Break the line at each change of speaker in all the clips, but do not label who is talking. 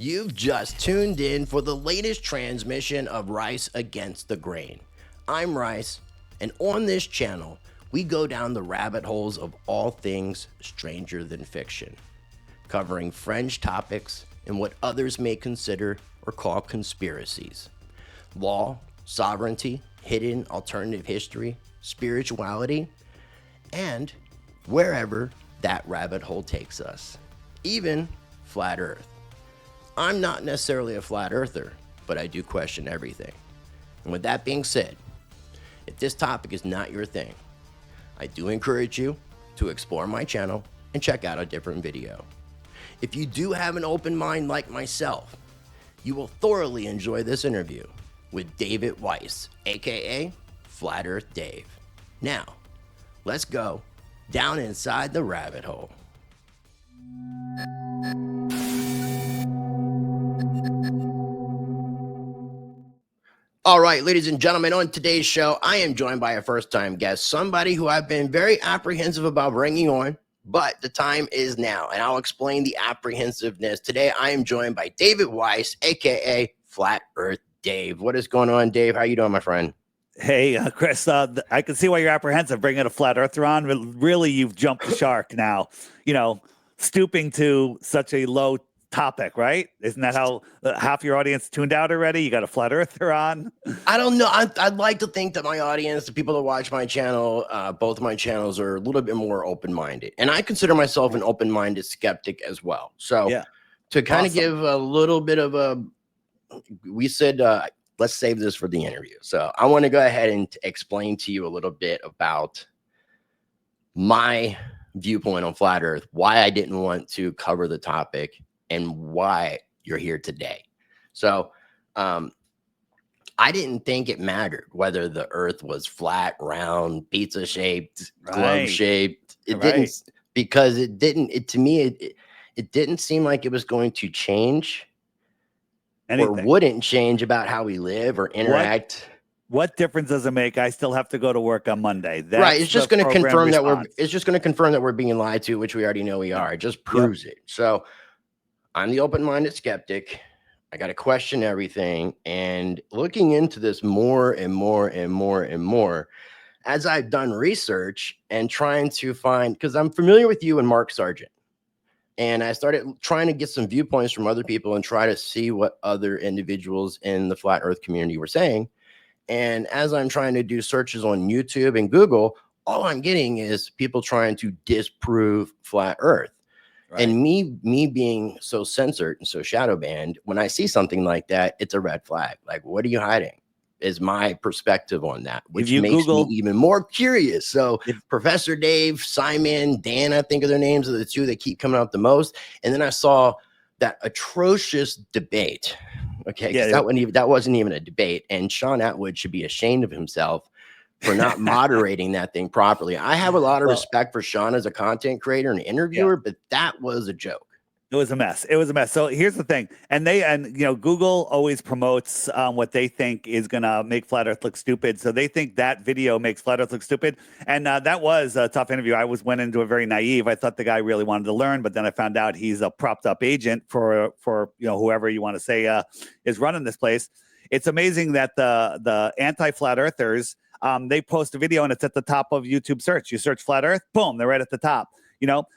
You've just tuned in for the latest transmission of Rice Against the Grain. I'm Rice, and on this channel, we go down the rabbit holes of all things stranger than fiction, covering fringe topics and what others may consider or call conspiracies. Law, sovereignty, hidden alternative history, spirituality, and wherever that rabbit hole takes us, even flat Earth. I'm not necessarily a flat earther, but I do question everything. And with that being said, if this topic is not your thing, I do encourage you to explore my channel and check out a different video. If you do have an open mind like myself, you will thoroughly enjoy this interview with David Weiss, aka Flat Earth Dave. Now, let's go down inside the rabbit hole. All right, ladies and gentlemen, on today's show, I am joined by a first-time guest, somebody who I've been very apprehensive about bringing on, but the time is now, and I'll explain the apprehensiveness. Today, I am joined by David Weiss, a.k.a. Flat Earth Dave. What is going on, Dave? How you doing, my friend?
Hey, Chris, I can see why you're apprehensive bringing a flat earther on, but really, you've jumped the shark now, stooping to such a low topic, right? Isn't that how half your audience tuned out already? You got a flat earther on?
I don't know. I'd like to think that my audience, the people that watch my channel, both of my channels, are a little bit more open-minded. And I consider myself an open-minded skeptic as well. So
yeah.
To kind of give a little bit of a, we said, let's save this for the interview. So I want to go ahead and explain to you a little bit about my viewpoint on flat earth, why I didn't want to cover the topic, and why you're here today. So I didn't think it mattered whether the earth was flat, round, pizza shaped, globe shaped. It didn't, because it didn't, to me, it didn't seem like it was going to change anything, or wouldn't change about how we live or interact.
What difference does it make? I still have to go to work on Monday. That's
right. It's just going to confirm that we're being lied to, which we already know we are. It just proves it. So I'm the open-minded skeptic. I got to question everything. And looking into this more and more and more and more, as I've done research and trying to find, because I'm familiar with you and Mark Sargent. And I started trying to get some viewpoints from other people and try to see what other individuals in the flat earth community were saying. And as I'm trying to do searches on YouTube and Google, all I'm getting is people trying to disprove flat earth. Right. And me being so censored and so shadow banned, when I see something like that, it's a red flag. Like, what are you hiding? Is my perspective on that, which makes me even more curious. So Professor Dave, Simon, Dan, I think of their names are the two that keep coming up the most. And then I saw that atrocious debate. Okay, that wasn't even a debate. And Sean Atwood should be ashamed of himself for not moderating that thing properly. I have a lot of respect for Sean as a content creator and interviewer, but that was a joke.
It was a mess. It was a mess. So here's the thing. And Google always promotes what they think is going to make flat earth look stupid. So they think that video makes flat earth look stupid. And that was a tough interview. I went into it very naive. I thought the guy really wanted to learn, but then I found out he's a propped up agent for whoever you want to say is running this place. It's amazing that the anti-flat earthers, they post a video and it's at the top of YouTube search. You search flat earth, boom, they're right at the top.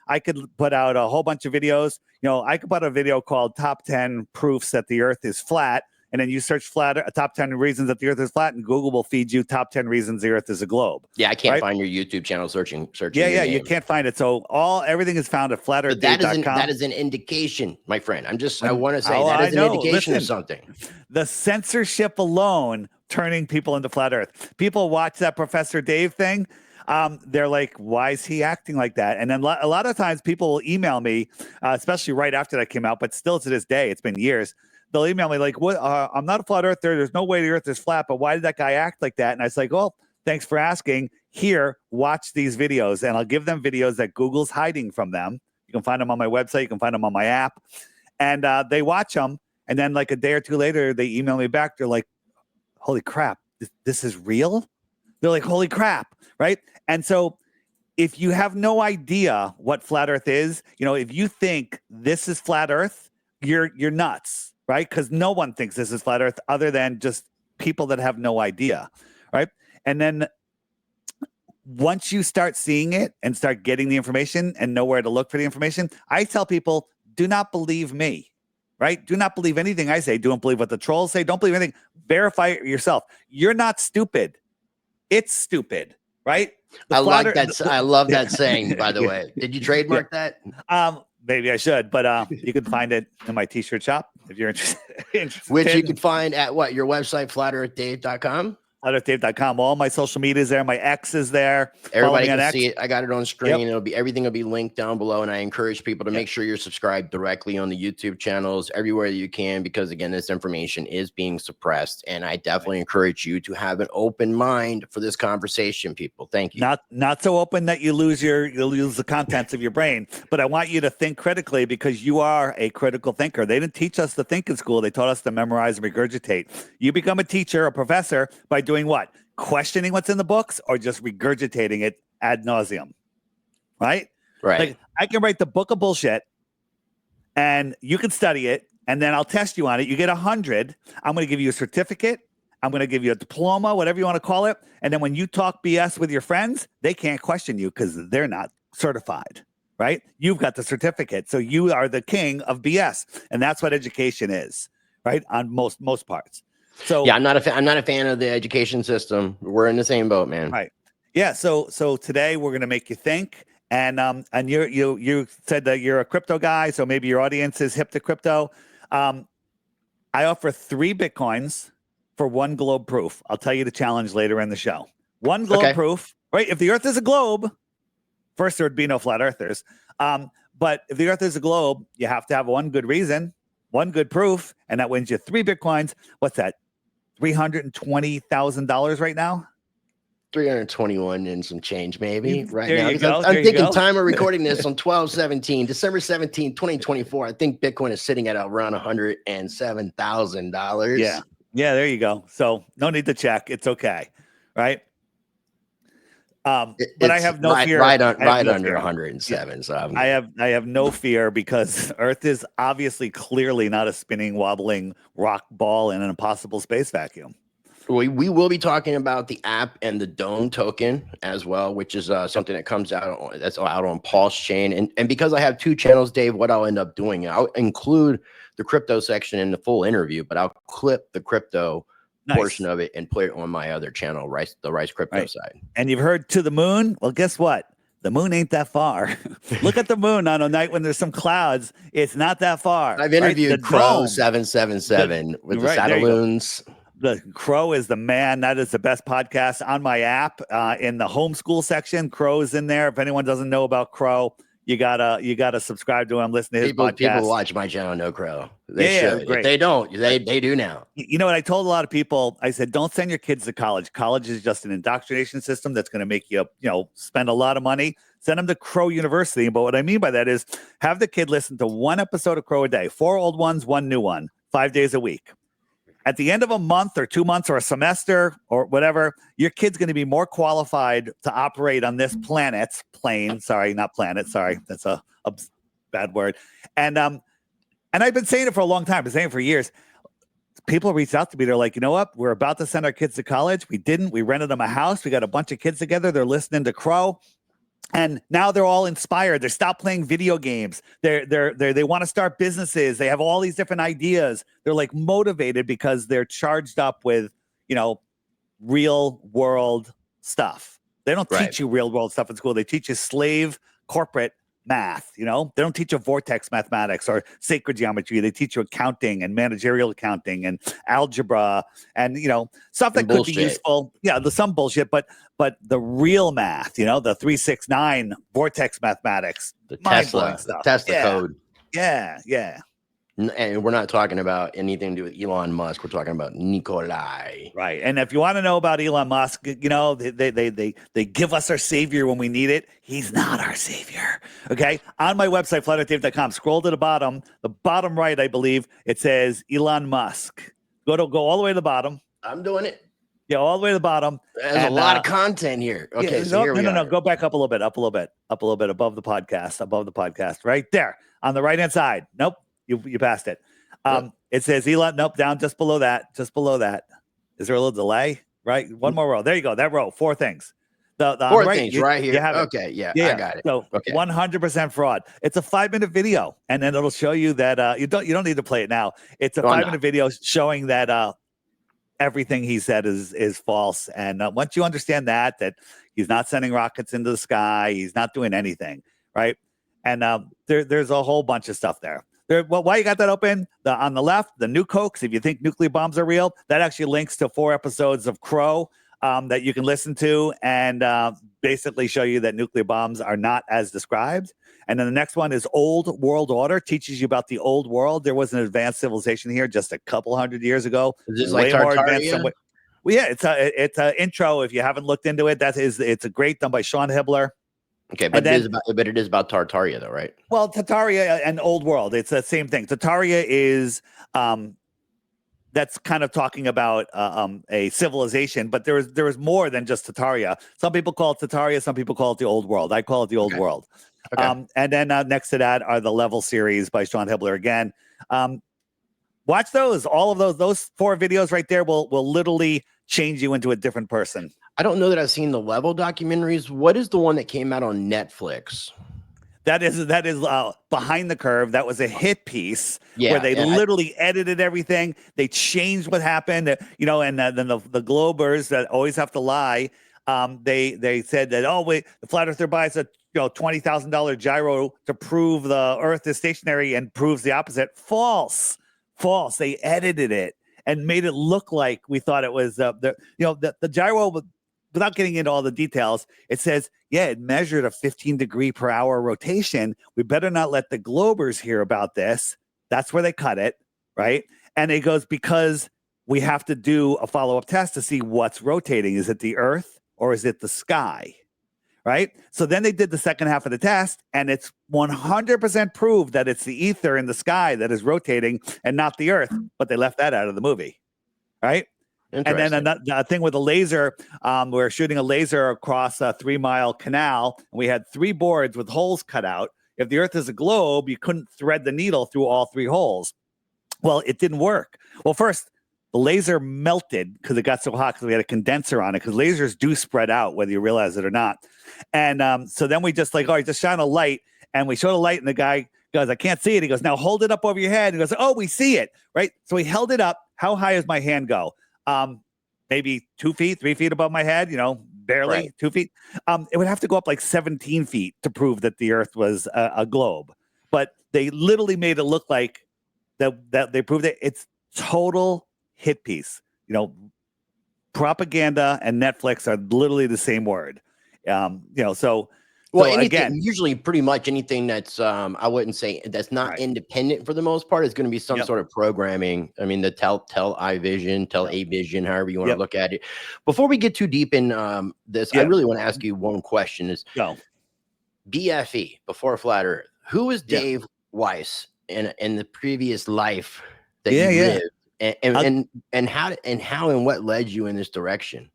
I could put out a whole bunch of videos. I could put a video called Top 10 Proofs That the Earth is Flat. And then you search top 10 reasons that the earth is flat, and Google will feed you top 10 reasons the earth is a globe.
Yeah, I can't find your YouTube channel searching.
Yeah, you can't find it. So everything is found at flatearthdave.com.
That is an indication, my friend. I want to say that is an indication of something.
The censorship alone turning people into flat earth. People watch that Professor Dave thing. They're like, why is he acting like that? And then a lot of times people will email me, especially right after that came out, but still to this day, it's been years. They'll email me like, "What? I'm not a flat earther. There's no way the earth is flat, but why did that guy act like that?" And I was like, well, thanks for asking. Here, watch these videos. And I'll give them videos that Google's hiding from them. You can find them on my website. You can find them on my app. And they watch them. And then like a day or two later, they email me back. They're like, holy crap, this is real? They're like, holy crap, right? And so if you have no idea what flat earth is, if you think this is flat earth, you're nuts, right? Because no one thinks this is flat Earth other than just people that have no idea, right? And then once you start seeing it and start getting the information and know where to look for the information, I tell people, do not believe me, right? Do not believe anything I say. Don't believe what the trolls say. Don't believe anything. Verify it yourself. You're not stupid. It's stupid, right?
I like that. I love that saying, by the way. Did you trademark that?
Maybe I should, but you can find it in my t-shirt shop if you're interested.
Which you can find at what? Your website, flatearthdave.com?
flatearthdave.com. All my social media is there. My X is there.
Everybody can see it. I got it on screen. Yep. Everything will be linked down below. And I encourage people to make sure you're subscribed directly on the YouTube channels everywhere you can, because again, this information is being suppressed. And I definitely encourage you to have an open mind for this conversation, people. Thank you.
Not so open that you lose the contents of your brain, but I want you to think critically, because you are a critical thinker. They didn't teach us to think in school. They taught us to memorize and regurgitate. You become a teacher, a professor, by doing what? Questioning what's in the books, or just regurgitating it ad nauseum, right?
Right.
Like, I can write the book of bullshit and you can study it, and then I'll test you on it. You get 100. I'm going to give you a certificate. I'm going to give you a diploma, whatever you want to call it. And then when you talk BS with your friends, they can't question you because they're not certified, right? You've got the certificate. So you are the king of BS. And that's what education is, right? On most parts. So
yeah, I'm not a fan of the education system. We're in the same boat, man.
Right. Yeah. So today we're going to make you think, and you said that you're a crypto guy, so maybe your audience is hip to crypto. I offer 3 Bitcoins for 1 globe proof. I'll tell you the challenge later in the show. 1 globe proof, right? If the Earth is a globe, first there would be no flat earthers. But if the Earth is a globe, you have to have 1 good reason, 1 good proof, and that wins you 3 Bitcoins. What's that? $320,000 right now.
321 and some change, maybe right
there
now.
You go.
I'm thinking time of recording this on 12/17, December 17, 2024. I think Bitcoin is sitting at around $107,000.
Yeah. There you go. So no need to check. It's okay, right? But I have no fear.
Right under 107. Yeah. So
I have no fear, because Earth is obviously clearly not a spinning, wobbling rock ball in an impossible space vacuum.
We will be talking about the app and the Dome token as well, which is something that comes out that's out on Pulse Chain. And because I have 2 channels, Dave, what I'll end up doing, I'll include the crypto section in the full interview, but I'll clip the crypto portion of it and put it on my other channel, the Rice Crypto side.
And you've heard to the moon? Well, guess what? The moon ain't that far. Look at the moon on a night when there's some clouds. It's not that far.
I've interviewed Crow 777 with the Satelloons.
The Crow is the man. That is the best podcast on my app. In the homeschool section, Crow is in there. If anyone doesn't know about Crow, you gotta subscribe to him. Listen to his podcast.
People watch my channel know Crow. They should. Great. If they don't, they do now.
You know what I told a lot of people? I said, don't send your kids to college. College is just an indoctrination system that's going to make you, spend a lot of money. Send them to Crow University. But what I mean by that is, have the kid listen to 1 episode of Crow a day, 4 old ones, 1 new one, 5 days a week. At the end of a month or 2 months or a semester or whatever, your kid's going to be more qualified to operate on this plane. Sorry, not planet. Sorry, that's a bad word. And I've been saying it for a long time. I've been saying it for years. People reached out to me. They're like, you know what? We're about to send our kids to college. We didn't. We rented them a house. We got a bunch of kids together. They're listening to Crow. And now they're all inspired. They stopped playing video games. They want to start businesses. They have all these different ideas. They're like motivated because they're charged up with, real world stuff. They don't teach you real world stuff in school. They teach you slave corporate math. They don't teach you vortex mathematics or sacred geometry. They teach you accounting and managerial accounting and algebra and stuff that could be useful. Yeah, there's some bullshit, but the real math, the 369 vortex mathematics,
the Tesla code.
Yeah.
And we're not talking about anything to do with Elon Musk. We're talking about Nikolai.
Right. And if you want to know about Elon Musk, they give us our savior when we need it. He's not our savior. Okay. On my website, flatearthdave.com, scroll to the bottom right, I believe it says Elon Musk. Go all the way to the bottom.
I'm doing it.
Yeah, all the way to the bottom.
There's a lot of content here. Okay,
yeah, so here we are. No. Go back up a little bit above the podcast, right there on the right-hand side. Nope. You passed it. It says Elon. Nope, down just below that. Just below that. Is there a little delay? Right, one more row. There you go. That row, 4 things. The
four
right,
things right here.
You have it.
Okay, yeah, I got it.
So 100% fraud. It's a 5-minute video, and then it'll show you that you don't need to play it now. It's a 5-minute video showing that everything he said is false. And once you understand that he's not sending rockets into the sky, he's not doing anything, right? And there's a whole bunch of stuff there. Well, why you got that open? On the left, the new Cokes, if you think nuclear bombs are real, that actually links to 4 episodes of Crow that you can listen to and basically show you that nuclear bombs are not as described. And then the next one is Old World Order, teaches you about the old world. There was an advanced civilization here just a couple hundred years ago.
Is this like Tartaria?
Well, yeah, it's an intro. If you haven't looked into it, it's a great done by Sean Hibbler.
Okay, but it is about Tartaria, though, right?
Well, Tartaria and Old World, it's the same thing. Tartaria is that's kind of talking about a civilization, but there is more than just Tartaria. Some people call it Tartaria, some people call it the Old World. I call it the Old World. Okay. And then next to that are the Level series by Sean Hibbler again. Watch those. All of those 4 videos right there will literally change you into a different person.
I don't know that I've seen the Level documentaries. What is the one that came out on Netflix?
That is Behind the Curve. That was a hit piece where they literally edited everything. They changed what happened, and then the Globers that always have to lie. They said that, oh wait, the flat earther buys a $20,000 gyro to prove the Earth is stationary and proves the opposite. False. They edited it and made it look like we thought it was the gyro. Without getting into all the details, it says, it measured a 15-degree-per-hour rotation. We better not let the Globers hear about this. That's where they cut it, right? And it goes, because we have to do a follow-up test to see what's rotating. Is it the Earth or is it the sky, right? So then they did the second half of the test, and it's 100% proved that it's the ether in the sky that is rotating and not the Earth, but they left that out of the movie, right? And then another thing with a laser, we're shooting a laser across a 3-mile canal, and we had 3 boards with holes cut out. If the Earth is a globe, you couldn't thread the needle through all 3 holes. Well, it didn't work. Well, first, the laser melted because it got so hot because we had a condenser on it, because lasers do spread out whether you realize it or not. And so then we just just shine a light, and we showed a light, and the guy goes, I can't see it. He goes, now hold it up over your head. He goes, oh, we see it, right? So he held it up. How high does my hand go? Maybe 2 feet, 3 feet above my head, barely right. 2 feet. It would have to go up like 17 feet to prove that the Earth was a globe. But they literally made it look like that they proved it. It's total hit piece. Propaganda and Netflix are literally the same word.
Well, anything, usually pretty much anything that's, I wouldn't say that's not independent for the most part is going to be some sort of programming. I mean, the tell I vision, tell a vision, however you want to look at it. Before we get too deep in this, I really want to ask you one question is BFE, Before Flat Earth. Who was Dave Weiss in the previous life that you lived? And how and what led you in this direction?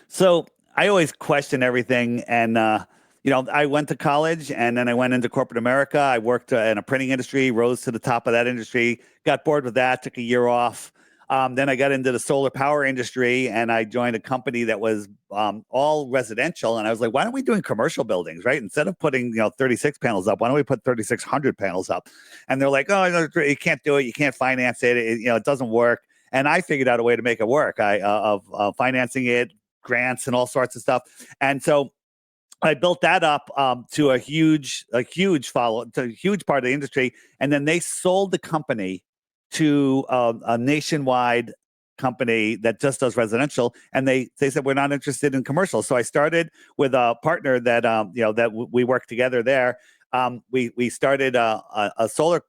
So I always question everything, and I went to college, and then I went into corporate America. I worked in a printing industry, rose to the top of that industry, got bored with that, took a year off. Then I got into the solar power industry, and I joined a company that was all residential. And I was like, why aren't we doing commercial buildings, right? Instead of putting 36 panels up, why don't we put 3,600 panels up? And they're like, oh, you can't do it. You can't finance it. It doesn't work. And I figured out a way to make it work. Of financing it, grants, and all sorts of stuff. And so I built that up to a huge part of the industry. And then they sold the company to a nationwide company that just does residential. And they said, we're not interested in commercial. So I started with a partner that we worked together there. We started a solar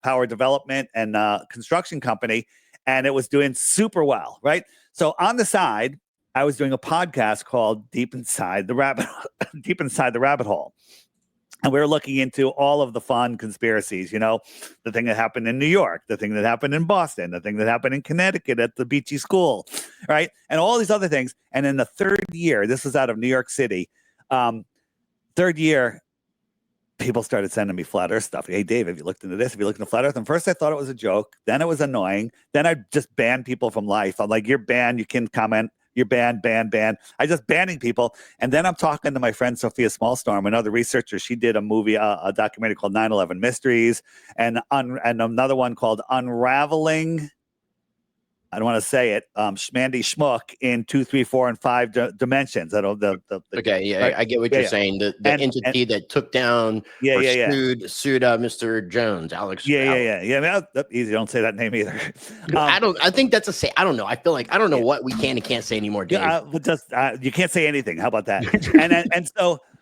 power development and construction company, and it was doing super well, right? So on the side, I was doing a podcast called Deep Inside the Rabbit Hole. And we were looking into all of the fun conspiracies, the thing that happened in New York, the thing that happened in Boston, the thing that happened in Connecticut at the beachy school, right? And all these other things. And in the third year, this was out of New York City, third year, people started sending me flat earth stuff. Hey, Dave, have you looked into this? Have you looked into flat earth? And first I thought it was a joke. Then it was annoying. Then I just banned people from life. I'm like, you're banned. You can comment. You're banned, banned. I just banning people. And then I'm talking to my friend, Sophia Smallstorm, another researcher. She did a movie, a documentary called 9/11 Mysteries, and another one called Unraveling. I don't want to say it. Schmandy Schmuck in 2, 3, 4, and 5 dimensions. I don't.
Okay, yeah,
right?
I get what you're saying. The entity that took down or sued Mr. Jones, Alex.
Yeah. Easy. Don't say that name either.
I think that's a say. I don't know. I feel like I don't know what we can and can't say anymore, Dave.
You can't say anything. How about that? and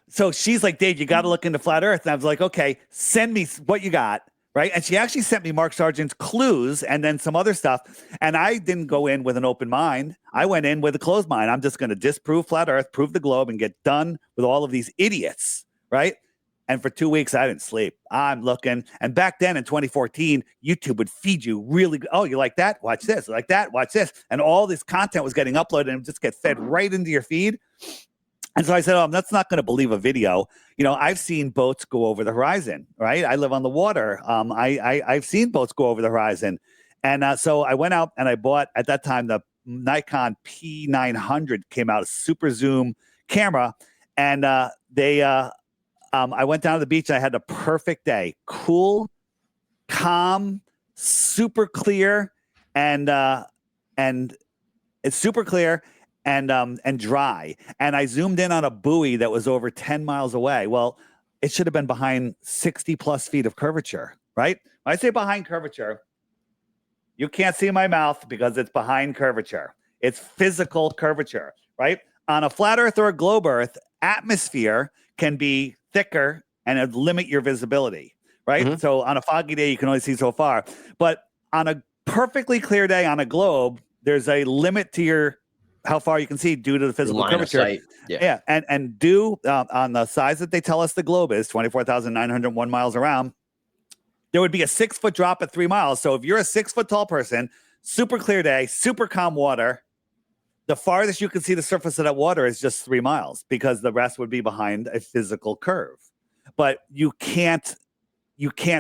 so she's like, Dave, you got to look into flat Earth. And I was like, okay, send me what you got. Right. And she actually sent me Mark Sargent's clues and then some other stuff. And I didn't go in with an open mind. I went in with a closed mind. I'm just going to disprove flat Earth, prove the globe, and get done with all of these idiots. Right. And for 2 weeks, I didn't sleep. I'm looking. And back then in 2014, YouTube would feed you really good. Oh, you like that? Watch this. Like that? Watch this. And all this content was getting uploaded and just get fed right into your feed. And so I said, that's not going to believe a video. I've seen boats go over the horizon, right? I live on the water. I've seen boats go over the horizon. And so I went out and I bought, at that time, the Nikon P900 came out, a super zoom camera. And I went down to the beach and I had a perfect day. Cool, calm, super clear, and it's super clear and dry. And I zoomed in on a buoy that was over 10 miles away. Well, it should have been behind 60 plus feet of curvature, right? When I say behind curvature, you can't see my mouth because it's behind curvature. It's physical curvature, right? On a flat Earth or a globe Earth, atmosphere can be thicker and it'd limit your visibility, right? Mm-hmm. So on a foggy day, you can only see so far. But on a perfectly clear day on a globe, there's a limit to how far you can see due to the physical curvature. Yeah. And due on the size that they tell us the globe is 24,901 miles around, there would be a 6-foot drop at 3 miles. So if you're a 6-foot tall person, super clear day, super calm water, the farthest you can see the surface of that water is just 3 miles because the rest would be behind a physical curve. But you can't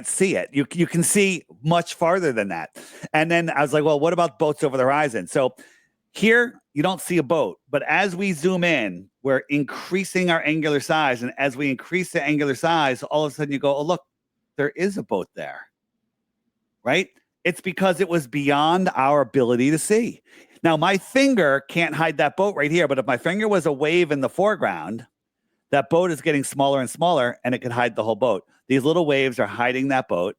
see it. You can see much farther than that. And then I was like, well, what about boats over the horizon? So here, you don't see a boat, but as we zoom in, we're increasing our angular size. And as we increase the angular size, all of a sudden you go, oh, look, there is a boat there, right? It's because it was beyond our ability to see. Now, my finger can't hide that boat right here, but if my finger was a wave in the foreground, that boat is getting smaller and smaller, and it could hide the whole boat. These little waves are hiding that boat,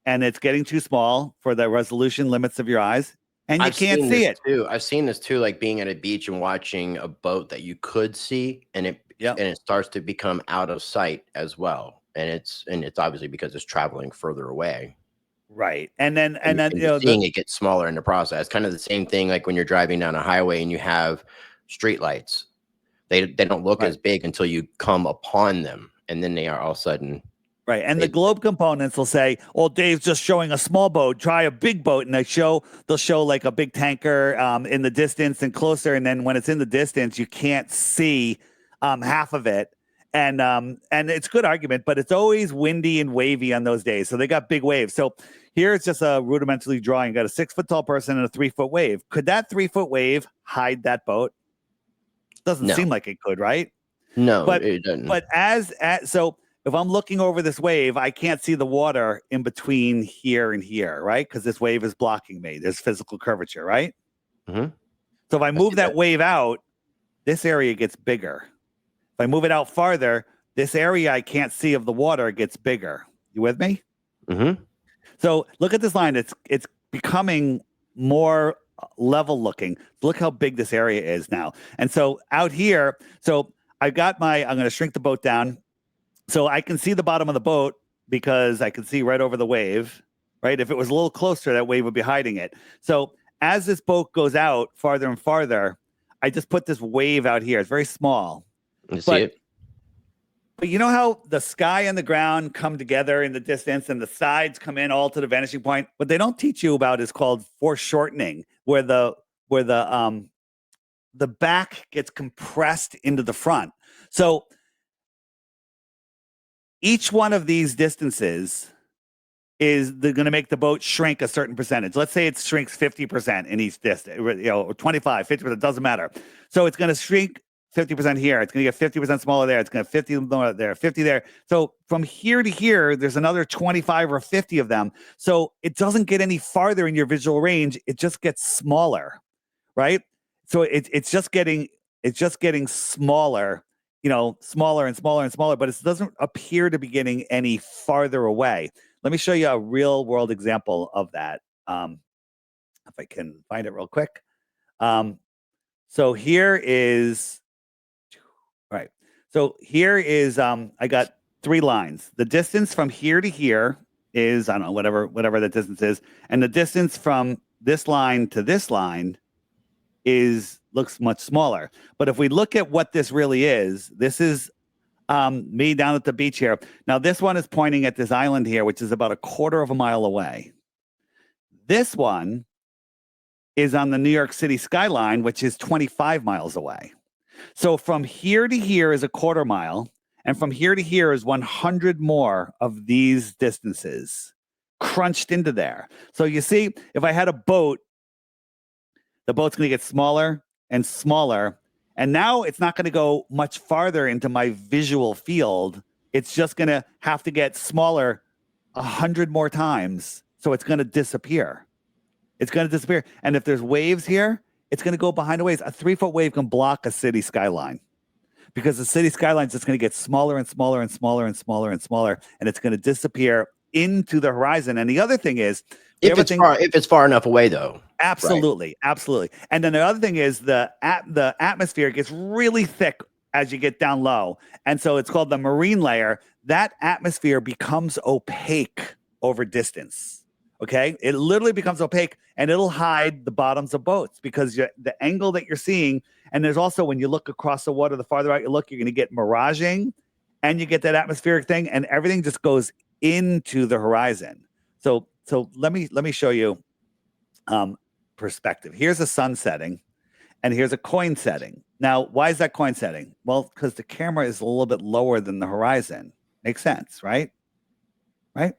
and it's getting too small for the resolution limits of your eyes. And you can't see it
too. I've seen this too, like being at a beach and watching a boat that you could see, and it starts to become out of sight as well. And it's obviously because it's traveling further away.
Right. And then
seeing it get smaller in the process. Kind of the same thing like when you're driving down a highway and you have street lights. They don't look as big until you come upon them, and then they are all of a sudden.
Right. And the globe components will say, well, Dave's just showing a small boat, try a big boat. And they'll show like a big tanker in the distance and closer. And then when it's in the distance, you can't see half of it. And it's a good argument, but it's always windy and wavy on those days. So they got big waves. So here it's just a rudimentally drawing. You got a 6-foot tall person and a 3-foot wave. Could that 3-foot wave hide that boat? Doesn't seem like it could, right?
No, it doesn't.
But so if I'm looking over this wave, I can't see the water in between here and here, right? Because this wave is blocking me. There's physical curvature, right?
Mm-hmm.
So if I move that wave out, this area gets bigger. If I move it out farther, this area I can't see of the water gets bigger. You with me?
Mm-hmm.
So look at this line. It's becoming more level looking. Look how big this area is now. And so out here, I'm going to shrink the boat down. So I can see the bottom of the boat because I can see right over the wave, right? If it was a little closer, that wave would be hiding it. So as this boat goes out farther and farther, I just put this wave out here. It's very small.
You see it?
But you know how the sky and the ground come together in the distance and the sides come in all to the vanishing point? What they don't teach you about is called foreshortening, where the back gets compressed into the front. So each one of these distances is they're going to make the boat shrink a certain percentage. Let's say it shrinks 50% in each distance, or 25, 50%, doesn't matter. So it's going to shrink 50% here. It's going to get 50% smaller there. It's going to 50 more there, 50 there. So from here to here, there's another 25 or 50 of them. So it doesn't get any farther in your visual range. It just gets smaller, right? So it's just getting smaller, smaller and smaller and smaller, but it doesn't appear to be getting any farther away. Let me show you a real world example of that. If I can find it real quick. So here is, right. So here is, I got 3 lines. The distance from here to here is, I don't know, whatever the distance is. And the distance from this line to this line looks much smaller. But if we look at what this really is, this is me down at the beach here. Now, this one is pointing at this island here, which is about a quarter of a mile away. This one is on the New York City skyline, which is 25 miles away. So from here to here is a quarter mile, and from here to here is 100 more of these distances crunched into there. So you see, if I had a boat, the boat's going to get smaller and smaller. And now it's not going to go much farther into my visual field. It's just going to have to get smaller 100 more times. So it's going to disappear. It's going to disappear. And if there's waves here, it's going to go behind the waves. A 3-foot wave can block a city skyline because the city skyline is just going to get smaller and smaller and smaller and smaller and smaller. And it's going to disappear into the horizon. And the other thing is,
if it's far enough away, though.
Absolutely, right. Absolutely. And then the other thing is the atmosphere gets really thick as you get down low. And so it's called the marine layer. That atmosphere becomes opaque over distance. Okay? It literally becomes opaque, and it'll hide the bottoms of boats because the angle that you're seeing, and there's also, when you look across the water, the farther out you look, you're going to get miraging, and you get that atmospheric thing, and everything just goes into the horizon. So let me show you perspective. Here's a sun setting, and here's a coin setting. Now, why is that coin setting? Well, because the camera is a little bit lower than the horizon. Makes sense, right? Right?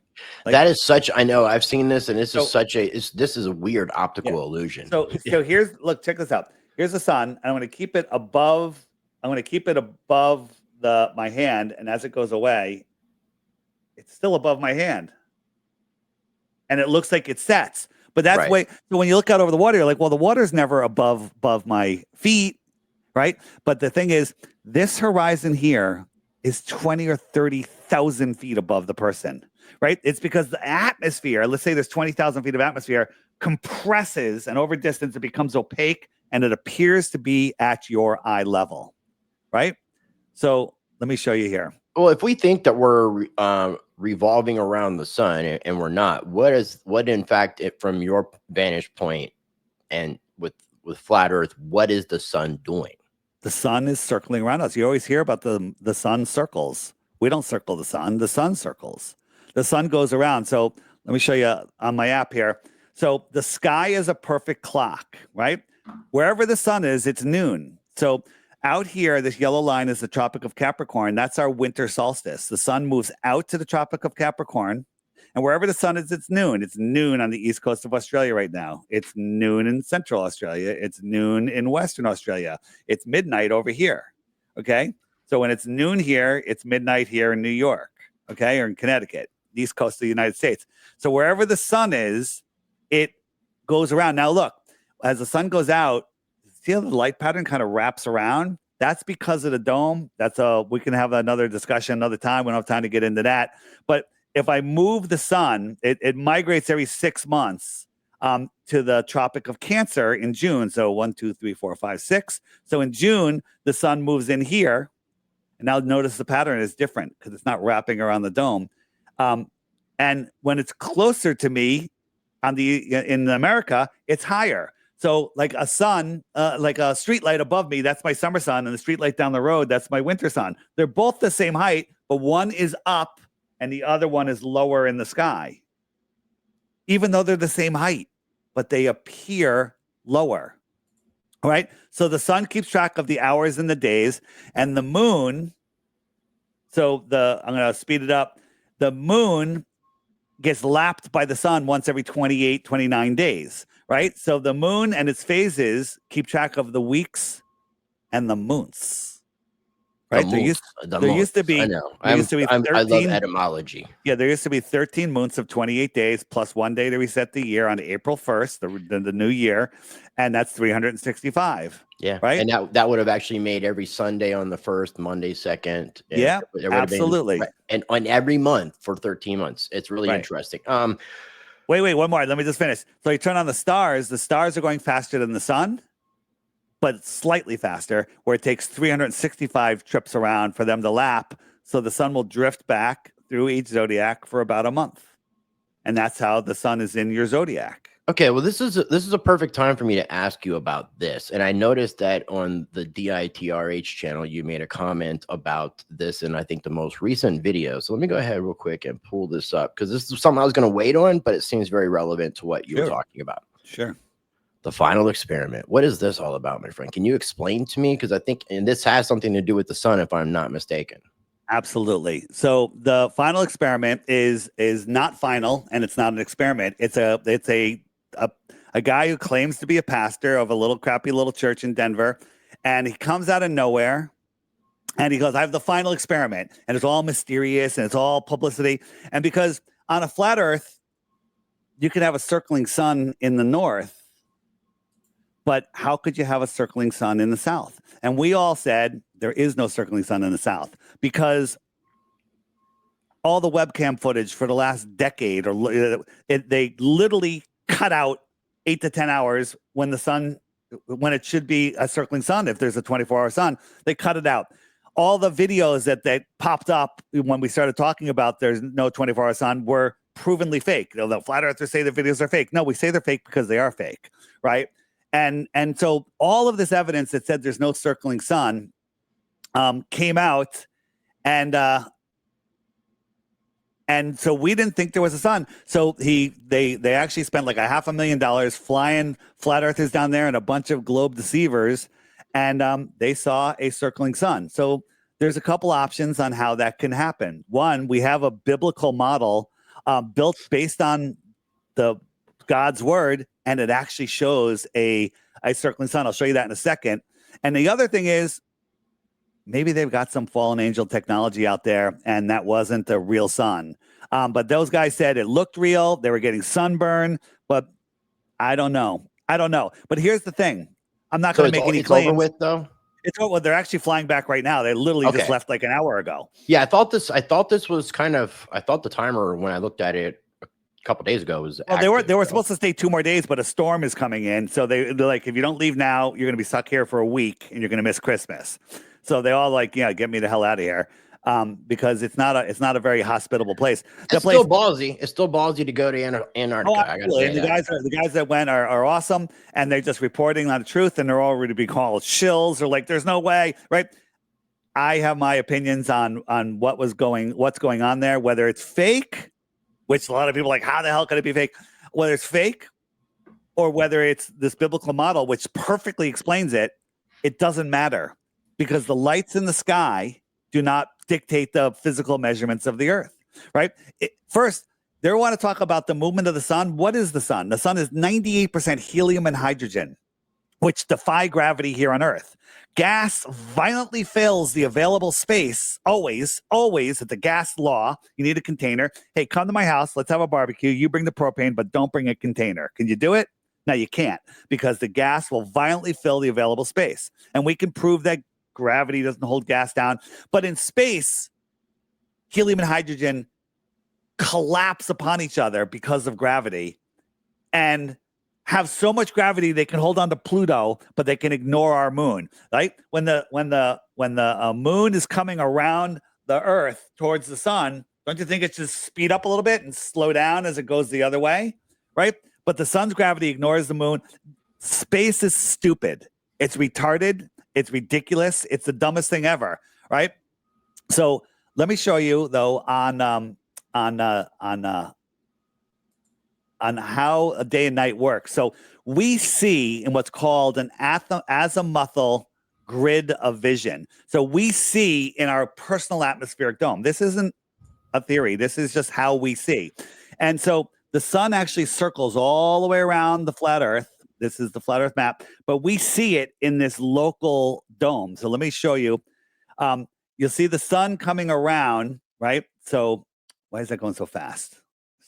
That is such. I know. I've seen this, and this is a weird optical illusion.
So here's, look, check this out. Here's the sun, and I'm going to keep it above. I'm going to keep it above my hand, and as it goes away, it's still above my hand. And it looks like it sets, but that's right. So when you look out over the water, you're like, well, the water's never above my feet, right? But the thing is, this horizon here is 20 or 30,000 feet above the person, right? It's because the atmosphere, let's say there's 20,000 feet of atmosphere, compresses, and over distance, it becomes opaque, and it appears to be at your eye level, right? So let me show you here.
Well, if we think that we're revolving around the sun and we're not, what in fact, from your vantage point and with flat Earth, what is the sun doing?
The sun is circling around us. You always hear about the sun circles. We don't circle the sun circles. The sun goes around. So let me show you on my app here. So the sky is a perfect clock, right? Wherever the sun is, it's noon. So out here, this yellow line is the Tropic of Capricorn. That's our winter solstice. The sun moves out to the Tropic of Capricorn, and wherever the sun is, it's noon. It's noon on the east coast of Australia right now. It's noon in central Australia. It's noon in Western Australia. It's midnight over here, okay? So when it's noon here, it's midnight here in New York, okay, or in Connecticut, the east coast of the United States. So wherever the sun is, it goes around. Now look, as the sun goes out, see how the light pattern kind of wraps around? That's because of the dome. We can have another discussion another time. We don't have time to get into that. But if I move the sun, it migrates every 6 months to the Tropic of Cancer in June. So 1, 2, 3, 4, 5, 6. So in June, the sun moves in here. And now notice the pattern is different because it's not wrapping around the dome. And when it's closer to me in America, it's higher. So like a sun, like a street light above me, that's my summer sun, and the street light down the road, that's my winter sun. They're both the same height, but one is up and the other one is lower in the sky. Even though they're the same height, but they appear lower. All right. So the sun keeps track of the hours and the days, and the moon. So I'm going to speed it up. The moon gets lapped by the sun once every 28, 29 days, right? So the moon and its phases keep track of the weeks and the months. Right? There used to be
I know.
There used to be 13,
I love etymology.
Yeah, there used to be 13 months of 28 days plus 1 day to reset the year on April 1st, the new year, and that's 365.
Yeah,
right?
And that would have actually made every Sunday on the 1st, Monday 2nd.
Yeah, absolutely.
And on every month for 13 months. It's really interesting.
Wait, one more. Let me just finish. So you turn on the stars are going faster than the sun, but slightly faster, where it takes 365 trips around for them to lap. So the sun will drift back through each zodiac for about a month. And that's how the sun is in your zodiac.
Okay, well, this is a perfect time for me to ask you about this. And I noticed that on the DITRH channel, you made a comment about this in, I think, the most recent video. So let me go ahead real quick and pull this up, because this is something I was going to wait on, but it seems very relevant to what you were talking about.
Sure.
The final experiment. What is this all about, my friend? Can you explain to me? Because I think, and this has something to do with the sun, if I'm not mistaken.
Absolutely. So the final experiment is not final, and it's not an experiment. It's a guy who claims to be a pastor of a little crappy little church in Denver, and he comes out of nowhere and he goes, I have the final experiment, and it's all mysterious and it's all publicity. And because on a flat earth, you could have a circling sun in the north, but how could you have a circling sun in the south? And we all said there is no circling sun in the south, because all the webcam footage for the last decade, they literally cut out 8 to 10 hours when it should be a circling sun. If there's a 24-hour sun, they cut it out. All the videos that popped up when we started talking about there's no 24-hour sun were provenly fake. The flat earthers say the videos are fake. No, we say they're fake because they are fake, right? And so all of this evidence that said there's no circling sun came out, and so we didn't think there was a sun. So they actually spent like $500,000 flying flat earthers down there and a bunch of globe deceivers, and they saw a circling sun. So there's a couple options on how that can happen. One, we have a biblical model built based on the God's word, and it actually shows a circling sun. I'll show you that in a second. And the other thing is, maybe they've got some fallen angel technology out there, and that wasn't a real sun. But those guys said it looked real. They were getting sunburn, but I don't know. But here's the thing. I'm not going to make any claims.
It's over with, though?
It's over. They're actually flying back right now. They literally just left like an hour ago.
Yeah, I thought this was I thought the timer when I looked at it a couple days ago was active,
they were supposed to stay 2 more days, but a storm is coming in. So they're like, if you don't leave now, you're going to be stuck here for a week and you're going to miss Christmas. So they all like, get me the hell out of here. Because it's not a very hospitable place.
Still ballsy. It's still ballsy to go to Antarctica.
Oh, absolutely. And the guys that went are awesome, and they're just reporting on the truth, and they're already being called shills, or like, there's no way, right? I have my opinions on what's going on there, whether it's fake, which a lot of people are like, how the hell could it be fake? Whether it's fake or whether it's this biblical model, which perfectly explains it, it doesn't matter, because the lights in the sky do not dictate the physical measurements of the earth, right? First, they want to talk about the movement of the sun. What is the sun? The sun is 98% helium and hydrogen, which defy gravity here on Earth. Gas violently fills the available space, always, at the gas law. You need a container. Hey, come to my house. Let's have a barbecue. You bring the propane, but don't bring a container. Can you do it? No, you can't, because the gas will violently fill the available space. And we can prove that gravity doesn't hold gas down. But in space, helium and hydrogen collapse upon each other because of gravity, and have so much gravity they can hold on to Pluto, but they can ignore our moon. Right? When the moon is coming around the Earth towards the sun, don't you think it should speed up a little bit and slow down as it goes the other way? Right? But the sun's gravity ignores the moon. Space is stupid. It's retarded. It's ridiculous. It's the dumbest thing ever, right? So let me show you, though, on how a day and night works. So we see in what's called an azimuthal grid of vision. So we see in our personal atmospheric dome. This isn't a theory. This is just how we see. And so the sun actually circles all the way around the flat Earth. This is the flat Earth map, but we see it in this local dome. So let me show you. You'll see the sun coming around, right? So why is that going so fast?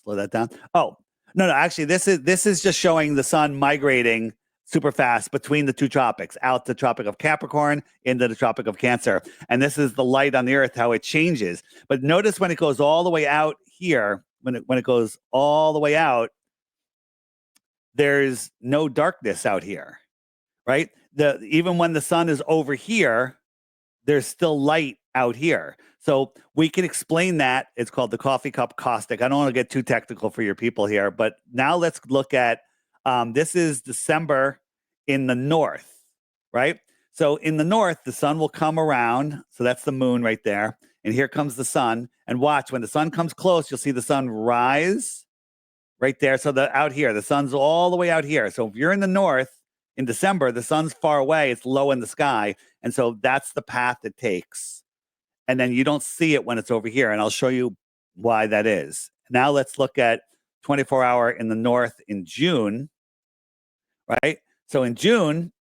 Slow that down. Oh, no, actually, this is just showing the sun migrating super fast between the two tropics, out the Tropic of Capricorn into the Tropic of Cancer. And this is the light on the Earth, how it changes. But notice when it goes all the way out here, when it goes all the way out, there's no darkness out here, right? Even when the sun is over here, there's still light out here. So we can explain that. It's called the coffee cup caustic. I don't want to get too technical for your people here, but now let's look at, this is December in the north, right? So in the north, the sun will come around. So that's the moon right there. And here comes the sun. And watch, when the sun comes close, you'll see the sun rise right there. So out here, the sun's all the way out here. So if you're in the north in December, the sun's far away. It's low in the sky. And so that's the path it takes. And then you don't see it when it's over here. And I'll show you why that is. Now let's look at 24-hour in the north in June, right? So in June,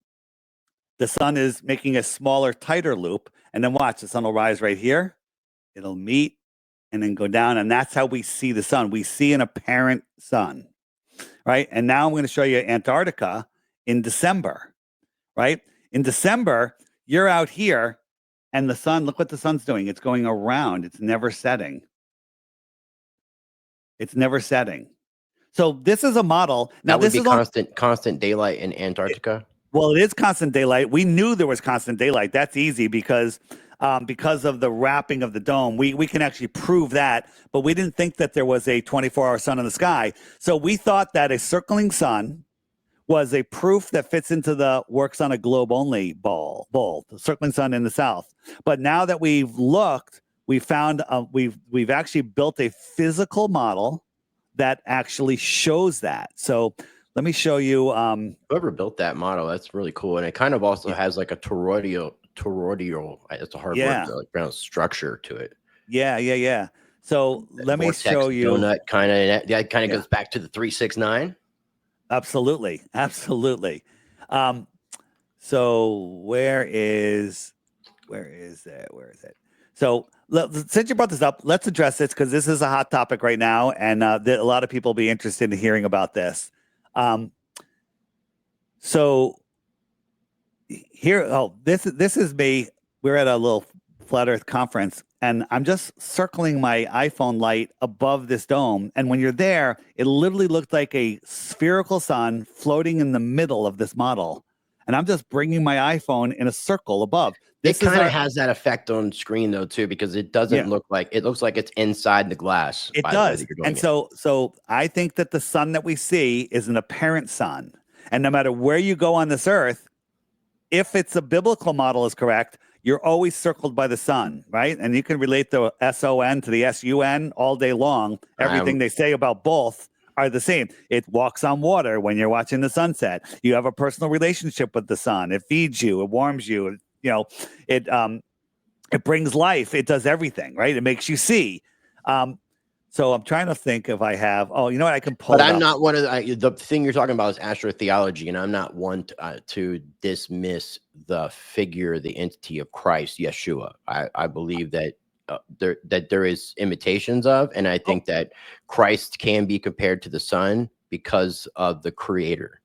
the sun is making a smaller, tighter loop. And then watch, the sun will rise right here. It'll meet and then go down. And that's how we see the sun. We see an apparent sun, right? And now I'm going to show you Antarctica in December, right? In December, you're out here and the sun, look what the sun's doing. It's going around. It's never setting. It's never setting. So this is a model. Now
that would be constant daylight in Antarctica.
Well, it is constant daylight. We knew there was constant daylight. That's easy because of the wrapping of the dome. We can actually prove that, but we didn't think that there was a 24-hour sun in the sky. So we thought that a circling sun was a proof that fits into the works on a globe only bowl, the circling sun in the south. But now that we've looked, we found we've actually built a physical model that actually shows that. So let me show you.
Whoever built that model, that's really cool, and it kind of also has like a toroidal. It's a hard word to like pronounce, structure to it.
Yeah. So let me show you.
Donut kind of. That kind of goes back to the 369.
Absolutely. So where is it? So since you brought this up, let's address this because this is a hot topic right now, and a lot of people will be interested in hearing about this. So here, this is me. We're at a little flat Earth conference, and I'm just circling my iPhone light above this dome. And when you're there, it literally looked like a spherical sun floating in the middle of this model. And I'm just bringing my iPhone in a circle above.
It kind of has that effect on screen though too, because it doesn't look like it looks like it's inside the glass.
It does. And so I think that the sun that we see is an apparent sun. And no matter where you go on this earth, if it's a biblical model is correct, you're always circled by the sun, right? And you can relate the SON to the SUN all day long. Everything they say about both are the same. It walks on water when you're watching the sunset. You have a personal relationship with the sun. It feeds you. It warms you. You know, it brings life. It does everything, right? It makes you see. So I'm trying to think if I have. Oh, you know what? I can pull.
But I'm not one of the thing you're talking about is astrotheology, and I'm not one to dismiss the figure, the entity of Christ, Yeshua. I believe that there is imitations of, and I think that Christ can be compared to the sun because of the Creator.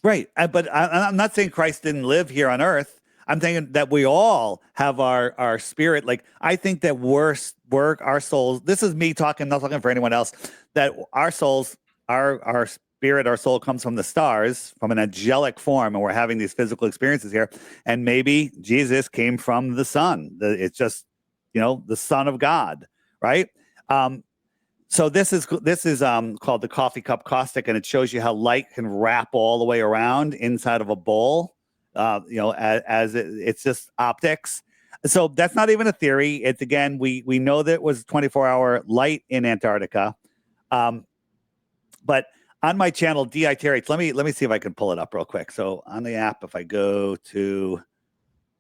Right, but I'm not saying Christ didn't live here on Earth. I'm thinking that we all have our spirit. Like, I think that our souls, this is me talking, not talking for anyone else, that our souls, our spirit, our soul comes from the stars, from an angelic form, and we're having these physical experiences here. And maybe Jesus came from the sun. It's just, the Son of God, right? So this is called the coffee cup caustic, and it shows you how light can wrap all the way around inside of a bowl. It's just optics. So that's not even a theory. It's, again, we know that it was 24-hour light in Antarctica. But on my channel, DI Terry, let me see if I can pull it up real quick. So on the app, if I go to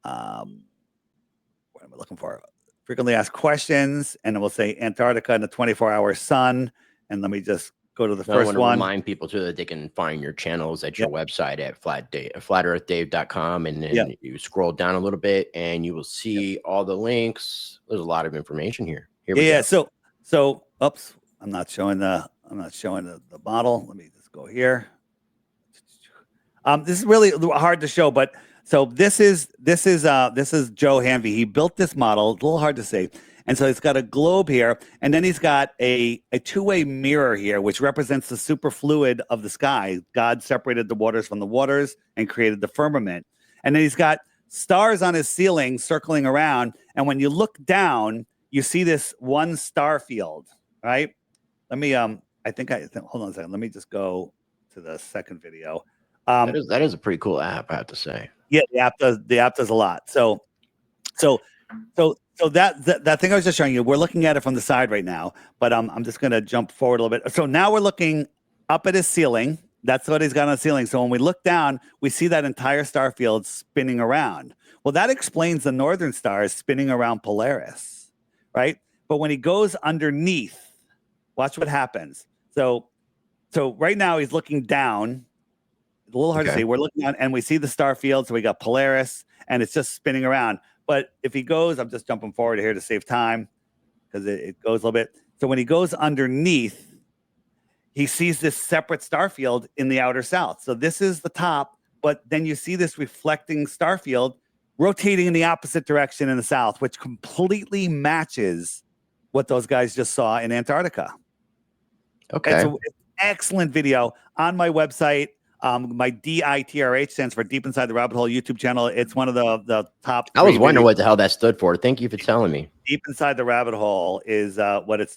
what am I looking for? Frequently asked questions, and it will say Antarctica and the 24-hour sun. And let me just go to the
I want
first
to
one.
remind people too that they can find your channels at your website at flatearthdave.com, and then you scroll down a little bit and you will see all the links. There's a lot of information here. Here we go.
So oops, I'm not showing the model. Let me just go here. This is really hard to show, but so this is Joe Hanvey. He built this model. It's a little hard to see. And so he's got a globe here, and then he's got a two-way mirror here, which represents the superfluid of the sky. God separated the waters from the waters and created the firmament. And then he's got stars on his ceiling circling around. And when you look down, you see this one star field, right? Let me, hold on a second. Let me just go to the second video.
That is a pretty cool app, I have to say.
Yeah, the app does a lot. So that thing I was just showing you, we're looking at it from the side right now, but I'm just going to jump forward a little bit. So now we're looking up at his ceiling. That's what he's got on the ceiling. So when we look down, we see that entire star field spinning around. Well, that explains the northern stars spinning around Polaris, right? But when he goes underneath, watch what happens. So right now he's looking down. It's a little hard to see. We're looking down and we see the star field. So we got Polaris and it's just spinning around. But if he goes, I'm just jumping forward here to save time because it goes a little bit. So when he goes underneath, he sees this separate star field in the outer south. So this is the top, but then you see this reflecting star field rotating in the opposite direction in the south, which completely matches what those guys just saw in Antarctica.
Okay.
It's an excellent video on my website. My DITRH stands for Deep Inside the Rabbit Hole YouTube channel. It's one of the top.
I was wondering what the hell that stood for. Thank you for telling me.
Deep Inside the Rabbit Hole is what it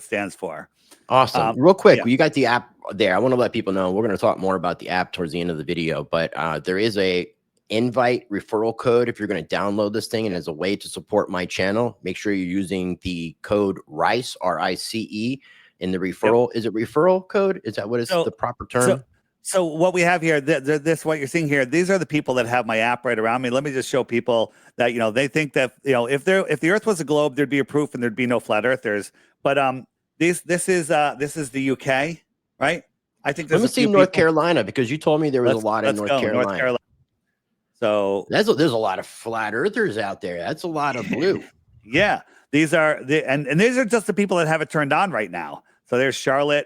stands for.
Awesome. Real quick, you got the app there. I want to let people know we're going to talk more about the app towards the end of the video, but there is a invite referral code if you're going to download this thing, and as a way to support my channel, make sure you're using the code RICE, RICE, in the referral. Is it referral code? Is that what is the proper term?
So what we have here, what you're seeing here, these are the people that have my app right around me. Let me just show people that, they think that, if the Earth was a globe, there'd be a proof and there'd be no flat earthers. But this is the UK, right? I think
let me see North Carolina, because you told me there was a lot in North Carolina.
So
there's a lot of flat earthers out there. That's a lot of blue.
Yeah, these are and these are just the people that have it turned on right now. So there's Charlotte.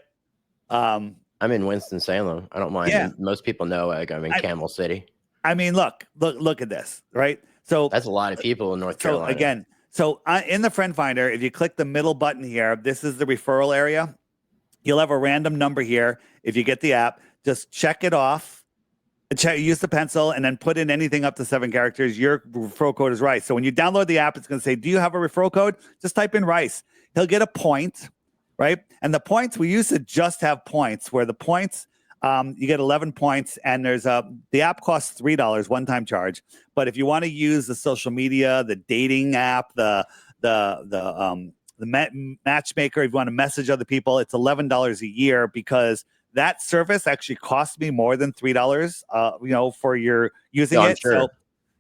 I'm in Winston-Salem. I don't mind.
Yeah.
Most people know like I'm in Camel City.
I mean, look at this, right? So
that's a lot of people in North Carolina.
Again, in the friend finder, if you click the middle button here, this is the referral area. You'll have a random number here. If you get the app, just check it off. Use the pencil and then put in anything up to 7 characters. Your referral code is RICE. So when you download the app, it's going to say, do you have a referral code? Just type in RICE. He'll get a point. Right. And the points, we used to just have points where the points, you get 11 points, and the app costs $3 one-time charge. But if you want to use the social media, the dating app, the matchmaker, if you want to message other people, it's $11 a year, because that service actually costs me more than $3, for your using it.
Sure.
So,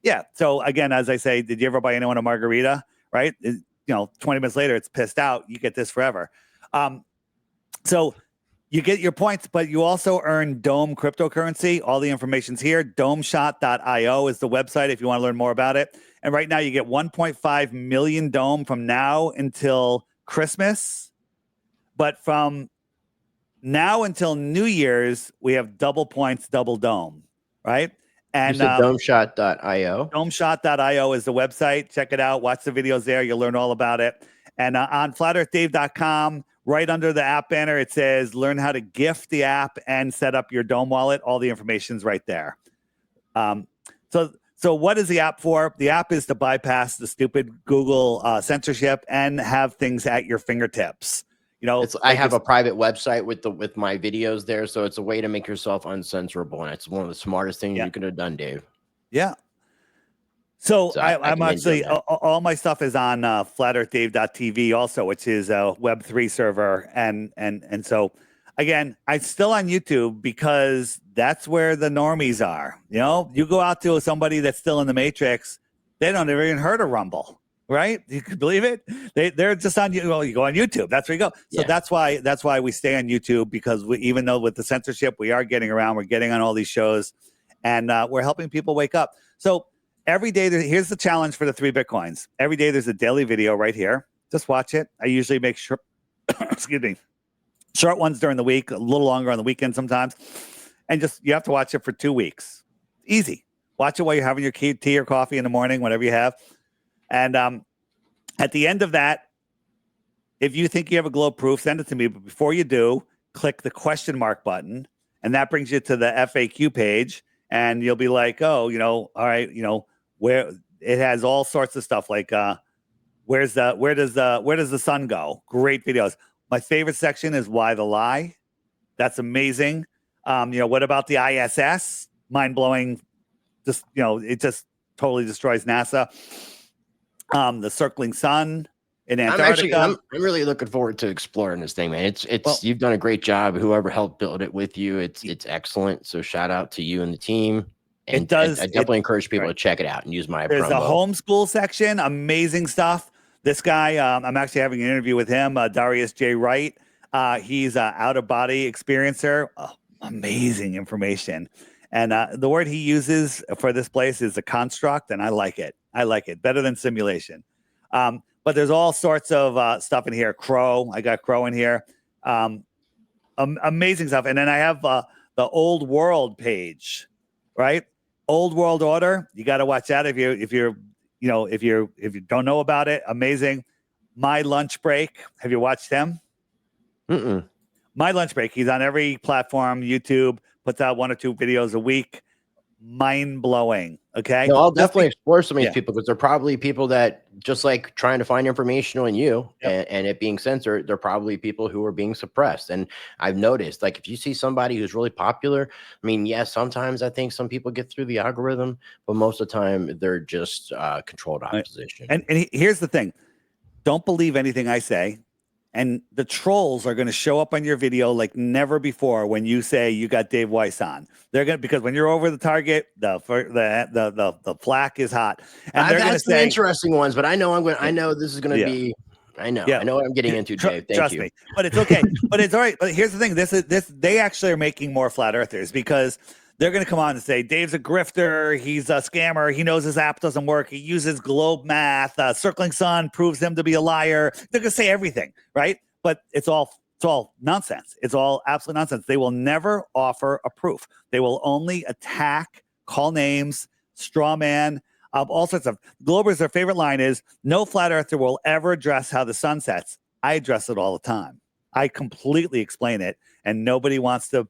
yeah. So again, as I say, did you ever buy anyone a margarita? Right. 20 minutes later, it's pissed out. You get this forever. So you get your points, but you also earn Dome cryptocurrency. All the information's here. Domeshot.io is the website if you want to learn more about it. And right now you get 1.5 million Dome from now until Christmas. But from now until New Year's, we have double points, double Dome, right? And
you said domeshot.io.
Domeshot.io is the website. Check it out. Watch the videos there. You'll learn all about it. And on flatearthdave.com, right under the app banner, it says learn how to gift the app and set up your Dome wallet. All the information's right there. So what is the app for? The app is to bypass the stupid Google censorship and have things at your fingertips.
I have a private website with my videos there, so it's a way to make yourself uncensorable, and it's one of the smartest things you could have done, Dave.
Yeah. So I'm actually, all my stuff is on flatearthdave.tv also, which is a Web3 server. And so, again, I'm still on YouTube because that's where the normies are. You go out to somebody that's still in the Matrix, They don't ever even heard of Rumble, right? You can believe it. They're just on you. Well, you go on YouTube. That's where you go. So that's why we stay on YouTube, because even though with the censorship, we are getting around. We're getting on all these shows, and we're helping people wake up. So every day, here's the challenge for the 3 Bitcoins. Every day, there's a daily video right here. Just watch it. I usually make sure, excuse me, short ones during the week, a little longer on the weekend sometimes. And you have to watch it for 2 weeks. Easy. Watch it while you're having your tea or coffee in the morning, whatever you have. And at the end of that, if you think you have a glow proof, send it to me. But before you do, click the question mark button, and that brings you to the FAQ page. And you'll be like, oh, all right, where it has all sorts of stuff like where does the sun go? Great videos. My favorite section is why the lie. That's amazing. What about the ISS? Mind blowing. Just it just totally destroys NASA. The circling sun in Antarctica.
I'm really looking forward to exploring this thing, man. You've done a great job. Whoever helped build it with you, it's excellent. So shout out to you and the team. And I definitely encourage people to check it out and use my promo.
There's a homeschool section, amazing stuff. This guy, I'm actually having an interview with him, Darius J Wright. He's an out-of-body experiencer. Oh, amazing information. And the word he uses for this place is a construct, and I like it. I like it better than simulation. But there's all sorts of stuff in here. Crow, I got Crow in here. Amazing stuff. And then I have the Old World page, right? Old World Order. You got to watch that if you don't know about it. Amazing. My Lunch Break. Have you watched him? My Lunch Break. He's on every platform. YouTube, puts out 1 or 2 videos a week. Mind blowing. Okay.
No, I'll definitely explore some of these people, because they're probably people that, just like trying to find information on you and it being censored, they're probably people who are being suppressed. And I've noticed, like, if you see somebody who's really popular, I mean, yes, sometimes I think some people get through the algorithm, but most of the time they're just controlled opposition.
And here's the thing. Don't believe anything I say. And the trolls are going to show up on your video like never before when you say you got Dave Weiss on. They're going to, because when you're over the target, the flack is hot. And
I've had some interesting ones, but I know I know this is going to be. I know what I'm getting into, Dave. Thank you.
Me. But it's okay. But it's all right. But here's the thing. They actually are making more flat earthers, because they're going to come on and say, Dave's a grifter. He's a scammer. He knows his app doesn't work. He uses globe math. Circling sun proves him to be a liar. They're going to say everything, right? But it's all nonsense. It's all absolute nonsense. They will never offer a proof. They will only attack, call names, straw man, all sorts of. Globers, their favorite line is, no flat earther will ever address how the sun sets. I address it all the time. I completely explain it, and nobody wants to,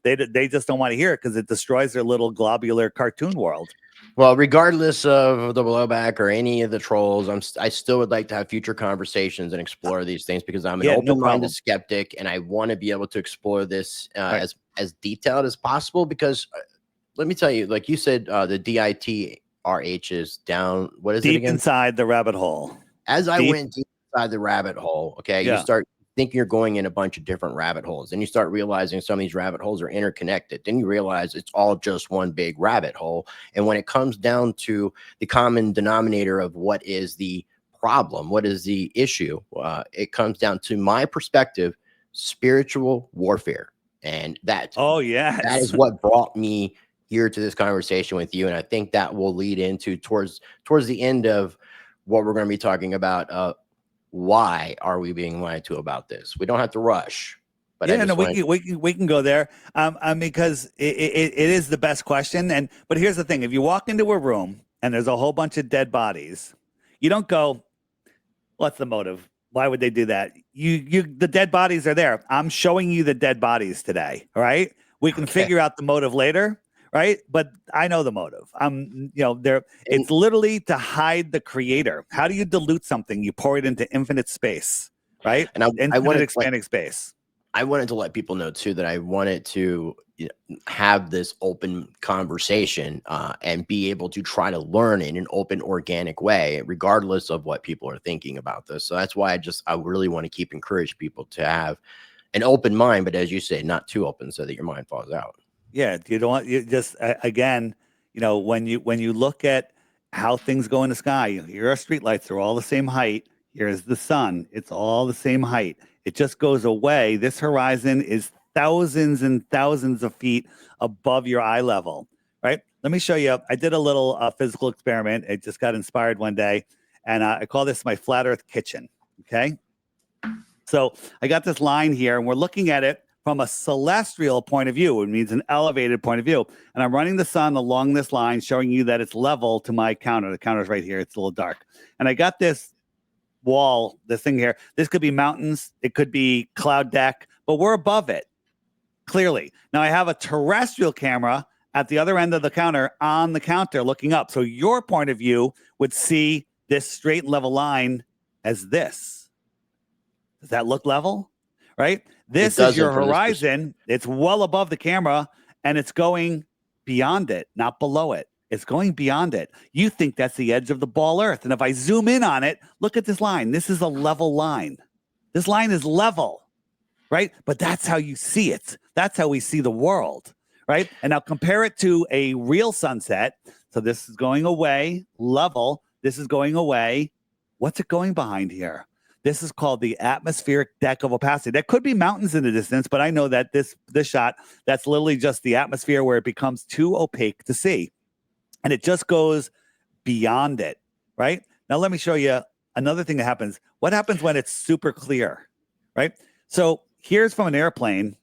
they just don't want to hear it because it destroys their little globular cartoon world.
Well, regardless of the blowback or any of the trolls, I still would like to have future conversations and explore these things, because I'm an open-minded skeptic, and I want to be able to explore this as detailed as possible. Because let me tell you, like you said, the DITRH is down. What is it again? Deep
inside the rabbit hole.
As I went deep inside the rabbit hole, you start think you're going in a bunch of different rabbit holes. Then you start realizing some of these rabbit holes are interconnected. Then you realize it's all just one big rabbit hole. And when it comes down to the common denominator of what is the problem, what is the issue, it comes down to my perspective, spiritual warfare. And that is what brought me here to this conversation with you. And I think that will lead into towards the end of what we're going to be talking about. Why are we being lied to about this? We don't have to rush, but
we can go there. Because it is the best question. But here's the thing: if you walk into a room and there's a whole bunch of dead bodies, you don't go, "What's the motive? Why would they do that?" The dead bodies are there. I'm showing you the dead bodies today. All right, we can figure out the motive later. Right. But I know the motive. It's literally to hide the creator. How do you dilute something? You pour it into infinite space. Right. And I wanted expanding space.
I wanted to let people know, too, that I wanted to have this open conversation and be able to try to learn in an open, organic way, regardless of what people are thinking about this. So that's why I really want to encourage people to have an open mind. But as you say, not too open so that your mind falls out.
Yeah, you don't want, you just again, when you look at how things go in the sky. Here are streetlights. They're all the same height. Here's the sun. It's all the same height. It just goes away. This horizon is thousands and thousands of feet above your eye level, right? Let me show you. I did a little physical experiment. It just got inspired one day, and I call this my flat Earth kitchen, okay? So I got this line here, and we're looking at it from a celestial point of view. It means an elevated point of view. And I'm running the sun along this line, showing you that it's level to my counter. The counter's right here. It's a little dark. And I got this wall, this thing here. This could be mountains. It could be cloud deck, but we're above it, clearly. Now I have a terrestrial camera at the other end of the counter on the counter looking up. So your point of view would see this straight and level line as this. Does that look level? Right? This is your horizon. It's well above the camera, and it's going beyond it, not below it. It's going beyond it. You think that's the edge of the ball Earth. And if I zoom in on it, look at this line. This is a level line. This line is level, right? But that's how you see it. That's how we see the world, right? And now compare it to a real sunset. So this is going away, level. This is going away. What's it going behind here? This is called the atmospheric deck of opacity. That could be mountains in the distance, but I know that this shot, that's literally just the atmosphere where it becomes too opaque to see. And it just goes beyond it, right? Now, let me show you another thing that happens. What happens when it's super clear, right? So here's from an airplane.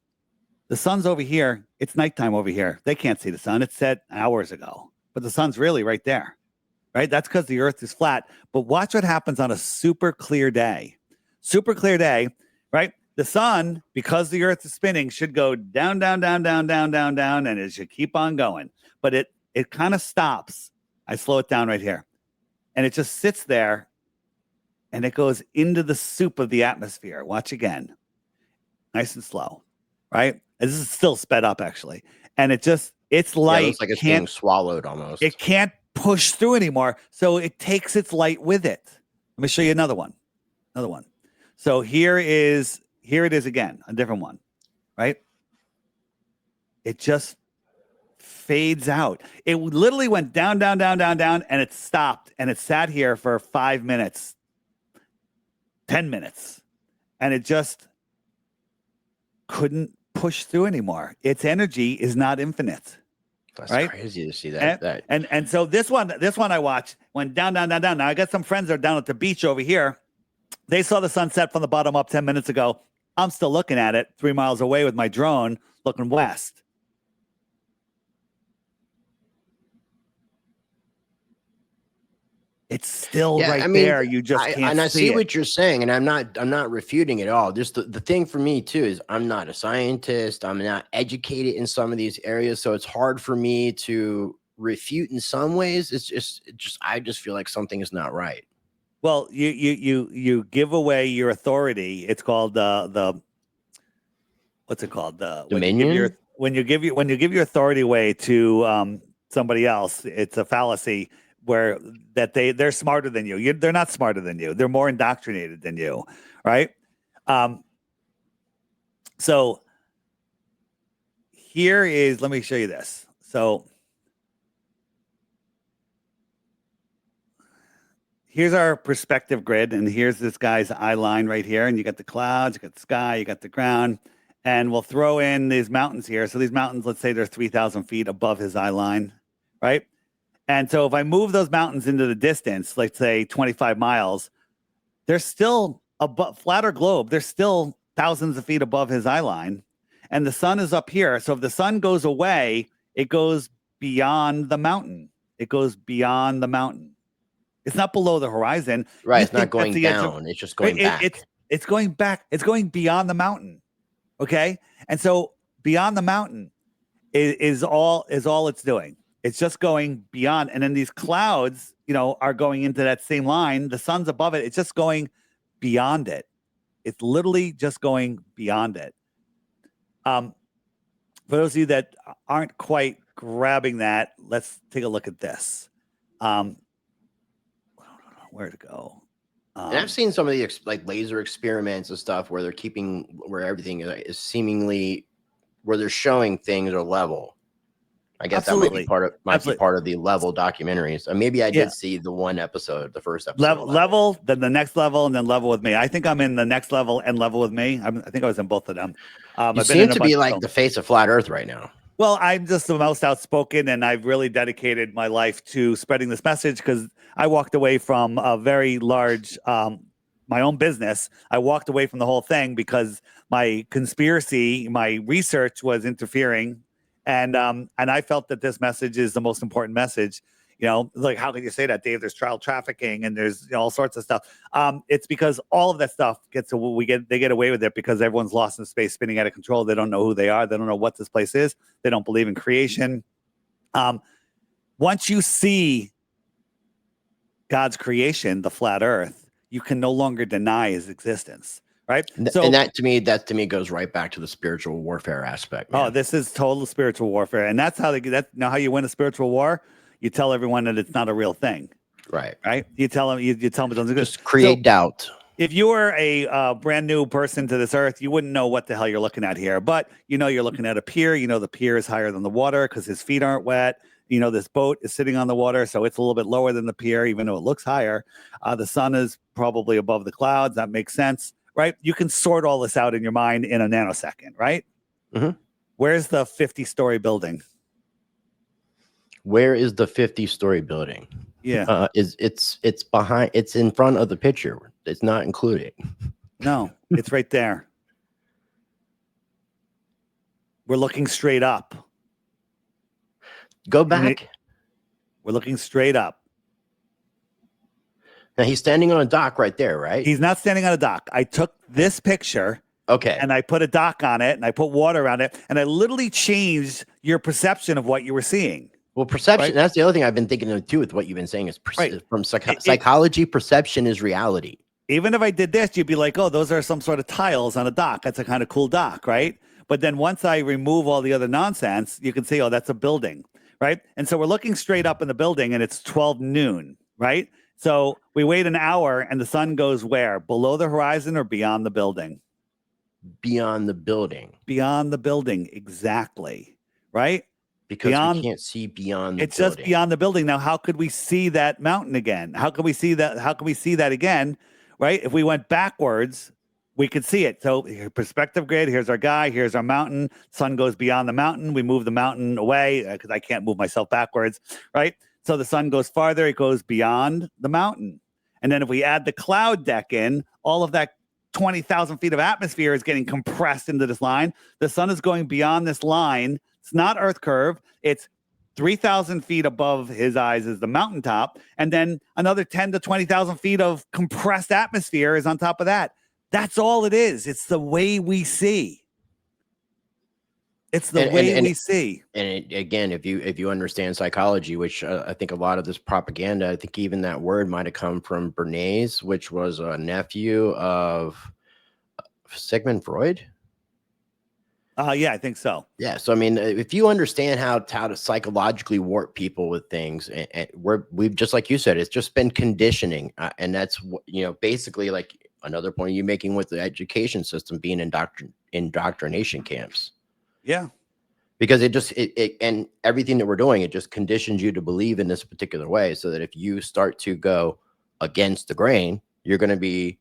The sun's over here. It's nighttime over here. They can't see the sun. It's set hours ago, but the sun's really right there. Right? That's because the Earth is flat. But watch what happens on a super clear day. Super clear day, right? The sun, because the Earth is spinning, should go down, down, down, down, down, down, down, and it should keep on going. But it kind of stops. I slow it down right here. And it just sits there, and it goes into the soup of the atmosphere. Watch again. Nice and slow, right? And this is still sped up, actually. And its light.
Yeah, it looks like it's being swallowed almost.
It can't push through anymore, so it takes its light with it. Let me show you another one. So here it is again, a different one, right? It just fades out. It literally went down, down, down, down, down, and it stopped, and it sat here for 5 minutes, 10 minutes, and it just couldn't push through anymore. Its energy is not infinite.
That's
right?
Crazy to see that.
And so this one I watched went down, down, down, down. Now I got some friends that are down at the beach over here. They saw the sunset from the bottom up 10 minutes ago. I'm still looking at it 3 miles away with my drone looking west. It's still there. You just can't see it.
And I see what you're saying, and I'm not refuting it at all. Just the thing for me too is I'm not a scientist. I'm not educated in some of these areas, so it's hard for me to refute in some ways. I just feel like something is not right.
Well, you give away your authority. It's called the what's it called?
Dominion.
When you give your authority away to somebody else, it's a fallacy. Where that they're smarter than you. They're not smarter than you. They're more indoctrinated than you, right? So here is, let me show you this. So here's our perspective grid, and here's this guy's eye line right here, and you got the clouds, you got the sky, you got the ground, and we'll throw in these mountains here. So these mountains, let's say they're 3,000 feet above his eye line, right? And so if I move those mountains into the distance, let's say 25 miles, they're still a flatter globe. They're still thousands of feet above his eye line. And the sun is up here. So if the sun goes away, it goes beyond the mountain. It goes beyond the mountain. It's not below the horizon.
Right. It's not going down. It's just going back.
It's going back. It's going beyond the mountain. Okay. And so beyond the mountain is all it's doing. It's just going beyond. And then these clouds, are going into that same line. The sun's above it. It's just going beyond it. It's literally just going beyond it. For those of you that aren't quite grabbing that, let's take a look at this. Where to go?
And I've seen some of the laser experiments and stuff where where everything is seemingly, where they're showing things are level. I guess that might be part of the level documentaries. Maybe I did see the one episode, the first episode.
Level, then the next level, and then Level with Me. I think I'm in the next level and Level with Me. I think I was in both of them.
You seem to be like the face of flat Earth right now.
Well, I'm just the most outspoken, and I've really dedicated my life to spreading this message because I walked away from a very large, my own business. I walked away from the whole thing because my research was interfering. And I felt that this message is the most important message. You know, like, how can you say that, Dave? There's child trafficking and there's all sorts of stuff. It's because all of that stuff they get away with it because everyone's lost in space, spinning out of control. They don't know who they are. They don't know what this place is. They don't believe in creation. Once you see God's creation, the flat Earth, you can no longer deny his existence. Right.
So, and that to me goes right back to the spiritual warfare aspect. Man.
Oh, this is total spiritual warfare. And that's how how you win a spiritual war. You tell everyone that it's not a real thing.
Right.
Right. You tell them it doesn't exist.
Just create doubt.
If you were a brand new person to this earth, you wouldn't know what the hell you're looking at here. But you're looking at a pier. The pier is higher than the water because his feet aren't wet. This boat is sitting on the water, so it's a little bit lower than the pier, even though it looks higher. The sun is probably above the clouds. That makes sense. Right? You can sort all this out in your mind in a nanosecond, right?
Mm-hmm.
Where's the 50-story building?
Where is the 50-story building?
Yeah.
It's behind, it's in front of the picture. It's not included.
No, it's right there. We're looking straight up.
Go back.
We're looking straight up.
Now he's standing on a dock right there, right?
He's not standing on a dock. I took this picture.
Okay.
And I put a dock on it and I put water around it. And I literally changed your perception of what you were seeing.
Well, perception, right? That's the other thing I've been thinking of too with what you've been saying is from psychology, perception is reality.
Even if I did this, you'd be like, oh, those are some sort of tiles on a dock. That's a kind of cool dock, right? But then once I remove all the other nonsense, you can see, oh, that's a building, right? And so we're looking straight up in the building and it's 12 noon, right? So we wait an hour and the sun goes where? Below the horizon or beyond the building?
Beyond the building.
Beyond the building, exactly. Right?
Because we can't see beyond the building. It's
just beyond the building. Now, how could we see that mountain again? How could we see that? How can we see that again? Right? If we went backwards, we could see it. So perspective grid, here's our guy, here's our mountain. Sun goes beyond the mountain. We move the mountain away because I can't move myself backwards. Right? So the sun goes farther, it goes beyond the mountain. And then if we add the cloud deck in, all of that 20,000 feet of atmosphere is getting compressed into this line. The sun is going beyond this line. It's not Earth curve. It's 3,000 feet above his eyes is the mountaintop. And then another 10 to 20,000 feet of compressed atmosphere is on top of that. That's all it is. It's the way we see. It's the way we see.
And again, if you understand psychology, which I think a lot of this propaganda, I think even that word might have come from Bernays, which was a nephew of Sigmund Freud.
Yeah, I think so.
Yeah. So, I mean, if you understand how to psychologically warp people with things, and we've just, like you said, it's just been conditioning. And that's, basically like another point you're making with the education system being indoctrination camps.
Yeah.
Because it and everything that we're doing, it just conditions you to believe in this particular way, so that if you start to go against the grain, you're going to be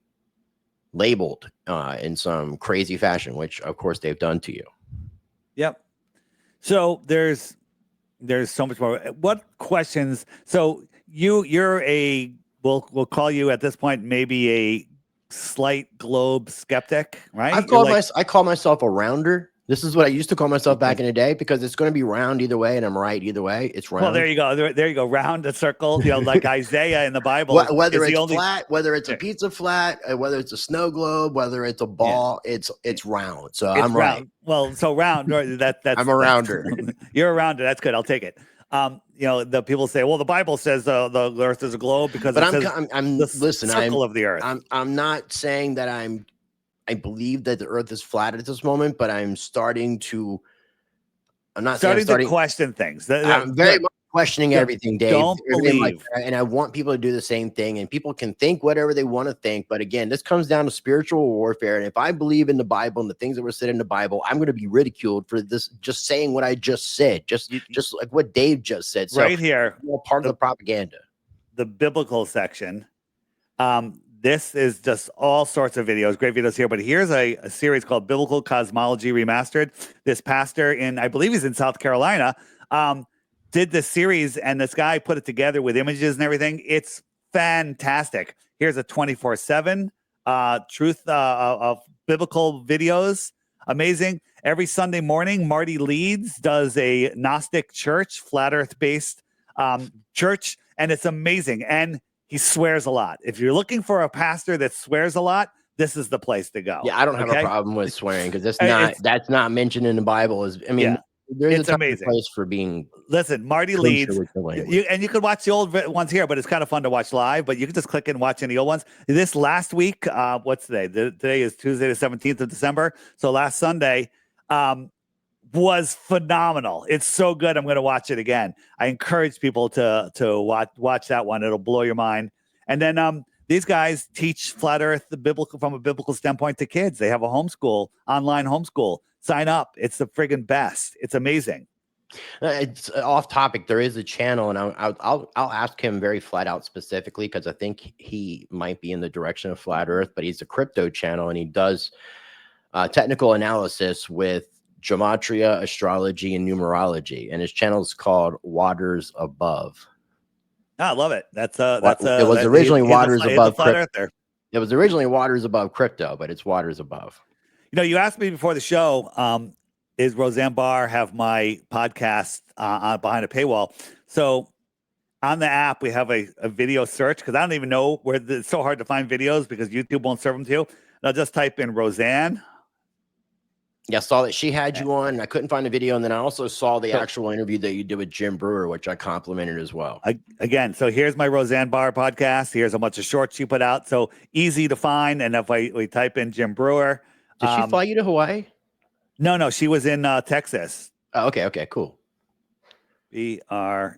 labeled in some crazy fashion, which of course they've done to you.
Yep. So there's so much more. What questions? So we'll call you at this point maybe a slight globe skeptic, right?
I call myself a rounder. This is what I used to call myself back in the day, because it's going to be round either way, and I'm right either way. It's round.
Well, there you go. There you go. Round, a circle. Like Isaiah in the Bible.
Whether it's flat, whether it's a pizza flat, whether it's a snow globe, whether it's a ball, it's round. So I'm right.
Well, so round. That's
I'm a rounder.
You're a rounder. That's good. I'll take it. The people say, well, the Bible says the Earth is a globe because
I'm listen.
Circle of the Earth.
I'm not saying that I believe that the Earth is flat at this moment, but I'm starting to. I'm not
starting to question things.
I'm very much questioning everything, Dave.
Don't believe.
Like, and I want people to do the same thing. And people can think whatever they want to think. But again, this comes down to spiritual warfare. And if I believe in the Bible and the things that were said in the Bible, I'm going to be ridiculed for this, just saying what I just said, just like what Dave just said. So
right here,
part of the propaganda.
The biblical section. This is just all sorts of videos, great videos here. But here's a series called Biblical Cosmology Remastered. This pastor I believe he's in South Carolina, did this series, and this guy put it together with images and everything. It's fantastic. Here's a 24/7 truth of biblical videos. Amazing. Every Sunday morning, Marty Leeds does a Gnostic church, flat earth based church, and it's amazing. And he swears a lot. If you're looking for a pastor that swears a lot, this is the place to go.
Yeah, I don't have a problem with swearing because that's not mentioned in the Bible. There's a amazing place for being.
Listen, Marty Leeds, and you could watch the old ones here, but it's kind of fun to watch live. But you can just click and watch any old ones. This last week, what's today? Today is Tuesday, the 17th of December. So last Sunday was phenomenal. It's so good. I'm going to watch it again. I encourage people to watch that one. It'll blow your mind. And then these guys teach flat Earth from a biblical standpoint to kids. They have a online homeschool. Sign up. It's the friggin' best. It's amazing.
It's off topic. There is a channel, and I'll ask him very flat out specifically because I think he might be in the direction of flat Earth, but he's a crypto channel and he does technical analysis with gematria, astrology, and numerology. And his channel is called Waters Above.
I love it. It
was originally Waters Above crypto. It was originally Waters Above crypto, but it's Waters Above.
You asked me before the show, is Roseanne Bar have my podcast behind a paywall? So on the app, we have a video search because I don't even know where it's so hard to find videos because YouTube won't serve them to you. And I'll just type in Roseanne.
Yeah, I saw that she had you on. And I couldn't find a video. And then I also saw the actual interview that you did with Jim Brewer, which I complimented as well. Again,
so here's my Roseanne Bar podcast. Here's a bunch of shorts she put out. So easy to find. And if we type in Jim Brewer.
Did she fly you to Hawaii?
No, she was in Texas.
Oh, okay, cool.
I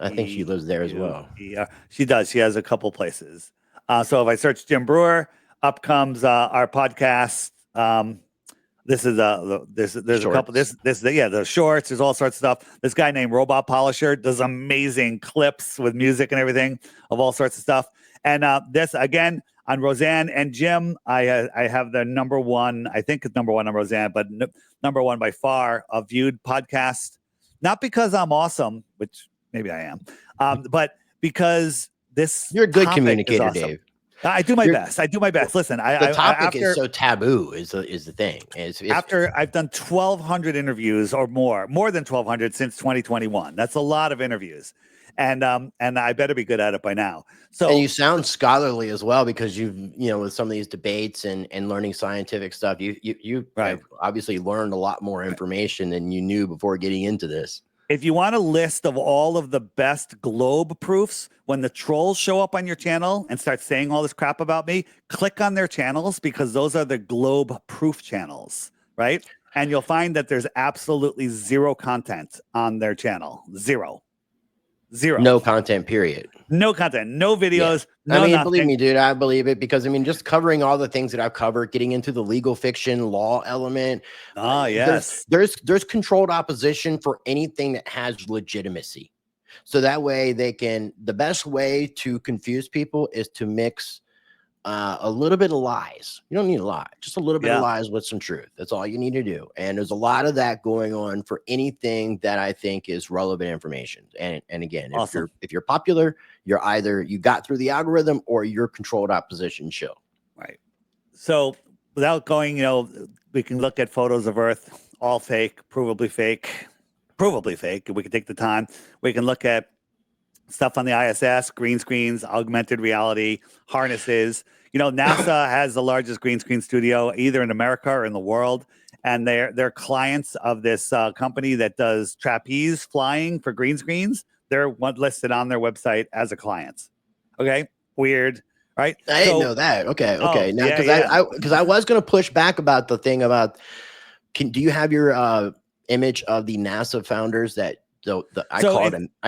think she lives there as well.
She does. She has a couple places. So if I search Jim Brewer, up comes our podcast. This is there's a couple. The shorts. There's all sorts of stuff. This guy named Robot Polisher does amazing clips with music and everything of all sorts of stuff. And this again on Roseanne and Jim, I have the number one. I think it's number one on Roseanne, but number one by far a viewed podcast. Not because I'm awesome, which maybe I am, but because you're a good communicator, awesome. Dave. I do my best. Listen,
the topic is so taboo is the thing.
After I've done 1,200 interviews or more than 1,200 since 2021. That's a lot of interviews. And I better be good at it by now. So
and you sound scholarly as well because with some of these debates and learning scientific stuff, you have obviously learned a lot more information than you knew before getting into this.
If you want a list of all of the best globe proofs, when the trolls show up on your channel and start saying all this crap about me, click on their channels because those are the globe proof channels, right? And you'll find that there's absolutely zero content on their channel. Zero.
No content, period.
No content, no videos.
Yeah. Believe me, dude, I believe it because just covering all the things that I've covered, getting into the legal fiction law element.
Yes.
There's controlled opposition for anything that has legitimacy. So that way the best way to confuse people is to mix a little bit of lies. You don't need a lot, just a little bit of lies with some truth. That's all you need to do. And there's a lot of that going on for anything that I think is relevant information. And again, awesome. if you're popular, you're either you got through the algorithm or you're controlled opposition show.
Right. So without going, we can look at photos of Earth, all fake, provably fake. We can take the time. We can look at stuff on the ISS, green screens, augmented reality, harnesses. NASA has the largest green screen studio either in America or in the world. And they're clients of this company that does trapeze flying for green screens. They're listed on their website as a client. Okay. Weird. Right.
I didn't know that. Okay. Now, because I was going to push back about the thing about, do you have your image of the NASA founders that I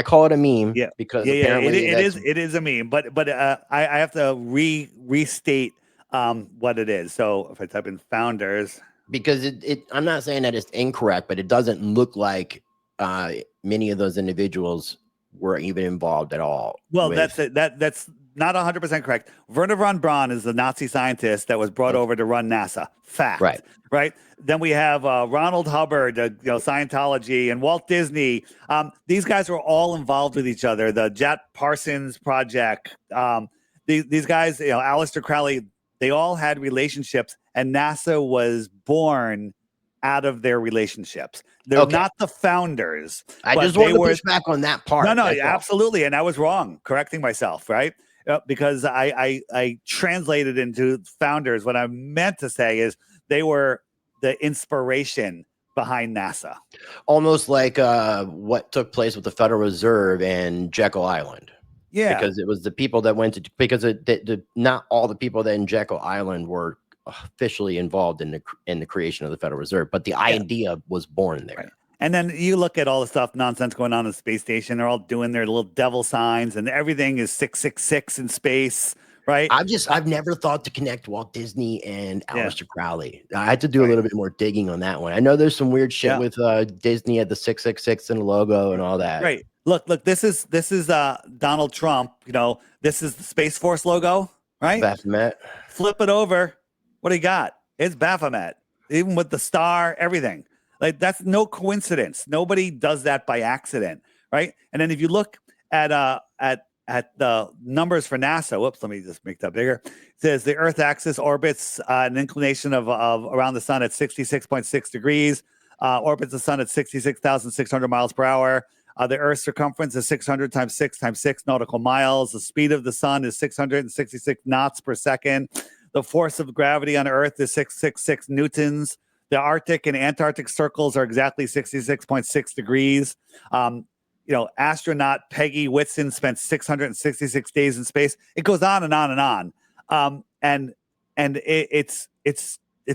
call it a meme because apparently
it is a meme. But I have to restate what it is. So if I type in founders,
because I'm not saying that it's incorrect, but it doesn't look like many of those individuals were even involved at all.
Well, that's not 100% correct. Werner von Braun is the Nazi scientist that was brought over to run NASA. Fact. Right. Then we have Ronald Hubbard, Scientology, and Walt Disney. These guys were all involved with each other. The Jet Parsons Project. These guys, Aleister Crowley, they all had relationships, and NASA was born out of their relationships. They're not the founders.
I just want to push back on that part.
No, absolutely. And I was wrong, correcting myself, right? Because I translated into founders. What I meant to say is they were the inspiration behind NASA.
Almost like what took place with the Federal Reserve and Jekyll Island.
Yeah.
Because it was the people that went to, because not all the people that in Jekyll Island were officially involved in the creation of the Federal Reserve, but the idea was born there.
Right. And then you look at all the stuff, nonsense going on in the space station. They're all doing their little devil signs, and everything is 666 in space, right?
I've never thought to connect Walt Disney and Aleister Crowley. I had to do a little bit more digging on that one. I know there's some weird shit with Disney at the 666 in the logo and all that.
Right. Look. This is Donald Trump. This is the Space Force logo, right?
Baphomet.
Flip it over. What do you got? It's Baphomet, even with the star, everything. Like, that's no coincidence. Nobody does that by accident, right? And then if you look at the numbers for NASA, whoops, let me just make that bigger. It says the Earth axis orbits an inclination of around the sun at 66.6 degrees, orbits the sun at 66,600 miles per hour. The Earth's circumference is 600 times 6 times 6 nautical miles. The speed of the sun is 666 knots per second. The force of gravity on Earth is 666 newtons. The Arctic and Antarctic circles are exactly 66.6 degrees. Astronaut Peggy Whitson spent 666 days in space. It goes on and on and on. And it's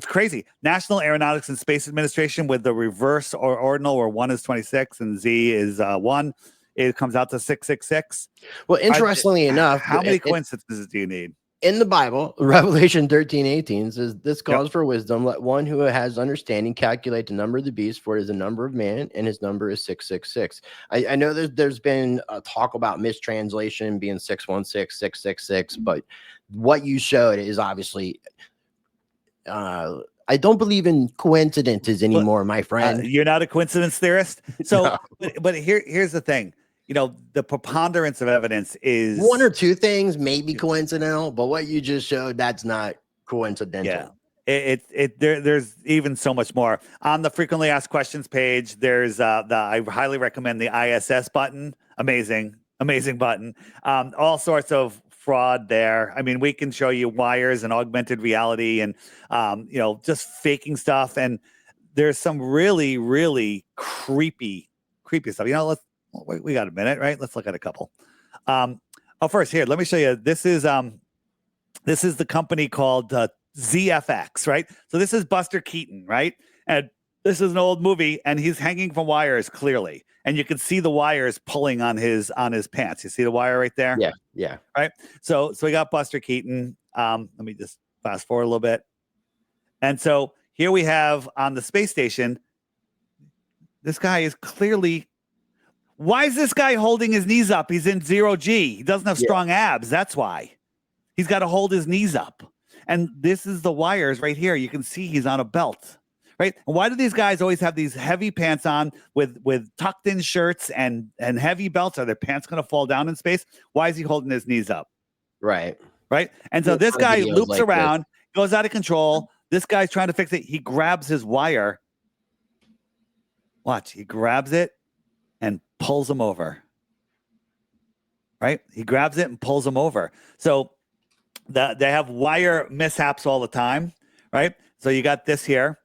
crazy. National Aeronautics and Space Administration with the reverse or ordinal, where 1 is 26 and Z is 1. It comes out to 666.
Well, interestingly enough,
how many coincidences do you need?
In the Bible, Revelation 13:18 says, "This calls for wisdom. Let one who has understanding calculate the number of the beast, for it is the number of man, and his number is 666." I know there's been a talk about mistranslation being 616, 666, but what you showed is obviously. I don't believe in coincidences anymore, my friend.
You're not a coincidence theorist. So,
No.
but here's the thing. The preponderance of evidence is
one or two things may be coincidental, but what you just showed, that's not coincidental.
Yeah, there's even so much more. On the frequently asked questions page, there's I highly recommend the ISS button. Amazing button. All sorts of fraud there. I mean, we can show you wires and augmented reality and just faking stuff. And there's some really, really creepy stuff. We got a minute, right? Let's look at a couple. First here, let me show you. This is the company called ZFX, right? So this is Buster Keaton, right? And this is an old movie, and he's hanging from wires clearly, and you can see the wires pulling on his pants. You see the wire right there?
Yeah.
Right. So we got Buster Keaton. Let me just fast forward a little bit, and so here we have on the space station. This guy is clearly. Why is this guy holding his knees up? He's in 0G. He doesn't have strong abs. That's why. He's got to hold his knees up. And this is the wires right here. You can see he's on a belt, right? And why do these guys always have these heavy pants on with tucked in shirts and heavy belts? Are their pants going to fall down in space? Why is he holding his knees up?
Right.
And so this guy loops around, goes out of control. This guy's trying to fix it. He grabs his wire. Watch. He grabs it and pulls him over, right? He grabs it and pulls him over. So they have wire mishaps all the time, right? So you got this here.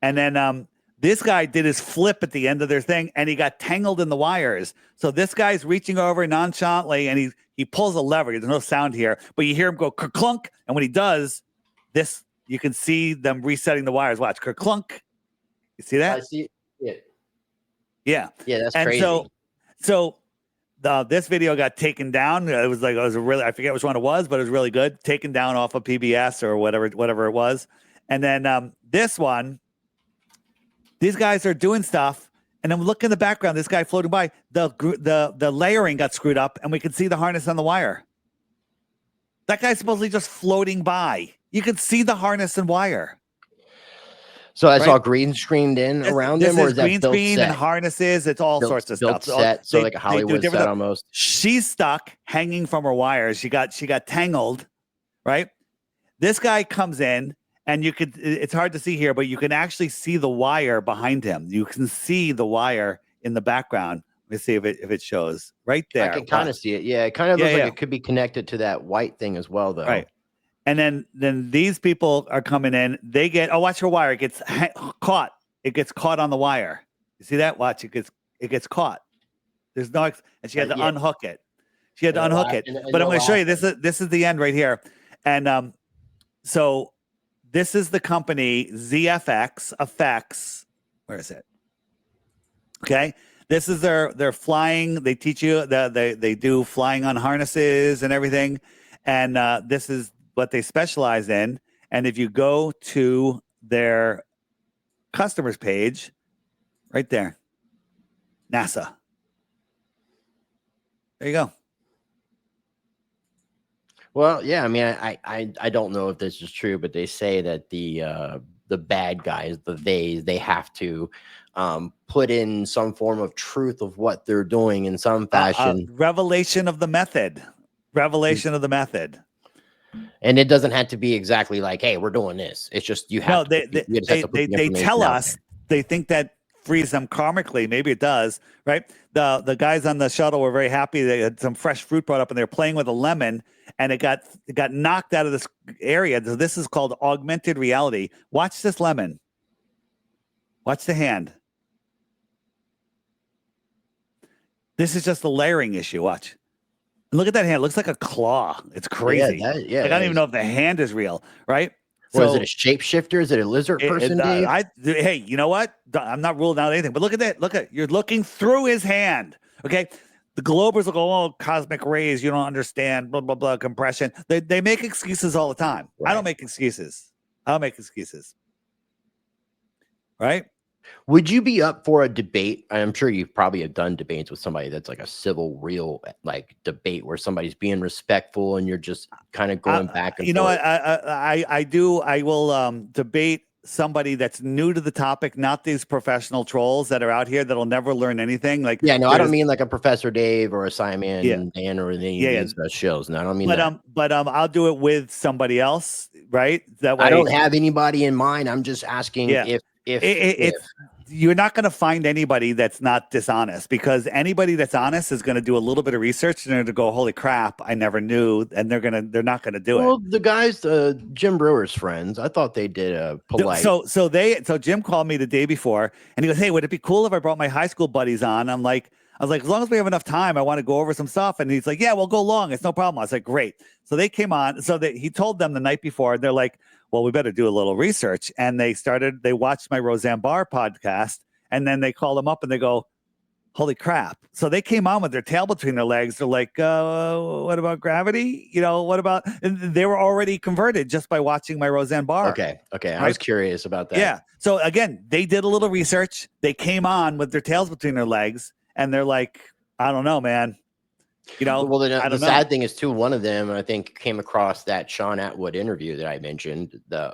And then this guy did his flip at the end of their thing, and he got tangled in the wires. So this guy's reaching over nonchalantly, and he pulls a lever. There's no sound here, but you hear him go clunk. And when he does this, you can see them resetting the wires. Watch, clunk. You see that?
I see it.
Yeah.
Yeah, that's
and
crazy.
So So this video got taken down. It was really, I forget which one it was, but it was really good. Taken down off of PBS or whatever it was. And then this one, these guys are doing stuff. And then look in the background, this guy floating by, the layering got screwed up and we can see the harness on the wire. That guy's supposedly just floating by. You can see the harness and wire.
So that's all green screened in around them, or is that
green
built
screen
set?
and harnesses? It's all sorts of stuff.
Set, so like a Hollywood set almost.
She's stuck hanging from her wires. She got tangled, right? This guy comes in, and you could. It's hard to see here, but you can actually see the wire behind him. You can see the wire in the background. Let me see if it shows right there.
I can kind of see it. Yeah, it kind of looks like it could be connected to that white thing as well, though.
Right. And then these people are coming in. They get watch her wire. It gets caught. It gets caught on the wire. You see that? Watch it gets caught. There's no and she had to unhook it. She had to unhook it. But I'm going to show you this is the end right here. And so this is the company ZFX Effects. Where is it? Okay. This is their flying. They teach you they do flying on harnesses and everything. And this is what they specialize in. And if you go to their customers page, right there, NASA. There you go.
Well, yeah, I mean, I don't know if this is true, but they say that the bad guys, they have to put in some form of truth of what they're doing in some fashion.
Revelation of the method. Revelation of the method.
And it doesn't have to be exactly like, hey, we're doing this. It's just you have
they tell us they think that frees them karmically. Maybe it does, right? The guys on the shuttle were very happy. They had some fresh fruit brought up and they're playing with a lemon and it got knocked out of this area. So this is called augmented reality. Watch this lemon. Watch the hand. This is just a layering issue. Watch. Look at that hand. It looks like a claw. It's crazy.
Yeah,
I don't even know if the hand is real, right?
So, is it a shapeshifter? Is it a lizard person, Dave?
Hey, you know what? I'm not ruling out anything, but look at that. You're looking through his hand. Okay. The Globers will go, oh, cosmic rays. You don't understand. Blah, blah, blah. Compression. They make excuses all the time. Right. I don't make excuses. Right.
Would you be up for a debate? I'm sure you probably have done debates with somebody that's like a civil, real like debate where somebody's being respectful and you're just kind of going back and forth.
You know what? I do. I will debate somebody that's new to the topic, not these professional trolls that are out here that'll never learn anything. Like,
yeah, no, I don't mean like a Professor Dave or a Simon Dan or any of these shows. No, I don't mean that.
But I'll do it with somebody else, right? That way,
I don't have anybody in mind. I'm just asking if
you're not going to find anybody that's not dishonest, because anybody that's honest is going to do a little bit of research and they're going to go, holy crap, I never knew. And they're not going to do it.
Well, the guys, Jim Brewer's friends, I thought they did a polite.
So Jim called me the day before and he goes, hey, would it be cool if I brought my high school buddies on? I was like, as long as we have enough time, I want to go over some stuff. And he's like, yeah, we'll go long. It's no problem. I was like, great. So they came on. So he told them the night before, they're like, well, we better do a little research. And they watched my Roseanne Bar podcast, and then they called them up and they go, holy crap. So they came on with their tail between their legs. They're like, what about gravity? What about, and they were already converted just by watching my Roseanne Bar.
Okay. Right? I was curious about that.
Yeah. So again, they did a little research. They came on with their tails between their legs and they're like, I don't know, man.
Well, the sad thing is too, one of them, I think, came across that Sean Atwood interview that I mentioned, the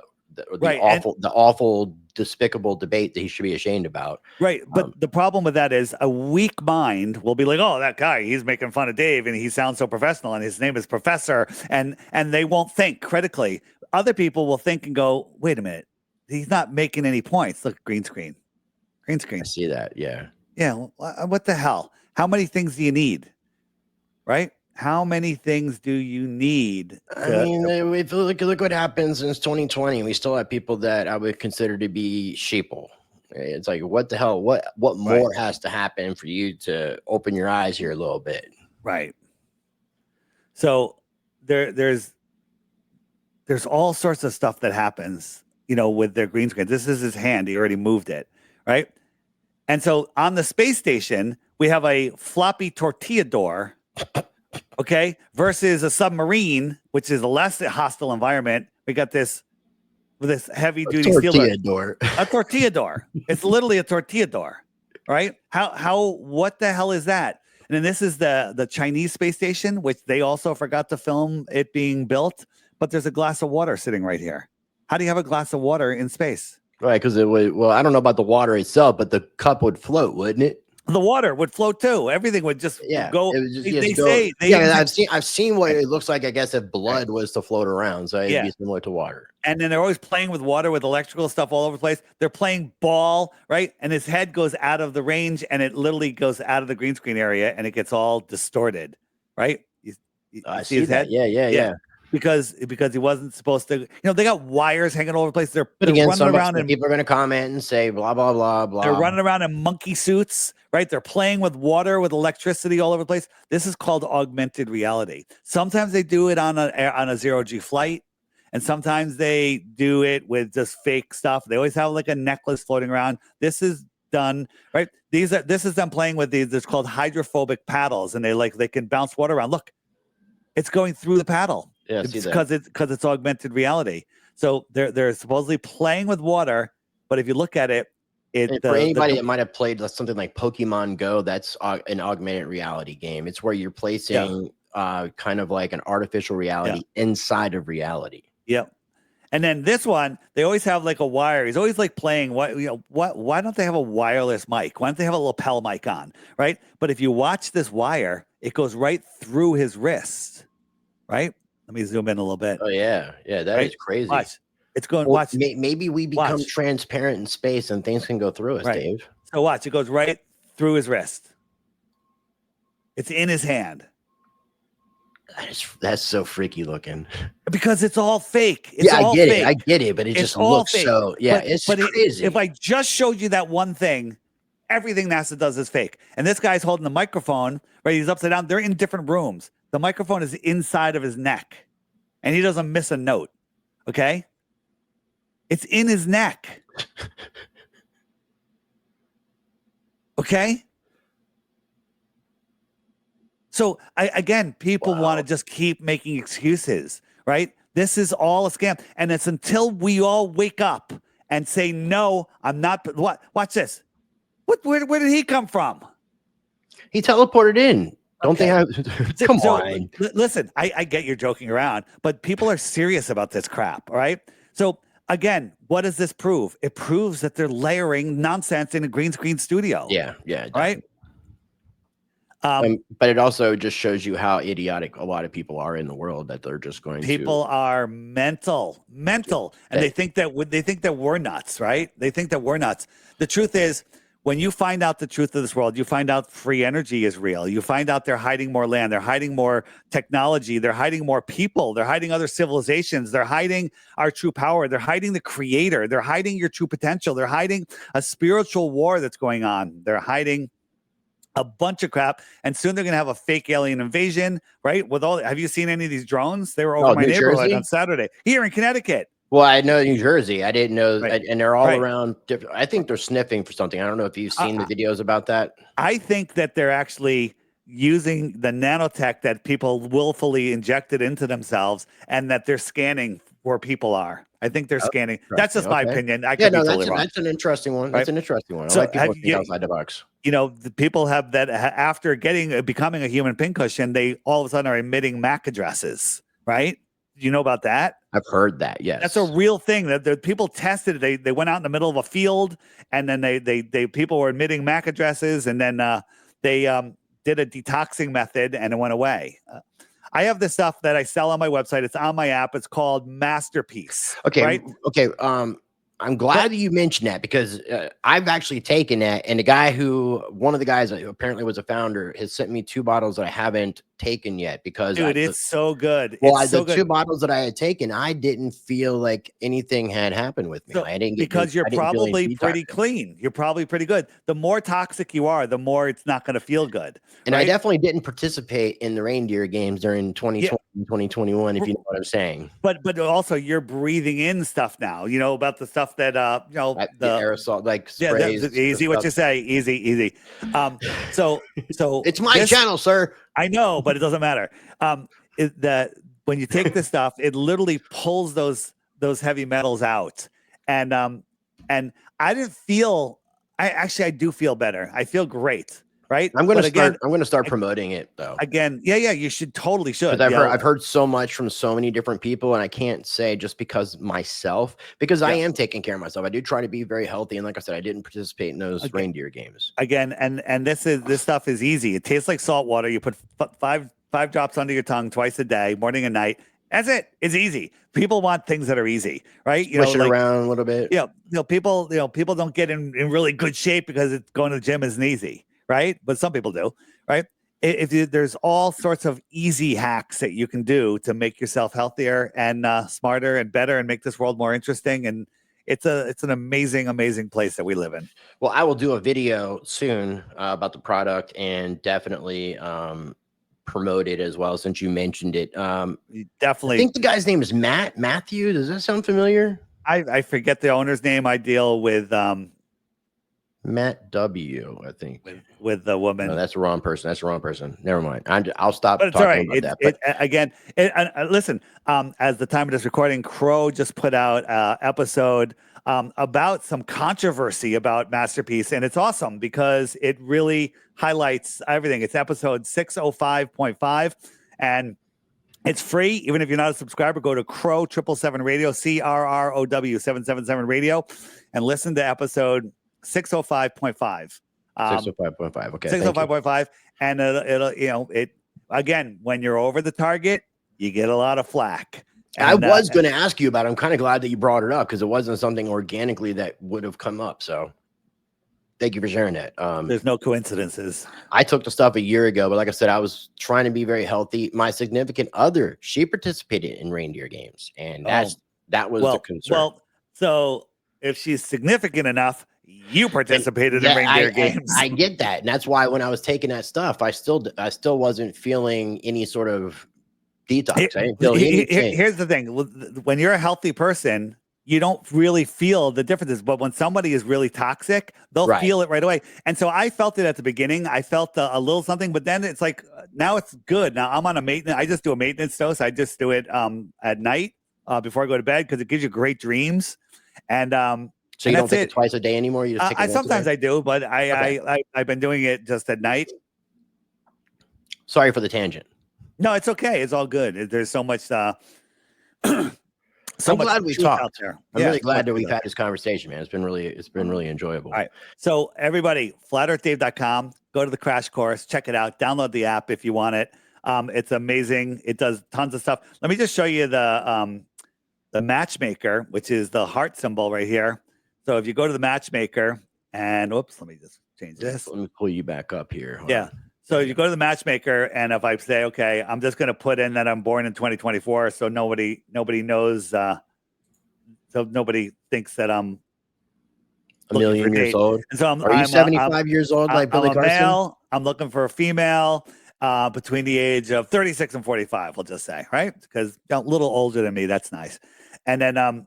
awful, despicable debate that he should be ashamed about.
Right. But the problem with that is a weak mind will be like, oh, that guy, he's making fun of Dave and he sounds so professional and his name is Professor, and they won't think critically. Other people will think and go, wait a minute, he's not making any points. Look, green screen. I
see that. Yeah.
Yeah. What the hell? How many things do you need? Right? How many things do you need?
If look what happens since 2020. We still have people that I would consider to be sheeple. It's like, what the hell? What more has to happen for you to open your eyes here a little bit?
Right. So there's all sorts of stuff that happens, with their green screen. This is his hand. He already moved it. Right. And so on the space station, we have a floppy tortilla door, okay, versus a submarine, which is a less hostile environment. We got this heavy duty steel
door.
A tortilla door. It's literally a tortilla door, right? What the hell is that? And then this is the Chinese space station, which they also forgot to film it being built. But there's a glass of water sitting right here. How do you have a glass of water in space?
Right, because it would. Well, I don't know about the water itself, but the cup would float, wouldn't it?
The water would float too. Everything would just go.
I've seen what it looks like. I guess if blood was to float around, so it'd be similar to water.
And then they're always playing with water, with electrical stuff all over the place. They're playing ball, right? And his head goes out of the range, and it literally goes out of the green screen area, and it gets all distorted, right? You
see his head? Yeah.
Because he wasn't supposed to. They got wires hanging all over the place. They're
running around, and people are going to comment and say blah blah blah blah.
They're running around in monkey suits, right? They're playing with water, with electricity all over the place. This is called augmented reality. Sometimes they do it on a zero-G flight, and sometimes they do it with just fake stuff. They always have like a necklace floating around. This is done, right? This is them playing with these. It's called hydrophobic paddles, and they can bounce water around. Look, it's going through the paddle.
Yeah,
because it's augmented reality. So they're supposedly playing with water, but if you look at it,
for anybody that might have played something like Pokemon Go, that's an augmented reality game. It's where you're placing kind of like an artificial reality inside of reality.
Yep. And then this one, they always have like a wire. He's always like playing. Why don't they have a wireless mic? Why don't they have a lapel mic on? Right. But if you watch this wire, it goes right through his wrist. Right. Let me zoom in a little bit.
Oh yeah, that is crazy.
Watch. It's going. Watch.
Maybe we become transparent in space and things can go through us, Dave.
So watch. It goes right through his wrist. It's in his hand.
That's so freaky looking.
Because it's all fake.
I get it, but it just looks so. Yeah, it's crazy.
If I just showed you that one thing, everything NASA does is fake. And this guy's holding the microphone, right? He's upside down. They're in different rooms. The microphone is inside of his neck, and he doesn't miss a note. Okay? It's in his neck. Okay? So, people want to just keep making excuses, right? This is all a scam. And it's until we all wake up and say, no, I'm not. What? Watch this. Where did he come from?
He teleported in. Don't they have? Come on.
Listen, I get you're joking around, but people are serious about this crap. All right. So again, what does this prove? It proves that they're layering nonsense in a green screen studio.
Yeah.
Right.
But it also just shows you how idiotic a lot of people are in the world, that they're just going
people are mental, and they think that we're nuts, right? They think that we're nuts. The truth is, when you find out the truth of this world, you find out free energy is real. You find out they're hiding more land. They're hiding more technology. They're hiding more people. They're hiding other civilizations. They're hiding our true power. They're hiding the creator. They're hiding your true potential. They're hiding a spiritual war that's going on. They're hiding a bunch of crap. And soon they're going to have a fake alien invasion, right? Have you seen any of these drones? They were over my neighborhood on Saturday here in Connecticut.
Well, I know New Jersey. I didn't know, and they're all around. I think they're sniffing for something. I don't know if you've seen the videos about that.
I think that they're actually using the nanotech that people willfully injected into themselves, and that they're scanning where people are. I think they're scanning. That's just my opinion. I could be totally wrong.
That's an interesting one. That's an interesting one. I
So
like people thinking outside the box.
The people have that after becoming a human pincushion, they all of a sudden are emitting MAC addresses, right? Do you know about that?
I've heard that. Yes,
that's a real thing. That the people tested it. They went out in the middle of a field, and then they people were emitting MAC addresses, and then they did a detoxing method, and it went away. I have this stuff that I sell on my website. It's on my app. It's called Masterpiece.
Okay.
Right?
Okay. I'm glad that you mentioned that, because I've actually taken that, and one of the guys who apparently was a founder, has sent me 2 bottles that I haven't taken yet because
dude, it's so good.
Well,
it's so
the
good.
2 bottles that I had taken, I didn't feel like anything had happened with me.
So,
I didn't get
because you're
I didn't feel any
probably pretty
detoxing.
clean. You're probably pretty good. The more toxic you are, the more it's not going to feel good.
And
right?
I definitely didn't participate in the reindeer games during 2020
Yeah.
and 2021, if you know what I'm saying.
But also you're breathing in stuff now, you know, about the stuff that
The aerosol, like
yeah,
sprays.
easy what you say, easy. So
It's my channel, sir.
I know, but it doesn't matter. That when you take this stuff, it literally pulls those heavy metals out, and I didn't feel. I do feel better. I feel great, right?
I'm going to start promoting it though.
Again, yeah, you should totally should.
Because I've heard so much from so many different people, and I can't say just because myself, because I am taking care of myself. I do try to be very healthy, and like I said, I didn't participate in those reindeer games.
Again, and this stuff is easy. It tastes like salt water. You put five drops under your tongue twice a day, morning and night. That's it. It's easy. People want things that are easy, right?
Swish it around a little bit.
People don't get in really good shape because going to the gym isn't easy, right? But some people do, right? There's all sorts of easy hacks that you can do to make yourself healthier and smarter and better and make this world more interesting. And it's an amazing place that we live in.
Well, I will do a video soon about the product and definitely promote it as well, since you mentioned it.
Definitely.
I think the guy's name is Matthew. Does that sound familiar?
I forget the owner's name. I deal with
Matt W, I think.
With the woman.
No, that's the wrong person. That's the wrong person. Never mind. I'll stop
talking
about that.
Listen, as the time of this recording, Crow just put out an episode about some controversy about Masterpiece, and it's awesome because it really highlights everything. It's episode 605.5, and it's free. Even if you're not a subscriber, go to Crow 777 Radio, CRROW 777 Radio, and listen to episode 605.5.
605.5. Okay.
605.5. And it'll again, when you're over the target, you get a lot of flack. And,
I was going to ask you about it. I'm kind of glad that you brought it up because it wasn't something organically that would have come up. So thank you for sharing that.
There's no coincidences.
I took the stuff a year ago, but like I said, I was trying to be very healthy. My significant other, she participated in reindeer games, and that was the concern.
Well, so if she's significant enough, you participated in reindeer games.
I get that, and that's why when I was taking that stuff, I still wasn't feeling any sort of detox. I didn't feel anything.
Here's the thing: when you're a healthy person, you don't really feel the differences. But when somebody is really toxic, they'll feel it right away. And so I felt it at the beginning. I felt a little something, but then it's like now it's good. Now I'm on a maintenance. I just do a maintenance dose. I just do it at night before I go to bed because it gives you great dreams. And
so you don't take it twice a day anymore? You just take it
sometimes I do, but I've been doing it just at night.
Sorry for the tangent.
No, it's okay. It's all good. There's so much.
I'm glad we talked. I'm really glad that we've had this conversation, man. It's been really enjoyable.
All right. So everybody, flatearthdave.com, go to the crash course, check it out, download the app if you want it. It's amazing. It does tons of stuff. Let me just show you the matchmaker, which is the heart symbol right here. So if you go to the matchmaker and let me just change this.
Let me pull you back up here.
Hold on. So you go to the matchmaker, and if I say, okay, I'm just going to put in that I'm born in 2024, so nobody knows, so nobody thinks that I'm
a million years old.
And so
are you 75 years old like Billy Carson?
Male. I'm looking for a female between the age of 36 and 45, we'll just say, right? Because a little older than me, that's nice. And then I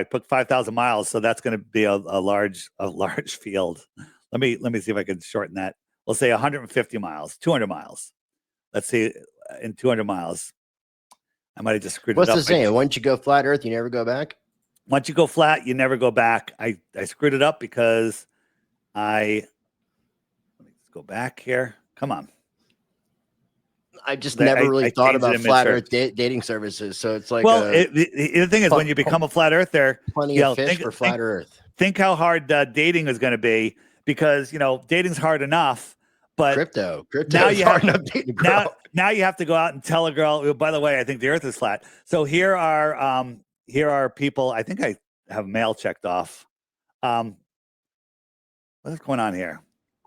put 5,000 miles, so that's going to be a large field. Let me see if I can shorten that. We'll say 150 miles, 200 miles. Let's see, in 200 miles. I might have just screwed it up.
What's the saying? Once you go flat Earth, you never go back?
Once you go flat, you never go back. I screwed it up because let me just go back here. Come on.
I just never really thought about flat Earth dating services. So it's like,
the thing is, when you become a flat Earther,
plenty of fish for flat Earth.
Think how hard dating is going to be, because dating's hard enough. But
crypto now is hard enough dating,
now you have to go out and tell a girl, by the way, I think the Earth is flat. So here are people. I think I have mail checked off. What's going on here?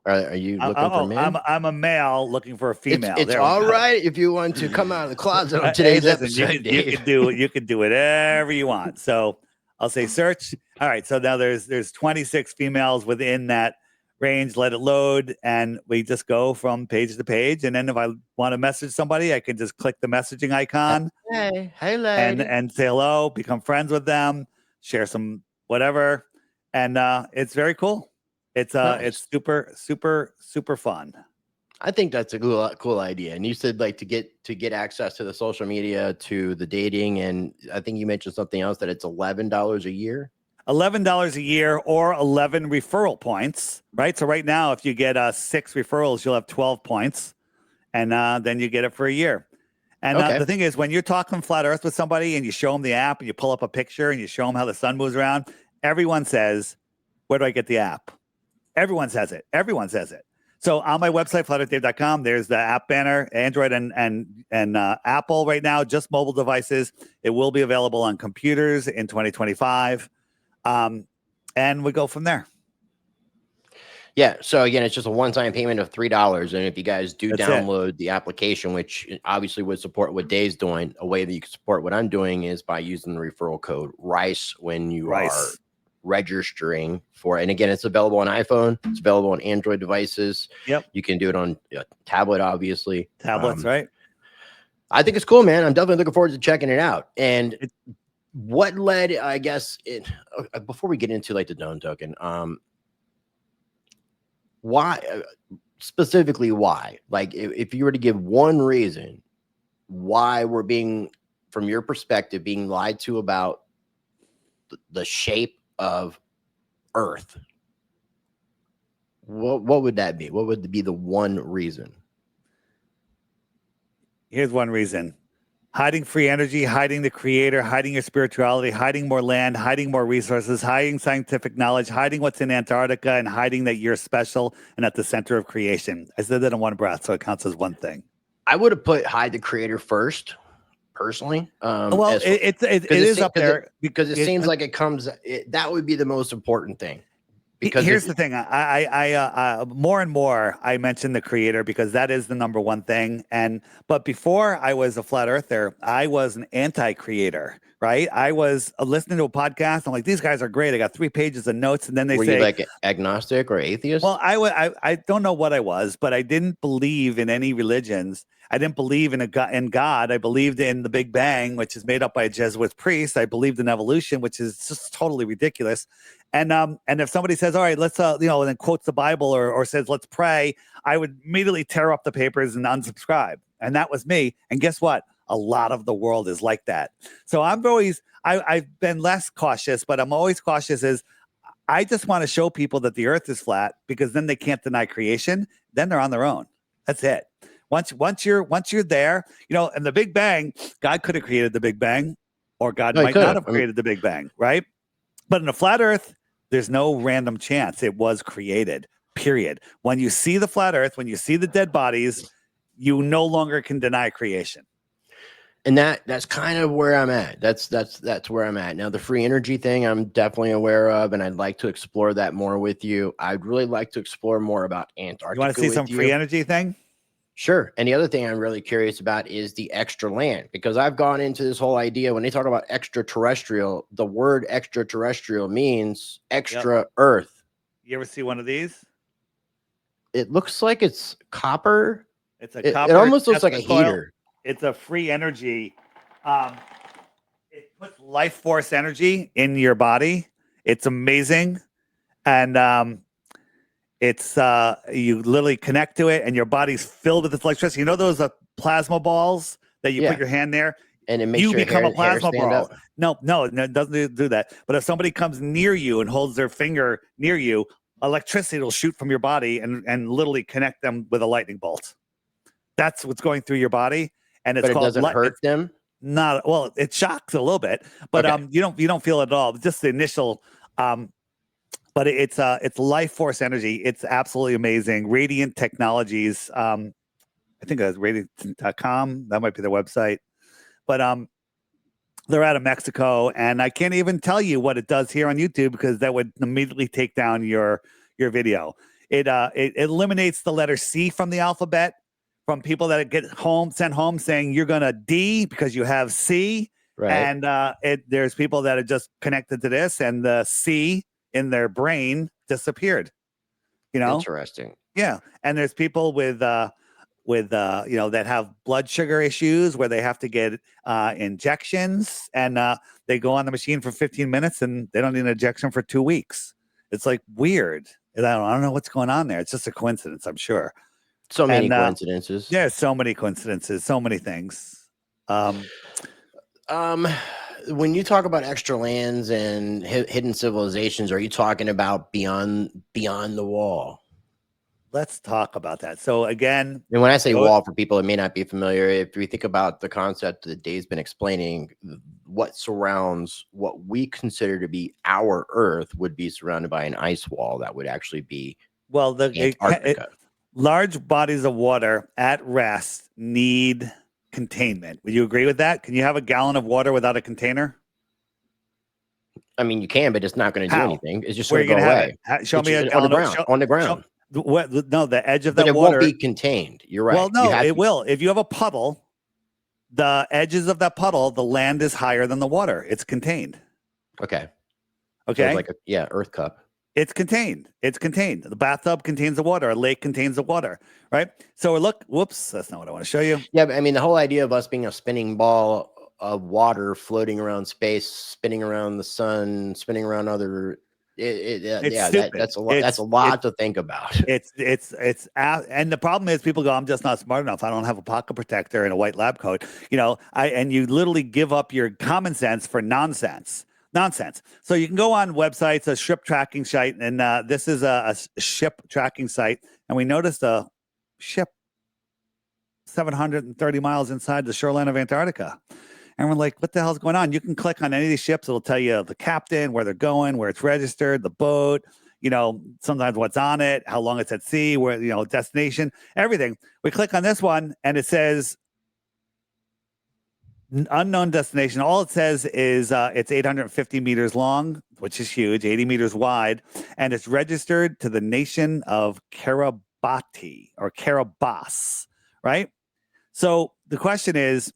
Are you looking for men?
I'm a male looking for a female.
It's all right if you want to come out of the closet on today's episode,
you can do whatever you want. So I'll say search. All right. So now there's 26 females within that range. Let it load, and we just go from page to page. And then if I want to message somebody, I can just click the messaging icon.
Hey, lady,
and say hello, become friends with them, share some whatever, and it's very cool. It's
nice.
It's super fun.
I think that's a cool idea. And you said like to get access to the social media, to the dating, and I think you mentioned something else that it's $11 a year.
$11 a year or 11 referral points, right? So right now, if you get 6 referrals, you'll have 12 points, and then you get it for a year. And the thing is, when you're talking flat Earth with somebody and you show them the app and you pull up a picture and you show them how the sun moves around, everyone says, "Where do I get the app?" Everyone says it. Everyone says it. So on my website, flatearthdave.com, there's the app banner, Android and Apple right now, just mobile devices. It will be available on computers in 2025. And we go from there.
Yeah. So again, it's just a one-time payment of $3. And if you guys do download the application, which obviously would support what Dave's doing, a way that you can support what I'm doing is by using the referral code RICE when you are registering for it. And again, it's available on iPhone. It's available on Android devices.
Yep.
You can do it on a tablet, obviously.
Tablets, right?
I think it's cool, man. I'm definitely looking forward to checking it out. And what led, I guess, before we get into like the Dome token, why specifically why? Like if you were to give one reason why we're being, from your perspective, being lied to about the shape of Earth, what would that be? What would be the one reason?
Here's one reason. Hiding free energy, hiding the creator, hiding your spirituality, hiding more land, hiding more resources, hiding scientific knowledge, hiding what's in Antarctica, and hiding that you're special and at the center of creation. I said that in one breath, so it counts as one thing.
I would have put hide the creator first, personally.
Well, it is up there.
Because it seems like it comes, that would be the most important thing. Because
here's the thing, I more and more I mention the creator because that is the number one thing. But before I was a flat earther, I was an anti-creator, right? I was listening to a podcast. I'm like, these guys are great. I got 3 pages of notes, and then they say,
you like agnostic or atheist?
Well, I don't know what I was, but I didn't believe in any religions. I didn't believe in God. I believed in the Big Bang, which is made up by a Jesuit priest. I believed in evolution, which is just totally ridiculous. And if somebody says, all right, let's, and then quotes the Bible or says, let's pray, I would immediately tear up the papers and unsubscribe. And that was me. And guess what? A lot of the world is like that. So I've been less cautious, but I'm always cautious is I just want to show people that the earth is flat because then they can't deny creation. Then they're on their own. That's it. Once you're there, and the Big Bang, God could have created the Big Bang, or God might not have created the Big Bang, right? But in a flat earth, there's no random chance. It was created, period. When you see the flat earth, when you see the dead bodies, you no longer can deny creation.
And that's kind of where I'm at. That's where I'm at. Now, the free energy thing, I'm definitely aware of, and I'd like to explore that more with you. I'd really like to explore more about Antarctica.
You want to see some free energy thing?
Sure. And the other thing I'm really curious about is the extra land, because I've gone into this whole idea when they talk about extraterrestrial, the word extraterrestrial means extra Earth.
You ever see one of these?
It looks like it's copper.
It's a copper.
It almost looks like a heater.
It's a free energy. It puts life force energy in your body. It's amazing. And it's you literally connect to it and your body's filled with this electricity. You know those plasma balls that you put your hand there?
And it makes
you
your
become a plasma ball.
Up.
No, it doesn't do that. But if somebody comes near you and holds their finger near you, electricity will shoot from your body and literally connect them with a lightning bolt. That's what's going through your body. And it's called,
it doesn't hurt them?
Not well, it shocks a little bit, but you don't feel it at all. Just the initial but it's life force energy. It's absolutely amazing. Radiant Technologies. I think it's radiant.com. That might be their website. But they're out of Mexico, and I can't even tell you what it does here on YouTube because that would immediately take down your video. it eliminates the letter C from the alphabet from people that get sent home saying you're gonna D because you have C.
Right.
And there's people that are just connected to this, and the C in their brain disappeared.
Interesting.
Yeah, and there's people with that have blood sugar issues where they have to get injections, and they go on the machine for 15 minutes and they don't need an injection for 2 weeks. It's like weird. I don't know what's going on there. It's just a coincidence, I'm sure.
So many coincidences.
Yeah, so many coincidences, so many things.
When you talk about extra lands and hidden civilizations, are you talking about beyond the wall?
Let's talk about that. So again,
and when I say wall, for people that may not be familiar, if we think about the concept that Dave's been explaining, what surrounds what we consider to be our Earth would be surrounded by an ice wall that would actually be Antarctica.
Large bodies of water at rest need containment. Would you agree with that? Can you have a gallon of water without a container?
I mean, you can, but it's not going to do anything. It's just
going to go away. Show me a gallon
on the ground.
No, the edge of
but
that
it
water
won't be contained. You're right.
Well, no, it will. If you have a puddle, the edges of that puddle, the land is higher than the water. It's contained.
Okay.
So
it's like Earth cup.
It's contained. It's contained. The bathtub contains the water. A lake contains the water, right? So look, whoops, that's not what I want to show you.
Yeah, but I mean, the whole idea of us being a spinning ball of water floating around space, spinning around the sun, spinning around other. That's a lot. That's a lot to think about.
And the problem is, people go, "I'm just not smart enough. I don't have a pocket protector and a white lab coat." And you literally give up your common sense for nonsense. So you can go on websites, a ship tracking site, and this is a ship tracking site, and we noticed a ship 730 miles inside the shoreline of Antarctica. And we're like, what the hell's going on? You can click on any of these ships. It'll tell you the captain, where they're going, where it's registered, the boat, sometimes what's on it, how long it's at sea, where, destination, everything. We click on this one and it says unknown destination. All it says is it's 850 meters long, which is huge, 80 meters wide. And it's registered to the nation of Kiribati or Kiribati, right? So the question is,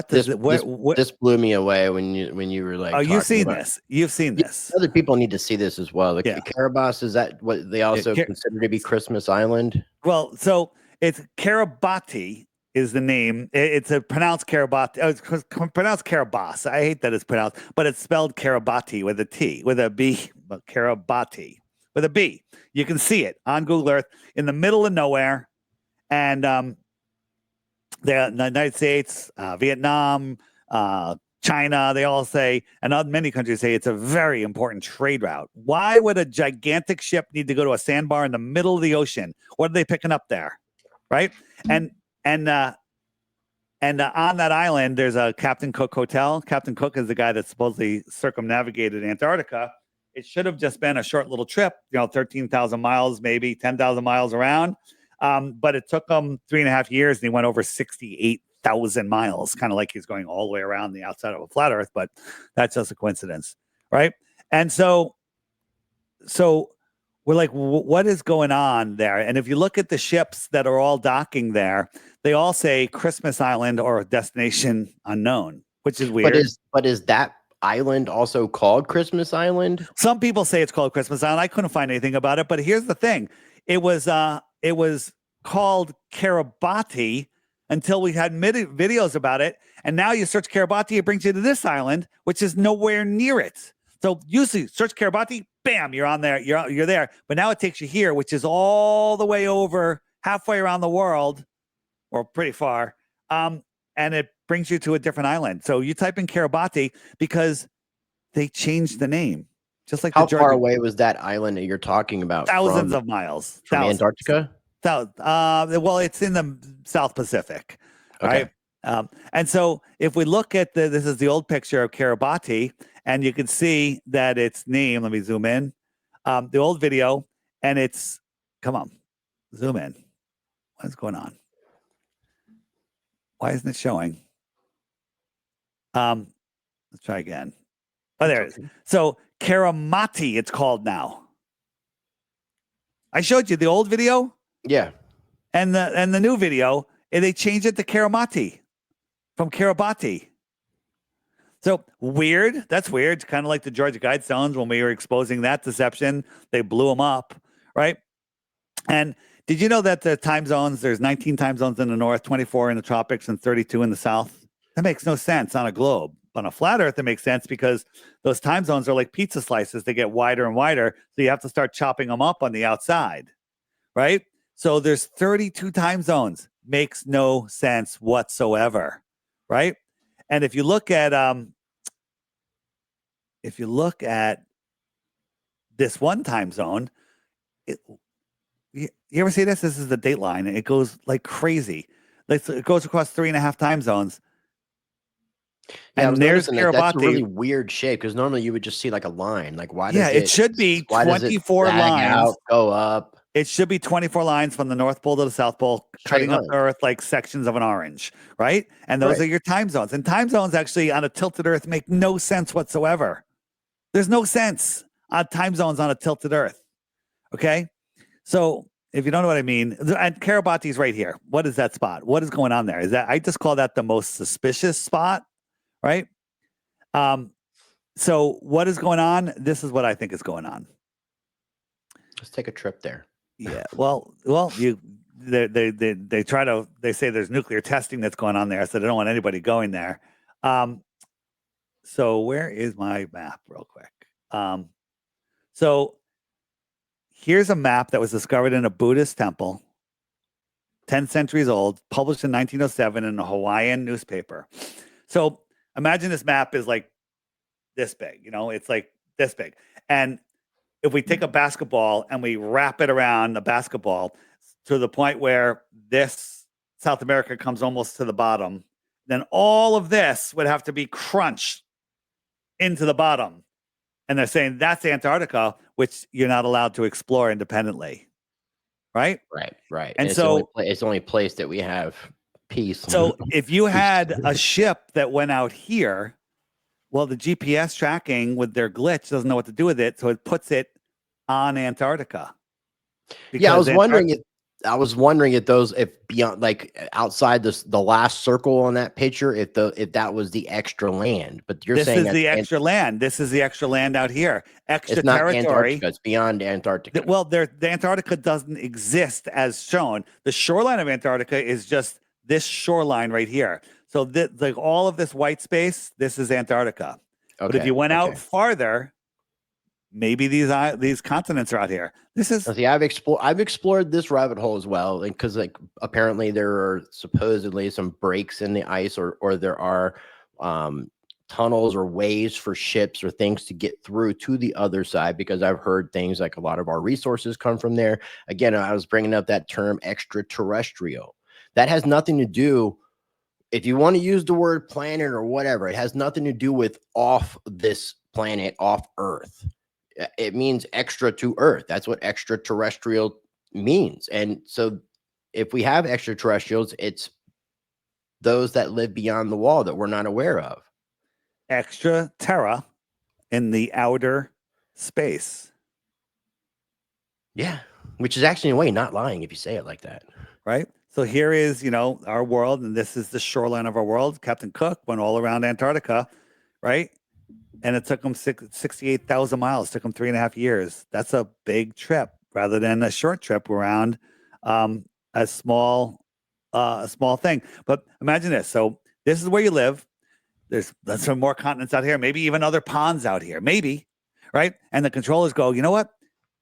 this
blew me away when you were like,
oh, you've seen this. You've seen this.
Other people need to see this as well. Kiribati, is that what they also consider to be Christmas Island?
Well, so it's Kiribati is the name. It's pronounced Kiribati. It's pronounced Kiribati. I hate that it's pronounced, but it's spelled Kiribati with a T, with a B, but Kiribati with a B. You can see it on Google Earth in the middle of nowhere. And the United States, Vietnam, China, they all say, and many countries say it's a very important trade route. Why would a gigantic ship need to go to a sandbar in the middle of the ocean? What are they picking up there? Right? And on that island, there's a Captain Cook hotel. Captain Cook is the guy that supposedly circumnavigated Antarctica. It should have just been a short little trip, 13,000 miles, maybe 10,000 miles around. But it took him 3.5 years, and he went over 68,000 miles, kind of like he's going all the way around the outside of a flat Earth, but that's just a coincidence, right? And so we're like, what is going on there? And if you look at the ships that are all docking there, they all say Christmas Island or destination unknown, which is weird.
But is that island also called Christmas Island?
Some people say it's called Christmas Island. I couldn't find anything about it, but here's the thing. It was called Kiribati until we had videos about it. And now you search Kiribati, it brings you to this island, which is nowhere near it. So usually search Kiribati, bam, you're on there, you're there. But now it takes you here, which is all the way over, halfway around the world, or pretty far. And it brings you to a different island. So you type in Kiribati because they changed the name. Just like
how far away was that island that you're talking about?
Thousands of miles.
From Antarctica?
Well, it's in the South Pacific.
Okay.
Right? And so if we look at this is the old picture of Kiribati, and you can see that its name, let me zoom in, the old video, and it's, come on, zoom in. What's going on? Why isn't it showing? Let's try again. Oh, there it is. So Karamati, it's called now. I showed you the old video.
Yeah.
And the new video, and they changed it to Karamati from Kiribati. So weird. That's weird. It's kind of like the Georgia Guidestones when we were exposing that deception. They blew them up, right? And did you know that the time zones, there's 19 time zones in the north, 24 in the tropics, and 32 in the south? That makes no sense on a globe. On a flat earth, it makes sense because those time zones are like pizza slices. They get wider and wider. So you have to start chopping them up on the outside, right? So there's 32 time zones. Makes no sense whatsoever, right? And if you look at this one time zone, you ever see this? This is the dateline. It goes like crazy. It goes across 3.5 time zones.
Yeah, and there's Kiribati. That's a really weird shape because normally you would just see like a line. Like why?
Yeah, it should be 24 lines.
Out, go up.
It should be 24 lines from the North Pole to the South Pole, cutting up the Earth like sections of an orange, right? And those are your time zones. And time zones actually on a tilted Earth make no sense whatsoever. There's no sense on time zones on a tilted Earth. Okay, so if you don't know what I mean, and Kiribati's right here. What is that spot? What is going on there? Is that I just call that the most suspicious spot, right? So what is going on? This is what I think is going on.
Let's take a trip there.
Yeah. Well, they say there's nuclear testing that's going on there, so they don't want anybody going there. So where is my map real quick? So here's a map that was discovered in a Buddhist temple, 10 centuries old, published in 1907 in a Hawaiian newspaper. So imagine this map is like this big, it's like this big. And if we take a basketball and we wrap it around the basketball to the point where this South America comes almost to the bottom, then all of this would have to be crunched into the bottom. And they're saying that's Antarctica, which you're not allowed to explore independently. Right?
Right.
And
so it's the only place that we have peace.
So if you had a ship that went out here, well, the GPS tracking with their glitch doesn't know what to do with it, so it puts it on Antarctica.
Yeah, I was wondering if beyond, like outside the last circle on that picture, if that was the extra land. But you're saying
this is the extra land. This is the extra land out here. Extra territory.
Antarctica. It's beyond Antarctica.
Well, the Antarctica doesn't exist as shown. The shoreline of Antarctica is just this shoreline right here. So like all of this white space, this is Antarctica. Okay. But if you went out farther, maybe these continents are out here. This is
I've explored this rabbit hole as well, because like apparently there are supposedly some breaks in the ice, or there are tunnels or ways for ships or things to get through to the other side, because I've heard things like a lot of our resources come from there. Again, I was bringing up that term extraterrestrial. That has nothing to do, if you want to use the word planet or whatever, it has nothing to do with off this planet, off Earth. It means extra to Earth. That's what extraterrestrial means. And so if we have extraterrestrials, it's those that live beyond the wall that we're not aware of.
Extra terra in the outer space.
Yeah, which is actually in a way not lying if you say it like that.
Right? So here is, our world, and this is the shoreline of our world. Captain Cook went all around Antarctica, right? And it took him 68,000 miles. It took him 3.5 years. That's a big trip rather than a short trip around a small thing. But imagine this. So this is where you live. There's some more continents out here, maybe even other ponds out here, maybe, right? And the controllers go, you know what?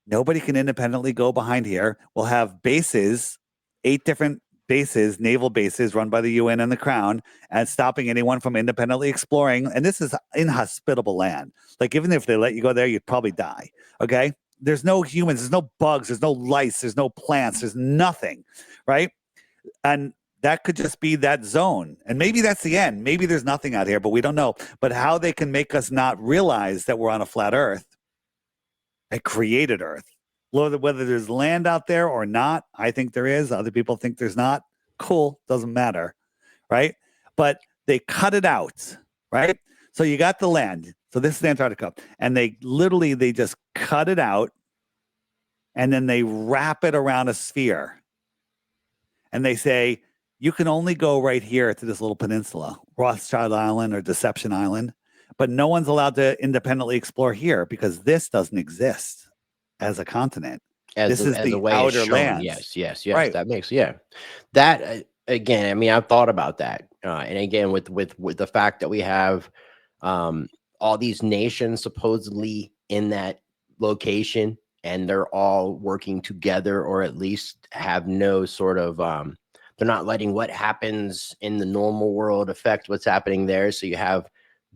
Nobody can independently go behind here. We'll have bases, 8 different bases, naval bases run by the UN and the Crown, and stopping anyone from independently exploring. And this is inhospitable land. Like, even if they let you go there, you'd probably die. Okay. There's no humans, there's no bugs, there's no lice, there's no plants, there's nothing. Right. And that could just be that zone. And maybe that's the end. Maybe there's nothing out here, but we don't know. But how they can make us not realize that we're on a flat Earth, a created Earth. Whether there's land out there or not, I think there is. Other people think there's not. Cool. Doesn't matter. Right. But they cut it out. Right. So you got the land. So this is Antarctica. And they just cut it out and then they wrap it around a sphere. And they say, you can only go right here to this little peninsula, Rothschild Island or Deception Island, but no one's allowed to independently explore here because this doesn't exist as a continent. This is the outer lands.
Yes.
Right.
That makes, that again, I mean, I've thought about that. And again, with the fact that we have all these nations supposedly in that location, and they're all working together, or at least have no sort of, they're not letting what happens in the normal world affect what's happening there. So you have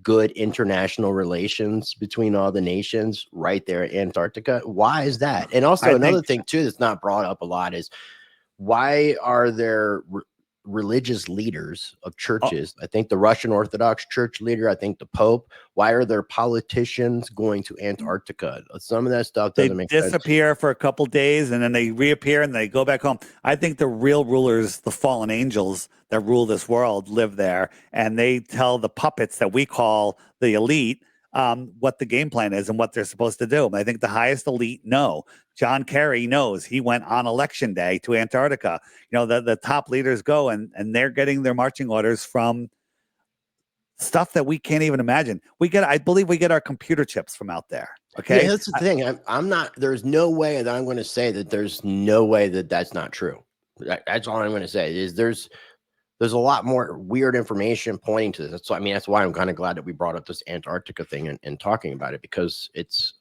good international relations between all the nations right there in Antarctica. Why is that? And also another thing too that's not brought up a lot is, why are there religious leaders of churches? I think the Russian Orthodox Church leader, I think the Pope. Why are there politicians going to Antarctica? Some of that stuff doesn't make sense. They
disappear for a couple days and then they reappear and they go back home. I think the real rulers, the fallen angels that rule this world, live there, and they tell the puppets that we call the elite what the game plan is and what they're supposed to do. And I think the highest elite know. John Kerry knows. He went on election day to Antarctica. You know, the top leaders go and they're getting their marching orders from stuff that we can't even imagine. I believe we get our computer chips from out there. Okay.
Yeah, that's the thing. I'm not, there's no way that I'm going to say that there's no way that that's not true. That's all I'm going to say is there's a lot more weird information pointing to this. So, I mean, that's why I'm kind of glad that we brought up this Antarctica thing and talking about it, because it's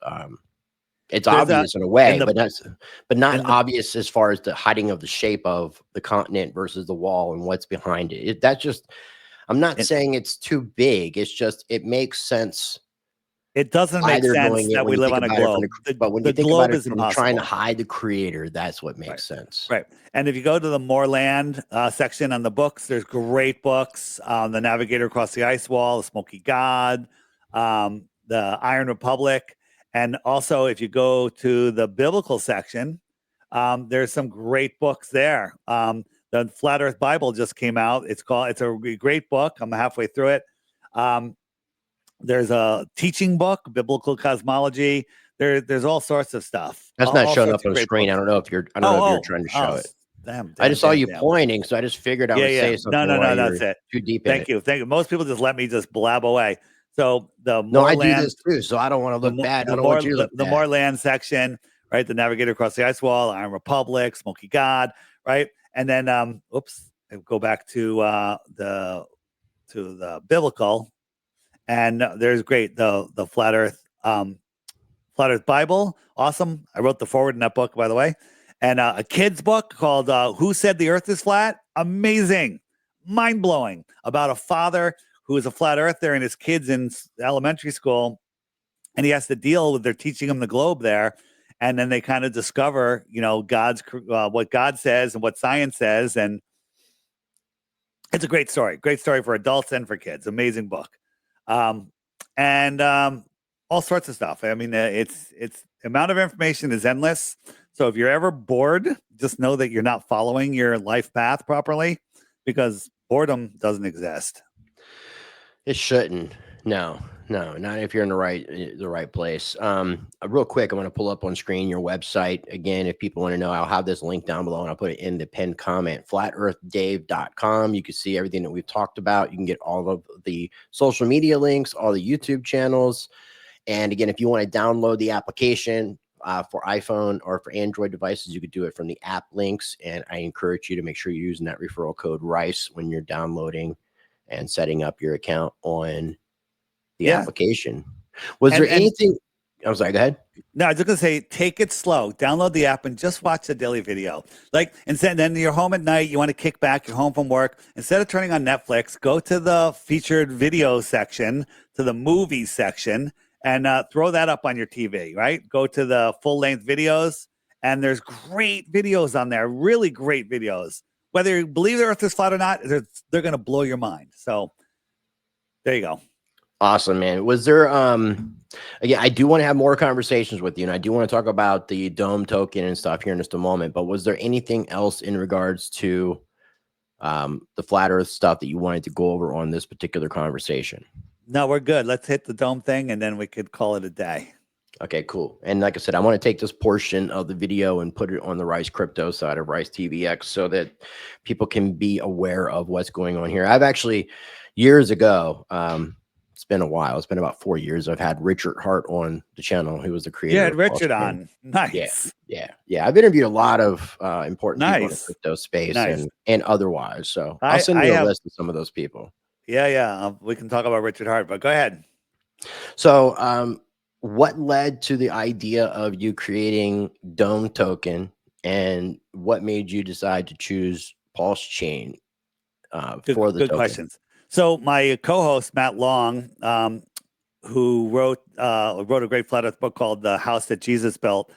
obvious in a way, but not obvious as far as the hiding of the shape of the continent versus the wall and what's behind it. That's just, I'm not saying it's too big. It's just, it makes sense.
It doesn't make sense that we live on a globe.
But when you think about it from trying to hide the creator, that's what makes sense.
Right. And if you go to the Moorland section on the books, there's great books. The Navigator Across the Ice Wall, The Smoky God, The Iron Republic. And also, if you go to the biblical section, there's some great books there. The Flat Earth Bible just came out. It's a great book. I'm halfway through it. There's a teaching book, Biblical Cosmology. There's all sorts of stuff.
That's not showing up on the screen. Books. I don't know if you're trying to show it. I just saw you pointing, so I just figured I would say something.
No, that's it.
Too deep.
Thank you. Most people just let me just blab away. So
I do this too, so I don't want to look bad. I don't want you to look bad.
The Moorland section, right? The Navigator Across the Ice Wall, Iron Republic, Smoky God, right? And then, go back to the biblical. And there's the Flat Earth Bible. Awesome. I wrote the foreword in that book, by the way. And a kid's book called Who Said the Earth is Flat? Amazing. Mind-blowing. About a father who is a flat earther and his kids in elementary school. And he has to deal with, they're teaching him the globe there. And then they kind of discover, what God says and what science says. And it's a great story. Great story for adults and for kids. Amazing book. And all sorts of stuff. I mean, it's the amount of information is endless. So if you're ever bored, just know that you're not following your life path properly, because boredom doesn't exist.
It shouldn't. No, not if you're in the right place. Real quick, I'm going to pull up on screen your website again. If people want to know, I'll have this link down below and I'll put it in the pinned comment, flatearthdave.com. You can see everything that we've talked about. You can get all of the social media links, all the YouTube channels. And again, if you want to download the application for iPhone or for Android devices, you could do it from the app links. And I encourage you to make sure you're using that referral code RICE when you're downloading and setting up your account on the application. Was there anything? I'm sorry, go ahead.
No, I was just going to say, take it slow. Download the app and just watch the daily video. Then you're home at night, you want to kick back, you're home from work. Instead of turning on Netflix, go to the featured video section, to the movies section, and throw that up on your TV, right? Go to the full-length videos, and there's great videos on there, really great videos. Whether you believe the Earth is flat or not, they're going to blow your mind. So there you go.
Awesome, man. Was there, again, I do want to have more conversations with you, and I do want to talk about the Dome token and stuff here in just a moment, but was there anything else in regards to the flat Earth stuff that you wanted to go over on this particular conversation?
No, we're good. Let's hit the dome thing, and then we could call it a day.
Okay, cool. And like I said, I want to take this portion of the video and put it on the Rice Crypto side of Rice TVx so that people can be aware of what's going on here. I've actually, years ago, it's been a while. It's been about 4 years. I've had Richard Hart on the channel, who was the creator.
You had
of
Richard
Pulse
on. Nice.
Yeah. I've interviewed a lot of important people in the
Nice.
crypto space
Nice.
and otherwise. So I'll send you a list of some of those people.
Yeah. We can talk about Richard Hart, but go ahead.
So, what led to the idea of you creating Dome Token, and what made you decide to choose Pulse Chain for the
good
token?
questions. So my co-host Matt Long, who wrote a great flat Earth book called "The House That Jesus Built,"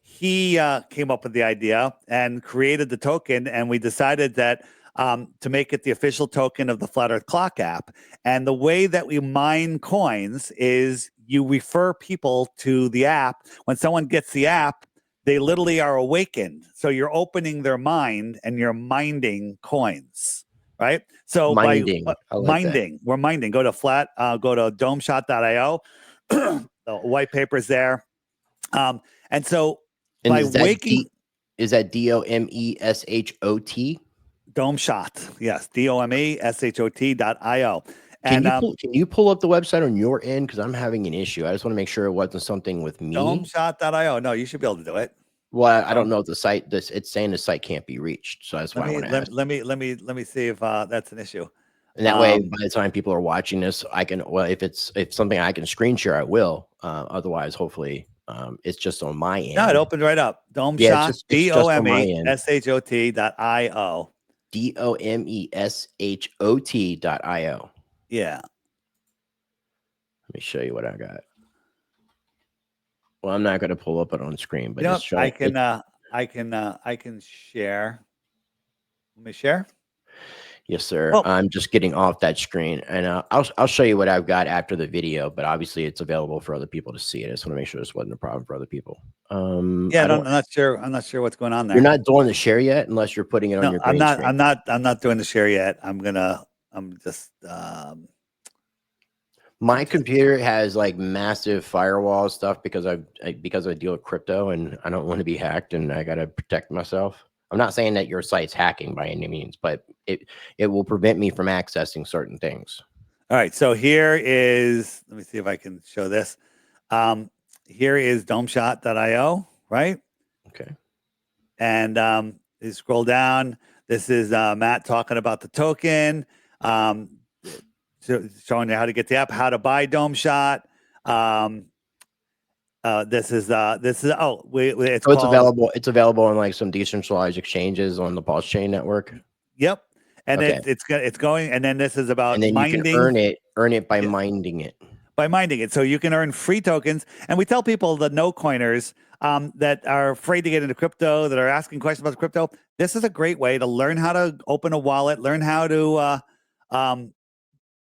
he came up with the idea and created the token, and we decided that to make it the official token of the Flat Earth Clock app. And the way that we mine coins is you refer people to the app. When someone gets the app, they literally are awakened. So you're opening their mind and you're minding coins, right? So
Minding.
we're minding. Go to domeshot.io. The white paper's there. And so
and
by
is that
waking,
is that DOMESHOT?
Domeshot, yes, DOMESHOT.io.
Can you pull up the website on your end? Because I'm having an issue. I just want to make sure it wasn't something with me.
Domeshot.io. No, you should be able to do it.
Well, I don't know if the site. It's saying the site can't be reached, so that's why I want to ask.
Let me see if that's an issue.
And that way, by the time people are watching this, I can. Well, if it's something I can screen share, I will. Otherwise, hopefully, it's just on my end.
No, it opened right up. Domeshot. DOMESHOT.io.
DOMESHOT.io.
Yeah.
Let me show you what I got. Well, I'm not going to pull up it on screen, but
I can share. Let me share.
Yes, sir. I'm just getting off that screen, and I'll show you what I've got after the video. But obviously, it's available for other people to see it. I just want to make sure this wasn't a problem for other people.
Yeah, I'm not sure. I'm not sure what's going on there.
You're not doing the share yet, unless you're putting it on your green screen.
I'm not doing the share yet. I'm just.
My computer has like massive firewall stuff because I deal with crypto and I don't want to be hacked and I got to protect myself. I'm not saying that your site's hacking by any means, but it will prevent me from accessing certain things.
All right. So here is, let me see if I can show this. Here is domeshot.io, right?
Okay.
And you scroll down. This is Matt talking about the token. Showing you how to get the app, how to buy Domeshot. It's
available. It's available on like some decentralized exchanges on the Pulse Chain network.
Yep, and it's going. And then this is about
and then
minding.
You can earn it by minding it.
By minding it, so you can earn free tokens. And we tell people, the no coiners that are afraid to get into crypto, that are asking questions about crypto, this is a great way to learn how to open a wallet, learn how to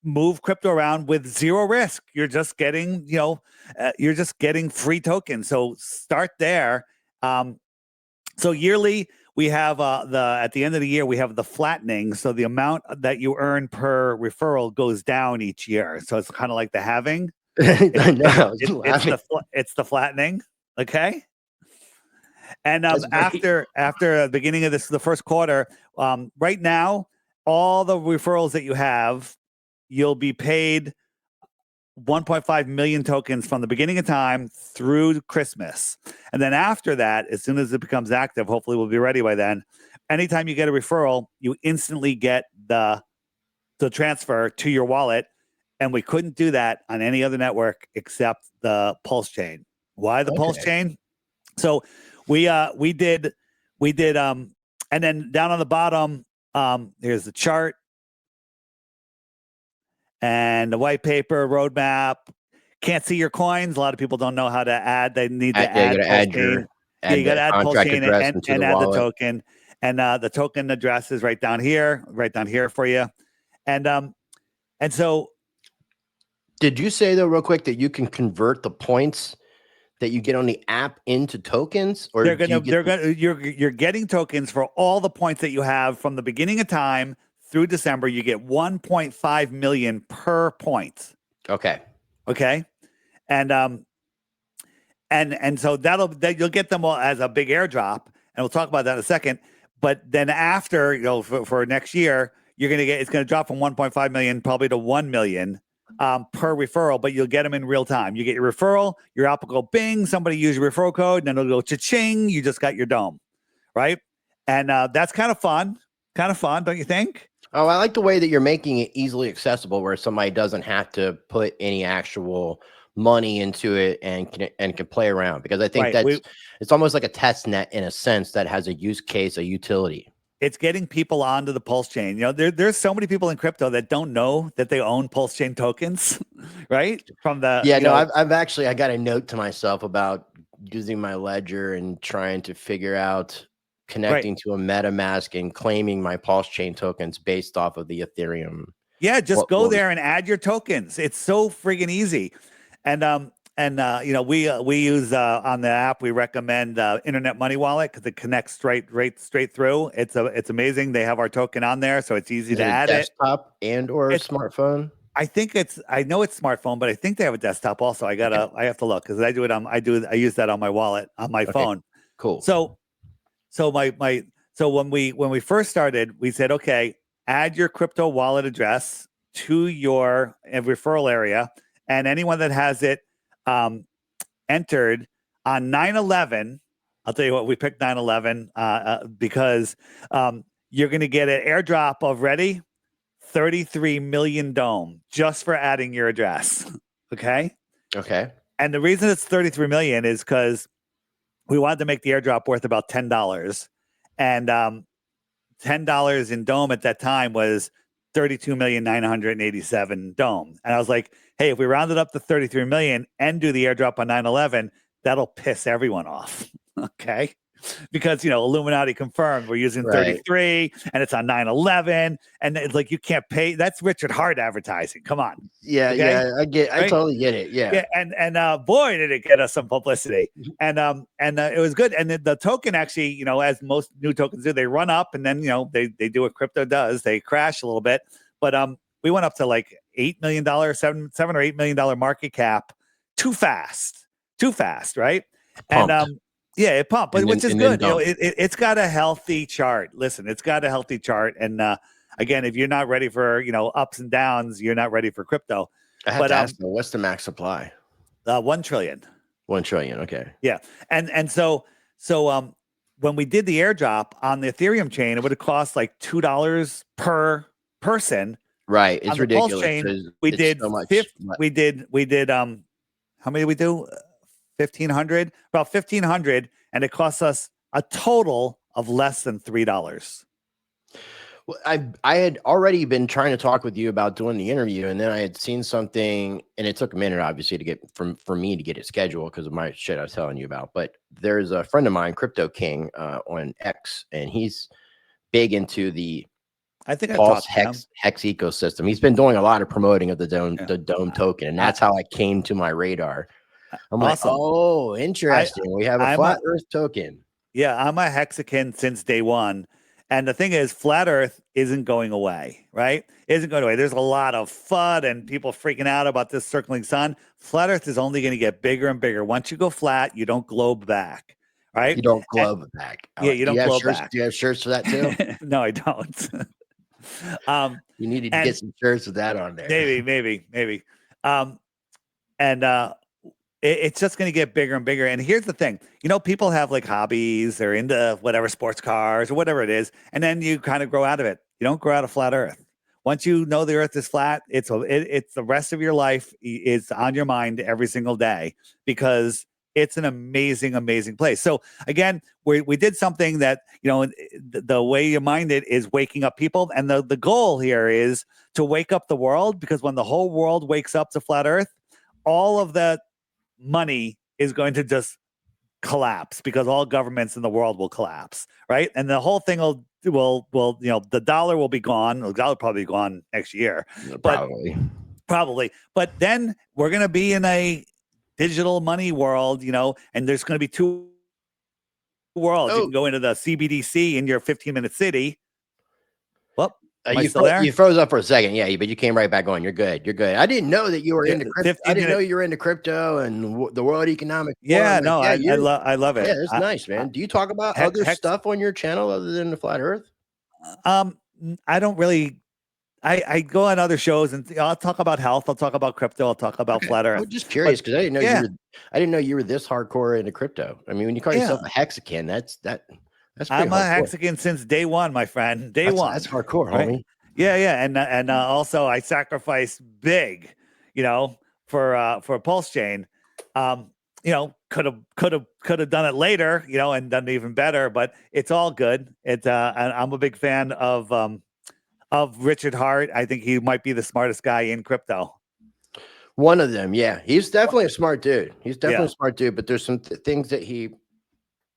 move crypto around with zero risk. You're just getting, free tokens. So start there. So yearly we have at the end of the year, we have the flattening. So the amount that you earn per referral goes down each year. So it's kind of like the halving. It's the flattening. Okay. And after the beginning of the first quarter, right now, all the referrals that you have, you'll be paid 1.5 million tokens from the beginning of time through Christmas. And then after that, as soon as it becomes active, hopefully we'll be ready by then. Anytime you get a referral, you instantly get the transfer to your wallet. And we couldn't do that on any other network except the Pulse Chain. Why the Pulse Chain? So we did, and then down on the bottom, here's the chart. And the white paper roadmap. Can't see your coins. A lot of people don't know how to add. They need to add Pulse Chain. You got to add Pulse Chain and add the token. And the token address is right down here for you. And so,
did you say though, real quick, that you can convert the points that you get on the app into tokens, or
you're getting tokens for all the points that you have from the beginning of time through December, you get 1.5 million per point.
Okay.
And so you'll get them all as a big airdrop, and we'll talk about that in a second. But then after, for next year, it's going to drop from 1.5 million probably to 1 million per referral, but you'll get them in real time. You get your referral, your app will go bing, somebody use your referral code, and then it'll go cha-ching, you just got your dome, right? And that's kind of fun, don't you think?
Oh, I like the way that you're making it easily accessible where somebody doesn't have to put any actual money into it and can play around, because I think it's almost like a test net in a sense that has a use case, a utility.
It's getting people onto the Pulse chain. There's so many people in crypto that don't know that they own Pulse chain tokens, right?
I've actually, I got a note to myself about using my ledger and trying to figure out connecting to a MetaMask and claiming my Pulse chain tokens based off of the Ethereum.
Yeah, just go there and add your tokens. It's so friggin' easy. And we use on the app, we recommend Internet Money Wallet because it connects straight through. It's amazing. They have our token on there, so it's easy to add it.
Desktop and or smartphone.
I know it's smartphone, but I think they have a desktop also. I have to look because I use that on my wallet on my phone.
Cool.
So when we first started, we said, okay, add your crypto wallet address to your referral area, and anyone that has it entered on 9/11. I'll tell you what, we picked 9/11 because you're going to get an airdrop of 33 million dome just for adding your address. Okay. And the reason it's 33 million is because we wanted to make the airdrop worth about $10, and $10 in dome at that time was 32,987,000 dome. And I was like, hey, if we round it up to 33 million and do the airdrop on 9/11, that'll piss everyone off. Okay. Because, Illuminati confirmed we're using 33 and it's on 9/11. And it's like, you can't pay. That's Richard Hart advertising. Come on.
Yeah. Okay? Yeah. I totally get it. Yeah.
And boy, did it get us some publicity. And it was good. And the token actually, as most new tokens do, they run up and then, they do what crypto does. They crash a little bit. But we went up to like $8 million, $7 or $8 million market cap too fast, right?
Pumped.
And it pumped, but which is good. It's got a healthy chart. Listen, it's got a healthy chart. And again, if you're not ready for ups and downs, you're not ready for crypto.
I have to ask, what's the max supply?
1 trillion.
1 trillion. Okay.
Yeah, and so when we did the airdrop on the Ethereum chain, it would have cost like $2 per person.
Right. It's ridiculous.
Chain, we did how many did we do? 1,500, about 1,500, and it costs us a total of less than $3.
Well, I had already been trying to talk with you about doing the interview, and then I had seen something, and it took a minute, obviously, to get for me to get it scheduled because of my shit I was telling you about. But there's a friend of mine, Crypto King, on X, and he's big into the Pulse hex ecosystem. He's been doing a lot of promoting of the dome token, and that's how I came to my radar. I'm awesome. Like, oh, interesting. We have a flat Earth token.
Yeah, I'm a Hexakin since day one. And the thing is, flat Earth isn't going away, right? Isn't going away. There's a lot of FUD and people freaking out about this circling sun. Flat Earth is only going to get bigger and bigger. Once you go flat, you don't globe back, right?
You don't globe back.
Yeah, you don't globe back.
Do you have shirts for that too?
No, I don't.
You need to get some shirts with that on there.
Maybe. It's just going to get bigger and bigger. And here's the thing, people have like hobbies, they're into whatever, sports cars or whatever it is. And then you kind of grow out of it. You don't grow out of flat Earth. Once you know the Earth is flat, it's the rest of your life is on your mind every single day because it's an amazing, amazing place. So again, we did something that, the way you mind it is waking up people. And the goal here is to wake up the world, because when the whole world wakes up to flat Earth, all of that money is going to just collapse because all governments in the world will collapse, right? And the whole thing will the dollar will be gone. The dollar will probably be gone next year. Probably. But then we're going to be in a digital money world, and there's going to be two worlds. You can go into the CBDC in your 15-minute city. Well, Am I still there?
You froze up for a second, yeah, but you came right back on. You're good. You're good. I didn't know that you were into crypto. I didn't know you were into crypto and the World Economic Forum.
Yeah, no, I love it.
Yeah, it's nice, man. Do you talk about other stuff on your channel other than the flat Earth?
I don't really. I go on other shows and I'll talk about health. I'll talk about crypto. I'll talk about flat Earth.
I'm just curious because I didn't know you were this hardcore into crypto. I mean, when you call yourself a hexagon, that's
I'm a hexagon since day one, my friend. Day one.
That's hardcore, homie.
Right? Yeah, and also I sacrificed big, for a pulse chain. Could have done it later, and done even better, but it's all good. And I'm a big fan of Richard Hart. I think he might be the smartest guy in crypto.
One of them, yeah. He's definitely a smart dude. A smart dude, but there's some things that he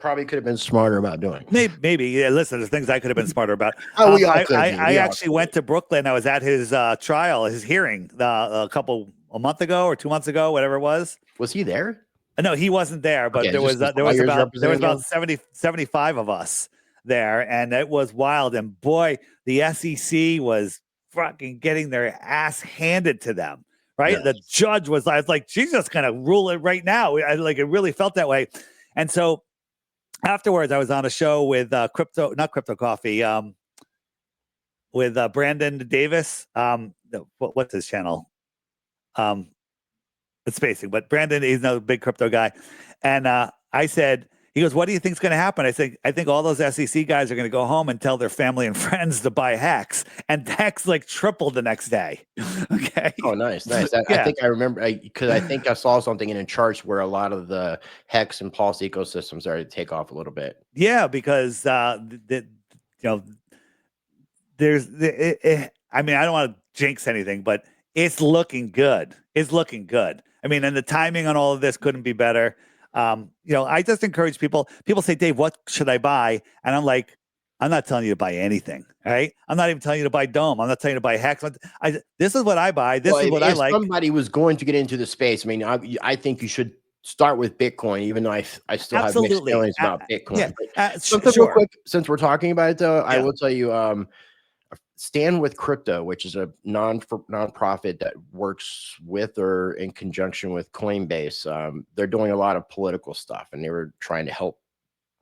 probably could have been smarter about doing.
Maybe. Yeah, listen, there's things I could have been smarter about.
I
actually went to Brooklyn. I was at his trial, his hearing, a month ago or 2 months ago, whatever it was.
Was he there?
No, he wasn't there, but there was about 75 of us there, and it was wild. And boy, the SEC was fucking getting their ass handed to them. Right? Yes. The judge was like, she's just gonna rule it right now. It really felt that way. And so afterwards, I was on a show with not Crypto Coffee, with Brandon Davis. What's his channel? It's spacing, but Brandon, he's a big crypto guy. And I said, he goes, what do you think's going to happen? I think all those SEC guys are going to go home and tell their family and friends to buy Hex. And Hex tripled the next day. Okay.
Oh, nice. I think I remember because I think I saw something in a chart where a lot of the Hex and Pulse ecosystems started to take off a little bit.
Yeah, because there's I mean, I don't want to jinx anything, but it's looking good. I mean, and the timing on all of this couldn't be better. I just encourage people. People say, Dave, what should I buy? And I'm like, I'm not telling you to buy anything, right? I'm not even telling you to buy Dome. I'm not telling you to buy Hex. This is what I buy. This is what I like.
If somebody was going to get into the space, I mean, I think you should start with Bitcoin, even though I still have mixed feelings about Bitcoin. Real quick, since we're talking about it, though, I will tell you, Stand With Crypto, which is a nonprofit that works with or in conjunction with Coinbase. They're doing a lot of political stuff, and they were trying to help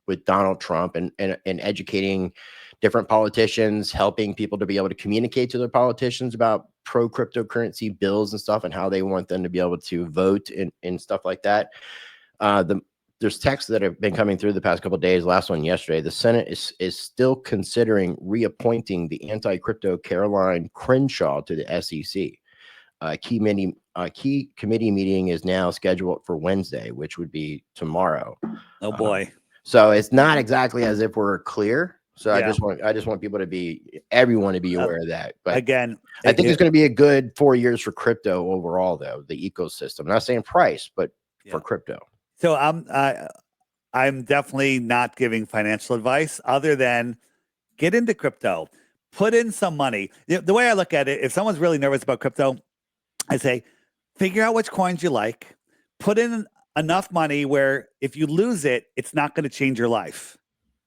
with Donald Trump and educating different politicians, helping people to be able to communicate to their politicians about pro-cryptocurrency bills and stuff and how they want them to be able to vote and stuff like that. There's texts that have been coming through the past couple of days. Last one yesterday. The Senate is still considering reappointing the anti-crypto Caroline Crenshaw to the SEC. Key committee meeting is now scheduled for Wednesday, which would be tomorrow.
Oh boy!
So it's not exactly as if we're clear. So I just want people to everyone to be aware of that. But
again,
I think it's going to be a good 4 years for crypto overall, though, the ecosystem. I'm not saying price, but for crypto.
So I'm definitely not giving financial advice other than get into crypto, put in some money. The way I look at it, if someone's really nervous about crypto, I say, figure out which coins you like, put in enough money where if you lose it, it's not going to change your life.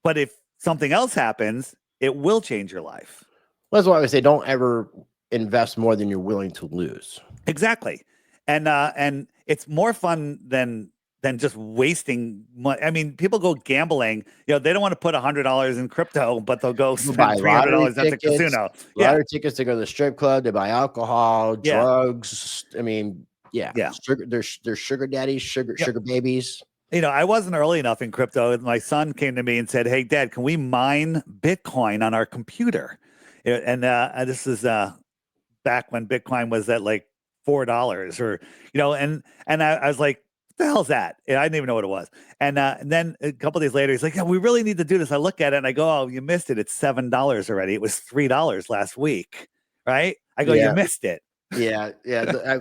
But if something else happens, it will change your life.
Well, that's why I would say don't ever invest more than you're willing to lose.
Exactly. And it's more fun than just wasting money. I mean, people go gambling. They don't want to put $100 in crypto, but they'll go spend $300 at the casino.
Lottery tickets to go to the strip club. They buy alcohol, drugs. I mean, sugar. There's sugar daddies, sugar babies.
I wasn't early enough in crypto. My son came to me and said, "Hey, Dad, can we mine Bitcoin on our computer?" And this is back when Bitcoin was at like $4, or and I was like, the hell's that? I didn't even know what it was. And then a couple of days later, he's like, yeah, we really need to do this. I look at it and I go, oh, you missed it. It's $7 already. It was $3 last week. Right. I go, you missed it.
Yeah.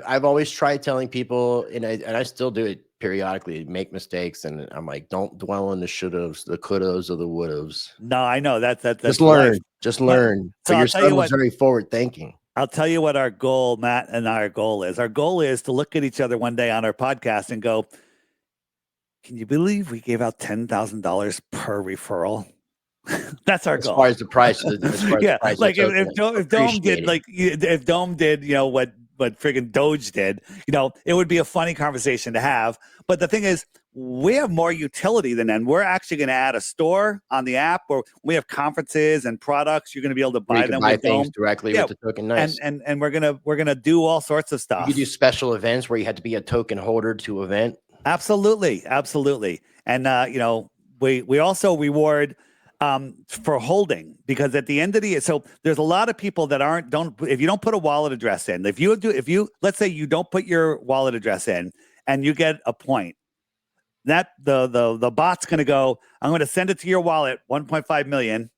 I've always tried telling people, and I still do it periodically, make mistakes. And I'm like, don't dwell on the should-haves, the could-haves, or the would-haves.
No, I know that's
just learn. Just learn. So your son was very forward thinking.
I'll tell you what our goal, Matt and our goal is. Our goal is to look at each other one day on our podcast and go, can you believe we gave out $10,000 per referral? That's our
as
goal.
far as the price, as far as
Yeah,
the price
like
of
if Dome did if Dome did what friggin' Doge did, it would be a funny conversation to have. But the thing is, we have more utility than them. We're actually going to add a store on the app where we have conferences and products. You're going to be able to buy them with
things
Dome
directly with the token. Nice.
And we're gonna do all sorts of stuff.
You do special events where you had to be a token holder to event.
Absolutely. And we also reward for holding, because at the end of the year, so there's a lot of people that if you don't put a wallet address in, if you let's say you don't put your wallet address in and you get a point, that the bot's going to go, I'm going to send it to your wallet, 1.5 million.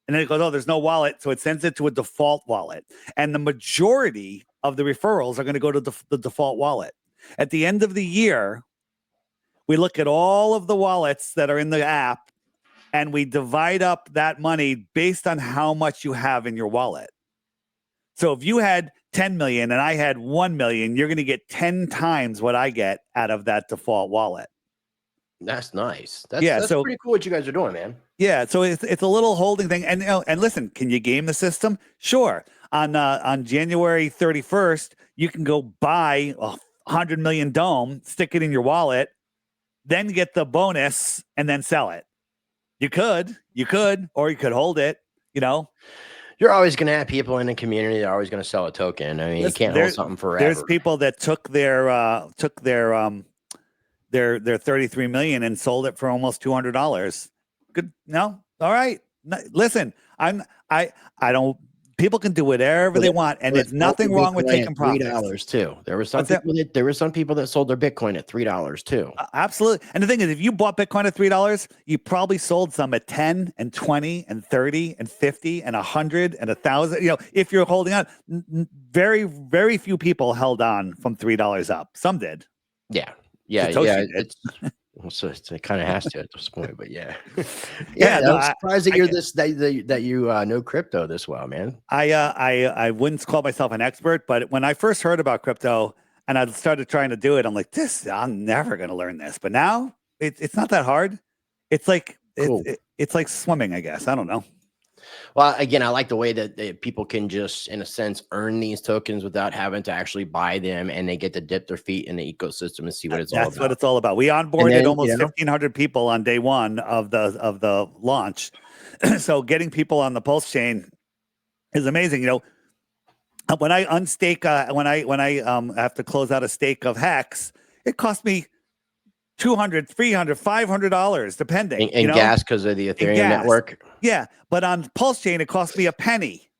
And then it goes, oh, there's no wallet. So it sends it to a default wallet. And the majority of the referrals are going to go to the default wallet. At the end of the year, we look at all of the wallets that are in the app and we divide up that money based on how much you have in your wallet. So if you had 10 million and I had 1 million, you're going to get 10 times what I get out of that default wallet.
That's nice. That's pretty cool what you guys are doing, man.
Yeah, so it's a little holding thing, and listen, can you game the system? Sure. On January 31st, you can go buy 100 million Dome, stick it in your wallet, then get the bonus, and then sell it. You could, or you could hold it.
You're always going to have people in the community that are always going to sell a token. I mean, you can't hold something forever.
There's people that took their 33 million and sold it for almost $200. Good. No. All right. Listen, I don't, people can do whatever they want, and there's nothing wrong with taking profits.
$3 too. There were some people that sold their Bitcoin at $3 too.
Absolutely. And the thing is, if you bought Bitcoin at $3, you probably sold some at 10 and 20 and 30 and 50 and 100 and 1,000. If you're holding on, very, very few people held on from $3 up. Some did.
Yeah. So it kind of has to at this point, but yeah. I'm surprised that you know crypto this well, man.
I wouldn't call myself an expert, but when I first heard about crypto and I started trying to do it, I'm like, I'm never going to learn this. But now it's not that hard. It's like cool. It's like swimming, I guess. I don't know.
Well, again, I like the way that people can just, in a sense, earn these tokens without having to actually buy them, and they get to dip their feet in the ecosystem and see what it's all about.
That's what it's all about. We onboarded almost 1,500 people on day one of the launch. So getting people on the Pulse chain is amazing. When I unstake, when I have to close out a stake of Hex, it costs me $200, $300, $500, depending.
In gas, because of the Ethereum network.
Yeah, but on Pulse chain, it cost me a penny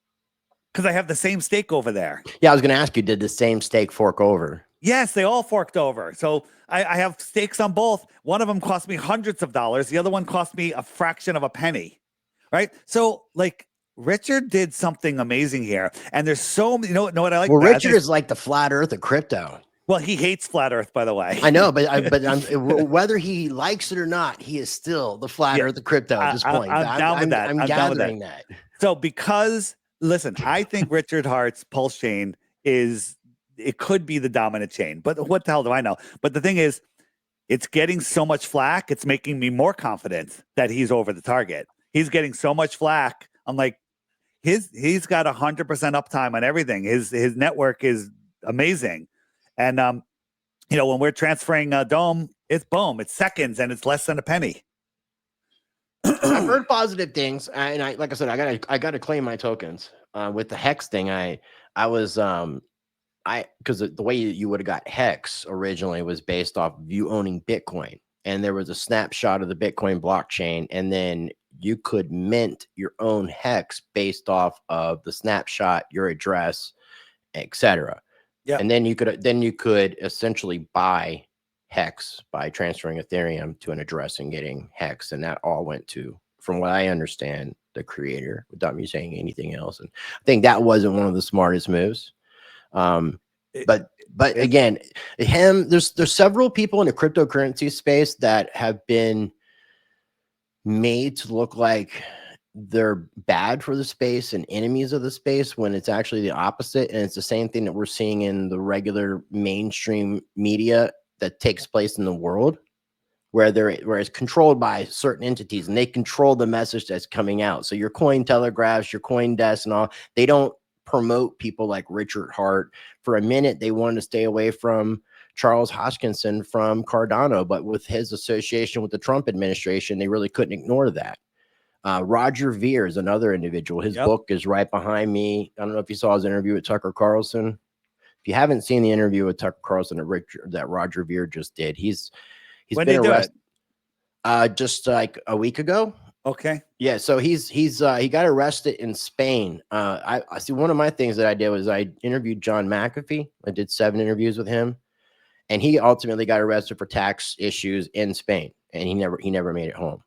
because I have the same stake over there.
Yeah, I was going to ask you, did the same stake fork over?
Yes, they all forked over. So I have stakes on both. One of them cost me hundreds of dollars. The other one cost me a fraction of a penny. Right? So, like, Richard did something amazing here. And there's so many, know what I like?
Well, Richard is like the flat earth of crypto.
Well, he hates flat Earth, by the way.
I know, but whether he likes it or not, he is still the flat Earth of crypto at this point.
I'm down with that.
I'm gathering that.
So, listen, I think Richard Hart's Pulse chain it could be the dominant chain, but what the hell do I know? But the thing is, it's getting so much flack. It's making me more confident that he's over the target. He's getting so much flack. I'm like, he's got 100% uptime on everything. His network is amazing. And, when we're transferring Dome, it's boom, it's seconds and it's less than a penny.
I've heard positive things. And like I said, I got to claim my tokens with the Hex thing. Because the way you would have got Hex originally was based off of you owning Bitcoin. And there was a snapshot of the Bitcoin blockchain. And then you could mint your own Hex based off of the snapshot, your address, etc. Yeah. And then you could essentially buy Hex by transferring Ethereum to an address and getting Hex. And that all went to, from what I understand, the creator, without me saying anything else. And I think that wasn't one of the smartest moves. But again, there's several people in the cryptocurrency space that have been made to look like they're bad for the space and enemies of the space, when it's actually the opposite. And it's the same thing that we're seeing in the regular mainstream media that takes place in the world. where it's controlled by certain entities, and they control the message that's coming out. So your coin telegraphs, your coin desks and all, they don't promote people like Richard Hart. For a minute, they wanted to stay away from Charles Hoskinson from Cardano, but with his association with the Trump administration, they really couldn't ignore that. Roger Ver is another individual. His book is right behind me. I don't know if you saw his interview with Tucker Carlson. If you haven't seen the interview with Tucker Carlson that Roger Ver just did, he's been arrested just like a week ago.
Okay.
Yeah, so he got arrested in Spain. I see, one of my things that I did was I interviewed John McAfee. I did 7 interviews with him, and he ultimately got arrested for tax issues in Spain, and he never made it home.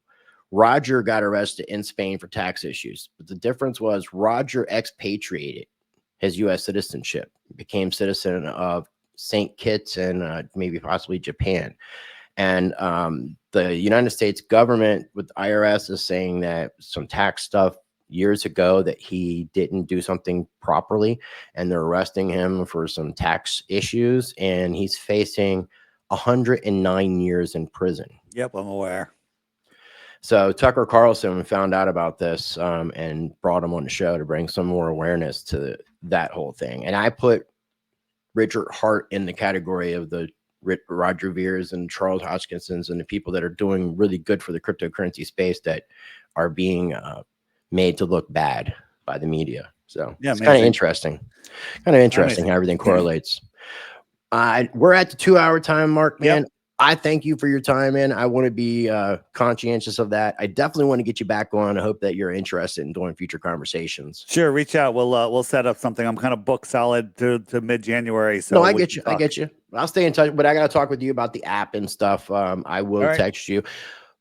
Roger got arrested in Spain for tax issues, but the difference was Roger expatriated his U.S. citizenship, became citizen of St. Kitts and maybe possibly Japan. And the United States government with IRS is saying that some tax stuff years ago that he didn't do something properly, and they're arresting him for some tax issues, and he's facing 109 years in prison.
Yep, I'm aware.
So Tucker Carlson found out about this and brought him on the show to bring some more awareness to that whole thing. And I put Richard Hart in the category of the Roger Veers and Charles Hoskinsons and the people that are doing really good for the cryptocurrency space that are being made to look bad by the media. So yeah, it's kind of interesting. How everything correlates. We're at the 2-hour time mark, man. Yep. I thank you for your time, man. I want to be conscientious of that. I definitely want to get you back on. I hope that you're interested in doing future conversations.
Sure, reach out. We'll set up something. I'm kind of booked solid to mid-January. So
no, I get you. I get you. I'll stay in touch, but I got to talk with you about the app and stuff. I will text you.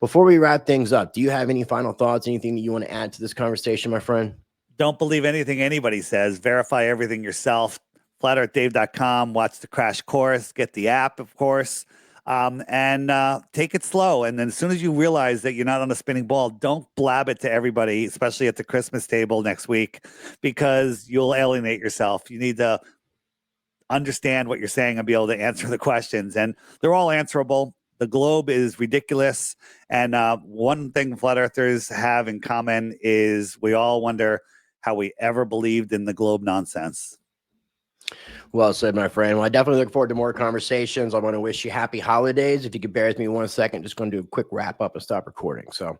Before we wrap things up, do you have any final thoughts? Anything that you want to add to this conversation, my friend?
Don't believe anything anybody says. Verify everything yourself. FlatEarthDave.com. Watch the crash course. Get the app, of course. And take it slow. And then as soon as you realize that you're not on a spinning ball, don't blab it to everybody, especially at the Christmas table next week, because you'll alienate yourself. You need to understand what you're saying and be able to answer the questions. And they're all answerable. The globe is ridiculous. And one thing flat earthers have in common is we all wonder how we ever believed in the globe nonsense.
Well said, my friend. Well, I definitely look forward to more conversations. I want to wish you happy holidays. If you could bear with me 1 second, just going to do a quick wrap up and stop recording. So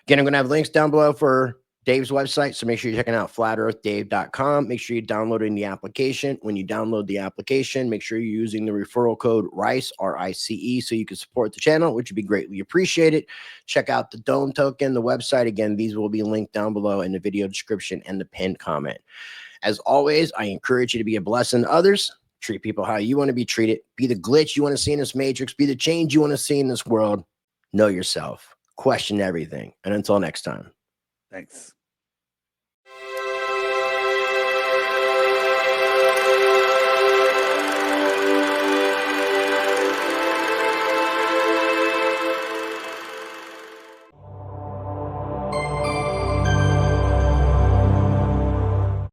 again, I'm going to have links down below for Dave's website. So make sure you're checking out flatearthdave.com. Make sure you're downloading the application. When you download the application, make sure you're using the referral code RICE, R-I-C-E, so you can support the channel, which would be greatly appreciated. Check out the Dome token, the website. Again, these will be linked down below in the video description and the pinned comment. As always, I encourage you to be a blessing to others. Treat people how you want to be treated. Be the glitch you want to see in this matrix. Be the change you want to see in this world. Know yourself. Question everything. And until next time.
Thanks.